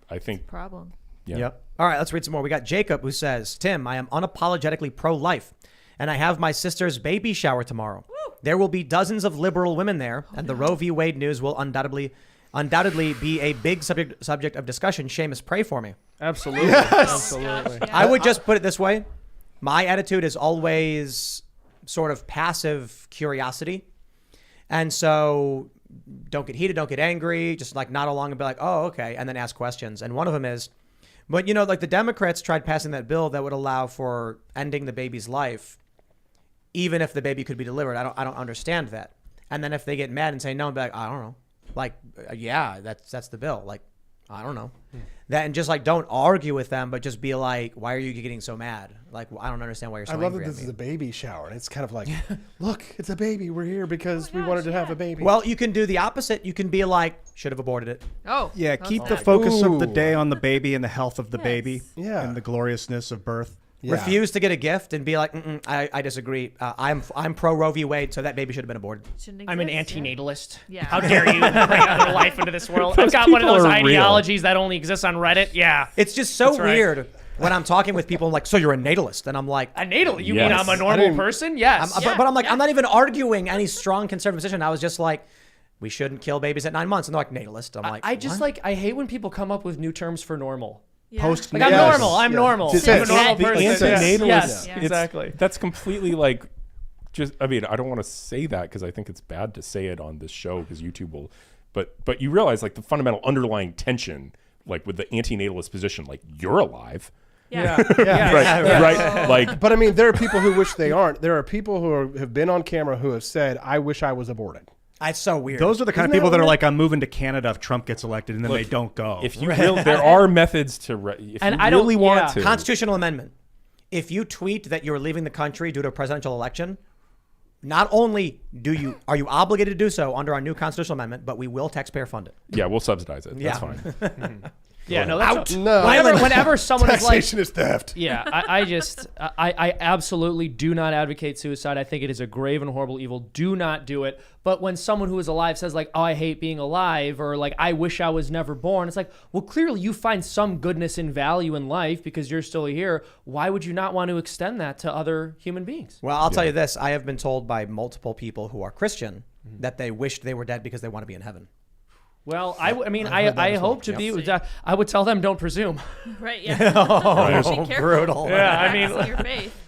I think Problem. yeah. Yep. All right, let's read some more. We got Jacob who says, Tim, I am unapologetically pro-life, and I have my sister's baby shower tomorrow. Woo! There will be dozens of liberal women there, and the Roe v. Wade news will undoubtedly be a big subject of discussion. Seamus, pray for me. Absolutely. Absolutely. Gosh, yeah. I would just put it this way. My attitude is always sort of passive curiosity. And so don't get heated, don't get angry, just like nod along and be like, oh, okay, and then ask questions. And one of them is, but like the Democrats tried passing that bill that would allow for ending the baby's life, even if the baby could be delivered. I don't understand that. And then if they get mad and say no, I'd be like, I don't know. Like, yeah, that's the bill. Like, I don't know. That, and just like don't argue with them, but just be like, why are you getting so mad? Like, I don't understand why you're so I love angry that at this me. is a baby shower, and it's kind of like, look, it's a baby. We're here because we wanted to have a baby. Well, you can do the opposite. You can be like, should have aborted it. Oh. Yeah, that's keep the bad. focus of the Ooh. day on the baby and the health of the Yes. baby Yeah. and the gloriousness of birth. Yeah. Refuse to get a gift and be like, I disagree. I'm pro Roe v. Wade, so that baby should have been aborted. Shouldn't I'm an exist, antinatalist. Yeah. How dare you bring other life into this world? I've Those got one of people those are real. ideologies that only exists on Reddit. Yeah. It's just so That's right. weird when I'm talking with people. I'm like, so you're a natalist, and I'm like, A natal? You Yes. mean I'm a I normal didn't- person? Yes. but I'm like, I'm not even arguing any strong conservative position. I was just like, we shouldn't kill babies at 9 months, and they're like, natalist. I'm like, I just what? I hate when people come up with new terms for normal. Yeah. Post Like I'm Yes. normal. I'm Yeah. normal. Cis. I'm a normal The person. antinatalist. Yes. Yeah. Exactly. That's completely like just I mean, I don't want to say that because I think it's bad to say it on this show because YouTube will but you realize like the fundamental underlying tension like with the antinatalist position, like you're alive. Yeah. Right. Like But I mean, there are people who wish they aren't. There are people who have been on camera who have said, I wish I was aborted. It's so weird. Those are the kind of Isn't people that that are weird? like, I'm moving to Canada if Trump gets elected, and then they don't go. if you there are methods to if And you I don't- really want yeah. to. constitutional amendment. If you tweet that you're leaving the country due to a presidential election, not only are you obligated to do so under our new constitutional amendment, but we will taxpayer fund it. Yeah, we'll subsidize it. Yeah. That's fine. Yeah. No. That's No. whenever someone is like, Taxation is theft. yeah, I absolutely do not advocate suicide. I think it is a grave and horrible evil. Do not do it. But when someone who is alive says like, oh, I hate being alive, or like, I wish I was never born, it's like, well, clearly you find some goodness and value in life because you're still here. Why would you not want to extend that to other human beings? Well, I'll tell you this. I have been told by multiple people who are Christian that they wished they were dead because they want to be in heaven. Well, I hope to be. I would tell them don't presume. Right. Yeah. Oh, Be careful. brutal. Yeah, I mean- Practicing your faith.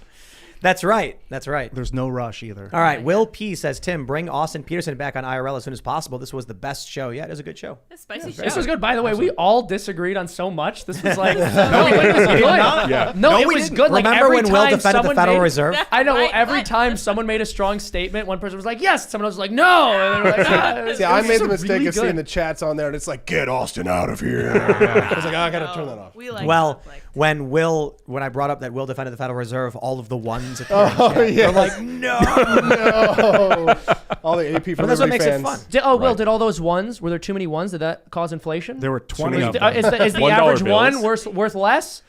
That's right. That's right. There's no rush either. All right. Will P says, Tim, bring Austin Peterson back on IRL as soon as possible. This was the best show yet. It was a good show. A spicy show. This was good. By the way, we all disagreed on so much. This was like, no, it was good. Yeah. No, it we was didn't. good. Like Remember every when Will time defended the someone Federal made- Reserve? I know. Right, Every what? time someone made a strong statement, one person was like, yes. Someone else was like, no. And they were like, ah, it was- Yeah, I it was made the just mistake really of seeing good. the chats on there, and it's like, get Austin out of here. I was like, I got to turn that off. We like Well, conflict. when I brought up that Will defended the Federal Reserve, all of the ones at the Oh, yeah. they're like, no. No. All the AP for But that's what Liberty makes fans. it fun. Will, Right. did all those ones, were there too many ones? Did that cause inflation? There were 20 many of of them. Is the $1 average bills. one worth less?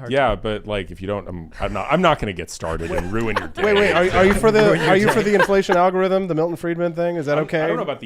Yeah, but like if you don't, I'm not going to get started and ruin your day. Wait, are you for the inflation algorithm, the Milton Friedman thing? Is that okay? I don't know about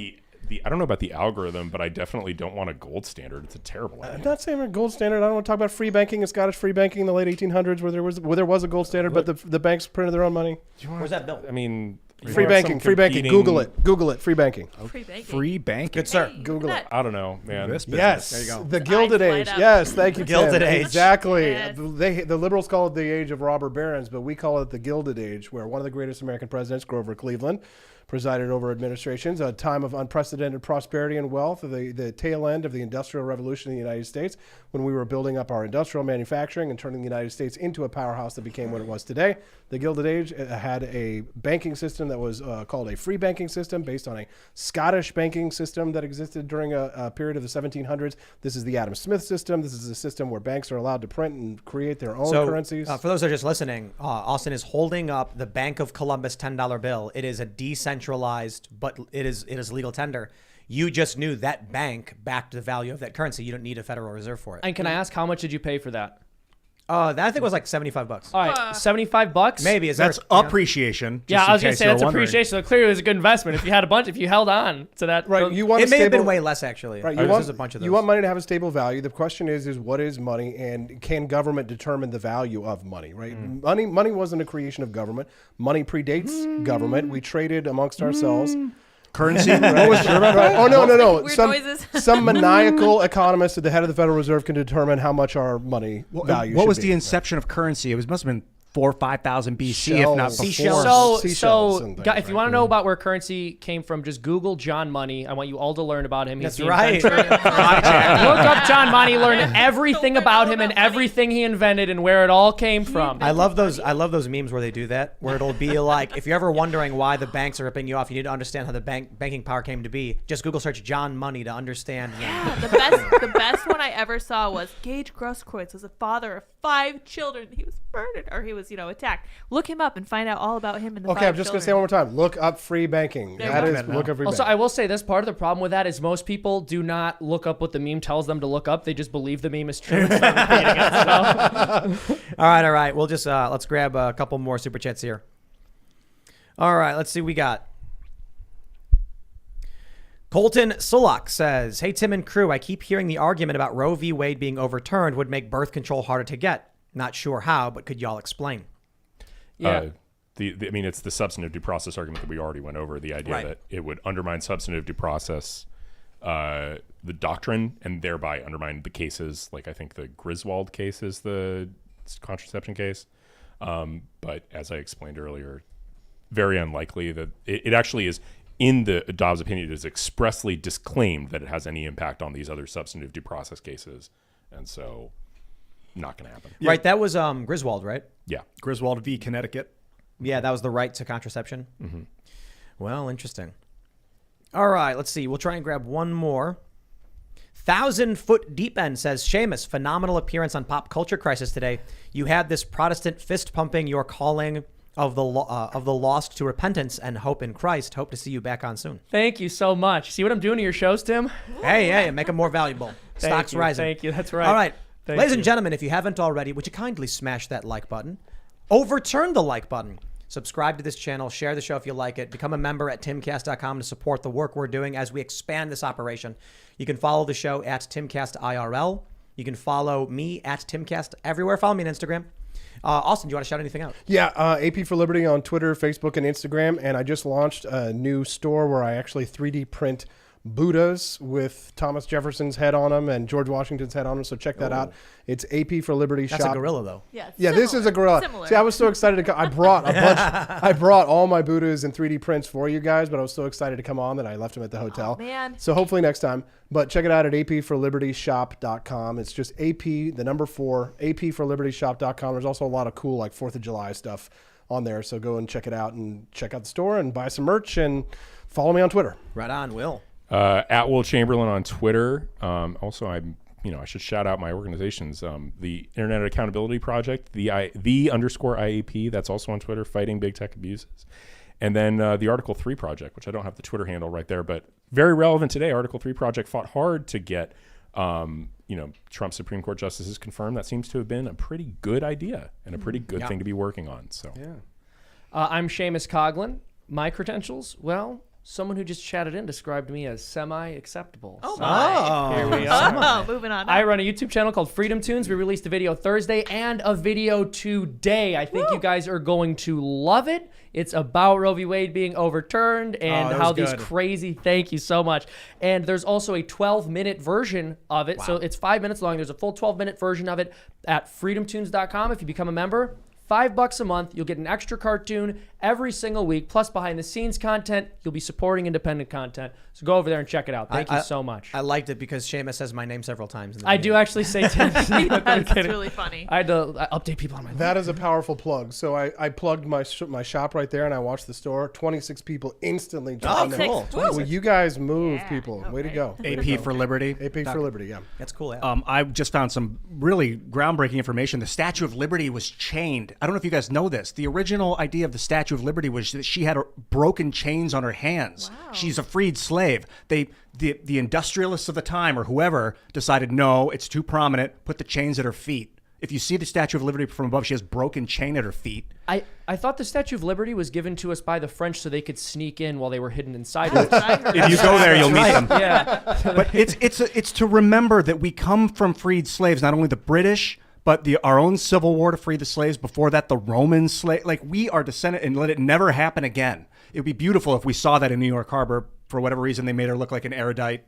I don't know about the algorithm, but I definitely don't want a gold standard. It's a terrible I'm idea. not saying we're gold standard. I don't want to talk about free banking and Scottish free banking in the late 1800s, where there was a gold standard, but the banks printed their own money. Where's that bill? I mean, you Free have banking, some free banking. competing- Google it. Free banking. Free banking. Free banking. Good sir. Hey, Google look it. at I don't know, man. This business. Yes, There you go. the Gilded Eyes Age. light up. Yes, thank you, Gilded Tim. Age. Exactly. Yes. The liberals call it the age of robber barons, but we call it the Gilded Age, where one of the greatest American presidents, Grover Cleveland, presided over administrations, a time of unprecedented prosperity and wealth, the tail end of the Industrial Revolution in the United States, when we were building up our industrial manufacturing and turning the United States into a powerhouse that became what it was today. The Gilded Age had a banking system that was called a free banking system, based on a Scottish banking system that existed during a period of the 1700s. This is the Adam Smith system. This is a system where banks are allowed to print and create their own currencies. For those that are just listening, Austin is holding up the Bank of Columbus $10 bill. It is a decentralized, but it is legal tender. You just knew that bank backed the value of that currency. You don't need a Federal Reserve for it. And can I ask, how much did you pay for that? That I think was like $75. All right, $75. Maybe. Is That's there, you know? appreciation. Yeah, just I was in gonna case say you're that's wondering. appreciation. So clearly, it was a good investment. If you had a bunch, if you held on to that, Right, you want It a may have stable, been way less actually. right. There's a bunch of those. You want money to have a stable value. The question is what is money, and can government determine the value of money? Right, money wasn't a creation of government. Money predates government. We traded amongst ourselves. Currency. Right. Oh no! Weird noises. Some maniacal economist at the head of the Federal Reserve can determine how much our money value. What should was be. the inception of currency? It must have been 4,000 or 5,000 BC, if not Shells. before. Seashells. Seashells and things, if you right? want to know about where currency came from, just Google John Money. I want you all to learn about him. He's That's the right. inventor. Look up John Money. Learn everything about him and everything he invented and where it all came from. I love those memes where they do that, where it'll be like, if you're ever wondering why the banks are ripping you off, you need to understand how the banking power came to be. Just Google search John Money to understand. The best one I ever saw was Gage Grosskreutz was a father of 5 children. He was murdered, or he was, attacked. Look him up and find out all about him and the Okay, 5 I'm just going to say children. one more time. Look up free banking. There That you is, go. look up free Also, banking. I will say this: part of the problem with that is most people do not look up what the meme tells them to look up. They just believe the meme is true and start repeating it. So. All right. We'll just let's grab a couple more super chats here. All right, let's see what we got. Colton Sulak says, "Hey Tim and crew, I keep hearing the argument about Roe v. Wade being overturned would make birth control harder to get. Not sure how, but could y'all explain?" Yeah. I mean, it's the substantive due process argument that we already went over. The idea Right. that it would undermine substantive due process, the doctrine, and thereby undermine the cases. Like I think the Griswold case is the contraception case. But as I explained earlier, very unlikely that it actually is. In the Dobbs opinion, it is expressly disclaimed that it has any impact on these other substantive due process cases, and so not going to happen. Right, that was Griswold, right? Yeah. Griswold v. Connecticut. Yeah, that was the right to contraception. Mm-hmm. Well, interesting. All right, let's see. We'll try and grab one more. 1,000-Foot Deep End says, Seamus, phenomenal appearance on Pop Culture Crisis today. You had this Protestant fist pumping your calling of the lost to repentance and hope in Christ. Hope to see you back on soon. Thank you so much. See what I'm doing to your shows, Tim? Hey, make them more valuable. Stocks rising. Thank you. That's right. All right. Thank Ladies you. and gentlemen, if you haven't already, would you kindly smash that like button? Overturn the like button. Subscribe to this channel. Share the show if you like it. Become a member at timcast.com to support the work we're doing as we expand this operation. You can follow the show at Timcast IRL. You can follow me at Timcast everywhere. Follow me on Instagram. Austin, do you want to shout anything out? Yeah, AP for Liberty on Twitter, Facebook, and Instagram. And I just launched a new store where I actually 3D print Buddhas with Thomas Jefferson's head on them and George Washington's head on them. So check that out. It's AP for Liberty That's Shop. a gorilla, though. Yeah, Yeah, this is a gorilla. Similar. See, I was so excited to come. I brought a bunch. I brought all my Buddhas and 3D prints for you guys, but I was so excited to come on that I left them at the hotel. Oh, man. So hopefully next time. But check it out at apforlibertyshop.com. It's just AP, the number 4, apforlibertyshop.com. There's also a lot of cool, like, 4th of July stuff on there. So go and check it out and check out the store and buy some merch and follow me on Twitter. Right on, Will. At Will Chamberlain on Twitter. Also, I should shout out my organizations. The Internet Accountability Project, the _IAP, that's also on Twitter, fighting big tech abuses. And then the Article 3 Project, which I don't have the Twitter handle right there, but very relevant today. Article 3 Project fought hard to get, Trump Supreme Court justices confirmed. That seems to have been a pretty good idea and a pretty good thing to be working on. So, I'm Seamus Coughlin. My credentials, well, someone who just chatted in described me as semi-acceptable. Oh, So my. here we are. Moving on. I run a YouTube channel called Freedom Tunes. We released a video Thursday and a video today. I think you guys are going to love it. It's about Roe v. Wade being overturned and how these crazy, thank you so much. And there's also a 12-minute version of it. So it's 5 minutes long. There's a full 12-minute version of it at freedomtunes.com. If you become a member, $5 a month, you'll get an extra cartoon every single week, plus behind the scenes content. You'll be supporting independent content. So go over there and check it out. Thank you so much. I liked it because Seamus says my name several times. In the I video. do actually say Tennessee. It's really funny. I had to update people on my That is a powerful plug. So I plugged my shop right there and I watched the store. 26 people instantly jumped in there. cool. Well, you guys move, Yeah, people. I know, Way to right? go. Way to AP go. for Liberty. AP for Liberty, yeah. That's cool. Yeah. I just found some really groundbreaking information. The Statue of Liberty was chained. I don't know if you guys know this. The original idea of the Statue of Liberty was that she had broken chains on her hands. Wow. She's a freed slave. The industrialists of the time or whoever decided, no, it's too prominent. Put the chains at her feet. If you see the Statue of Liberty from above, she has broken chain at her feet. I thought the Statue of Liberty was given to us by the French so they could sneak in while they were hidden inside it. If you go there, you'll meet them. Yeah. But it's to remember that we come from freed slaves, not only the British, but our own civil war to free the slaves. Before that, the Roman slave. Like, we are descendant, and let it never happen again. It would be beautiful if we saw that in New York Harbor. For whatever reason, they made her look like an erudite,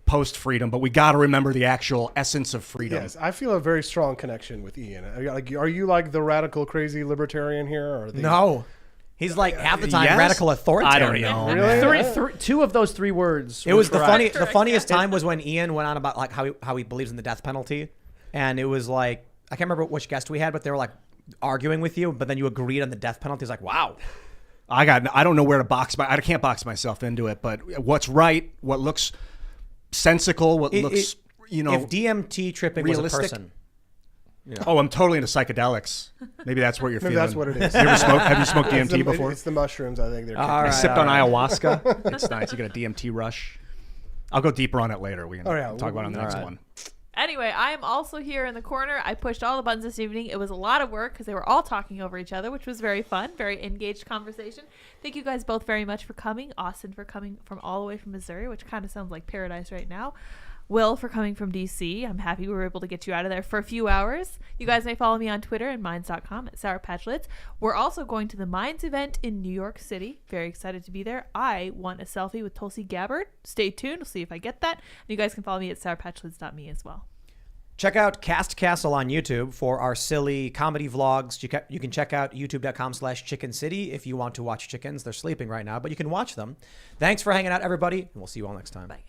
post-freedom. But we got to remember the actual essence of freedom. Yes, I feel a very strong connection with Ian. Are you like the radical, crazy libertarian here? Or No. He's like half the time Yes? radical authoritarian. I don't know. Really? Two of those three words. It was the correct. funniest time was when Ian went on about like how he believes in the death penalty, and it was like I can't remember which guest we had, but they were like arguing with you, but then you agreed on the death penalty. It's like, wow. I don't know where to I can't box myself into it, but what's right, what looks sensical, what looks, If DMT tripping realistic. was a person. Oh, I'm totally into psychedelics. Maybe that's what you're Maybe feeling. that's what it is. Have you smoked It's DMT the- before? It's the mushrooms, I think. They're All I right, sipped all on right. ayahuasca. It's nice. You get a DMT rush. I'll go deeper on it later. We can talk about it on the next one. Anyway, I am also here in the corner. I pushed all the buttons this evening. It was a lot of work because they were all talking over each other, which was very fun, very engaged conversation. Thank you guys both very much for coming. Austin for coming from all the way from Missouri, which kind of sounds like paradise right now. Will for coming from DC. I'm happy we were able to get you out of there for a few hours. You guys may follow me on Twitter and Minds.com at Sour Patch Lids. We're also going to the Minds event in New York City. Very excited to be there. I want a selfie with Tulsi Gabbard. Stay tuned. We'll see if I get that. And you guys can follow me at sourpatchlids.me as well. Check out Cast Castle on YouTube for our silly comedy vlogs. You can check out youtube.com/Chicken City if you want to watch chickens. They're sleeping right now, but you can watch them. Thanks for hanging out, everybody, and we'll see you all next time. Bye.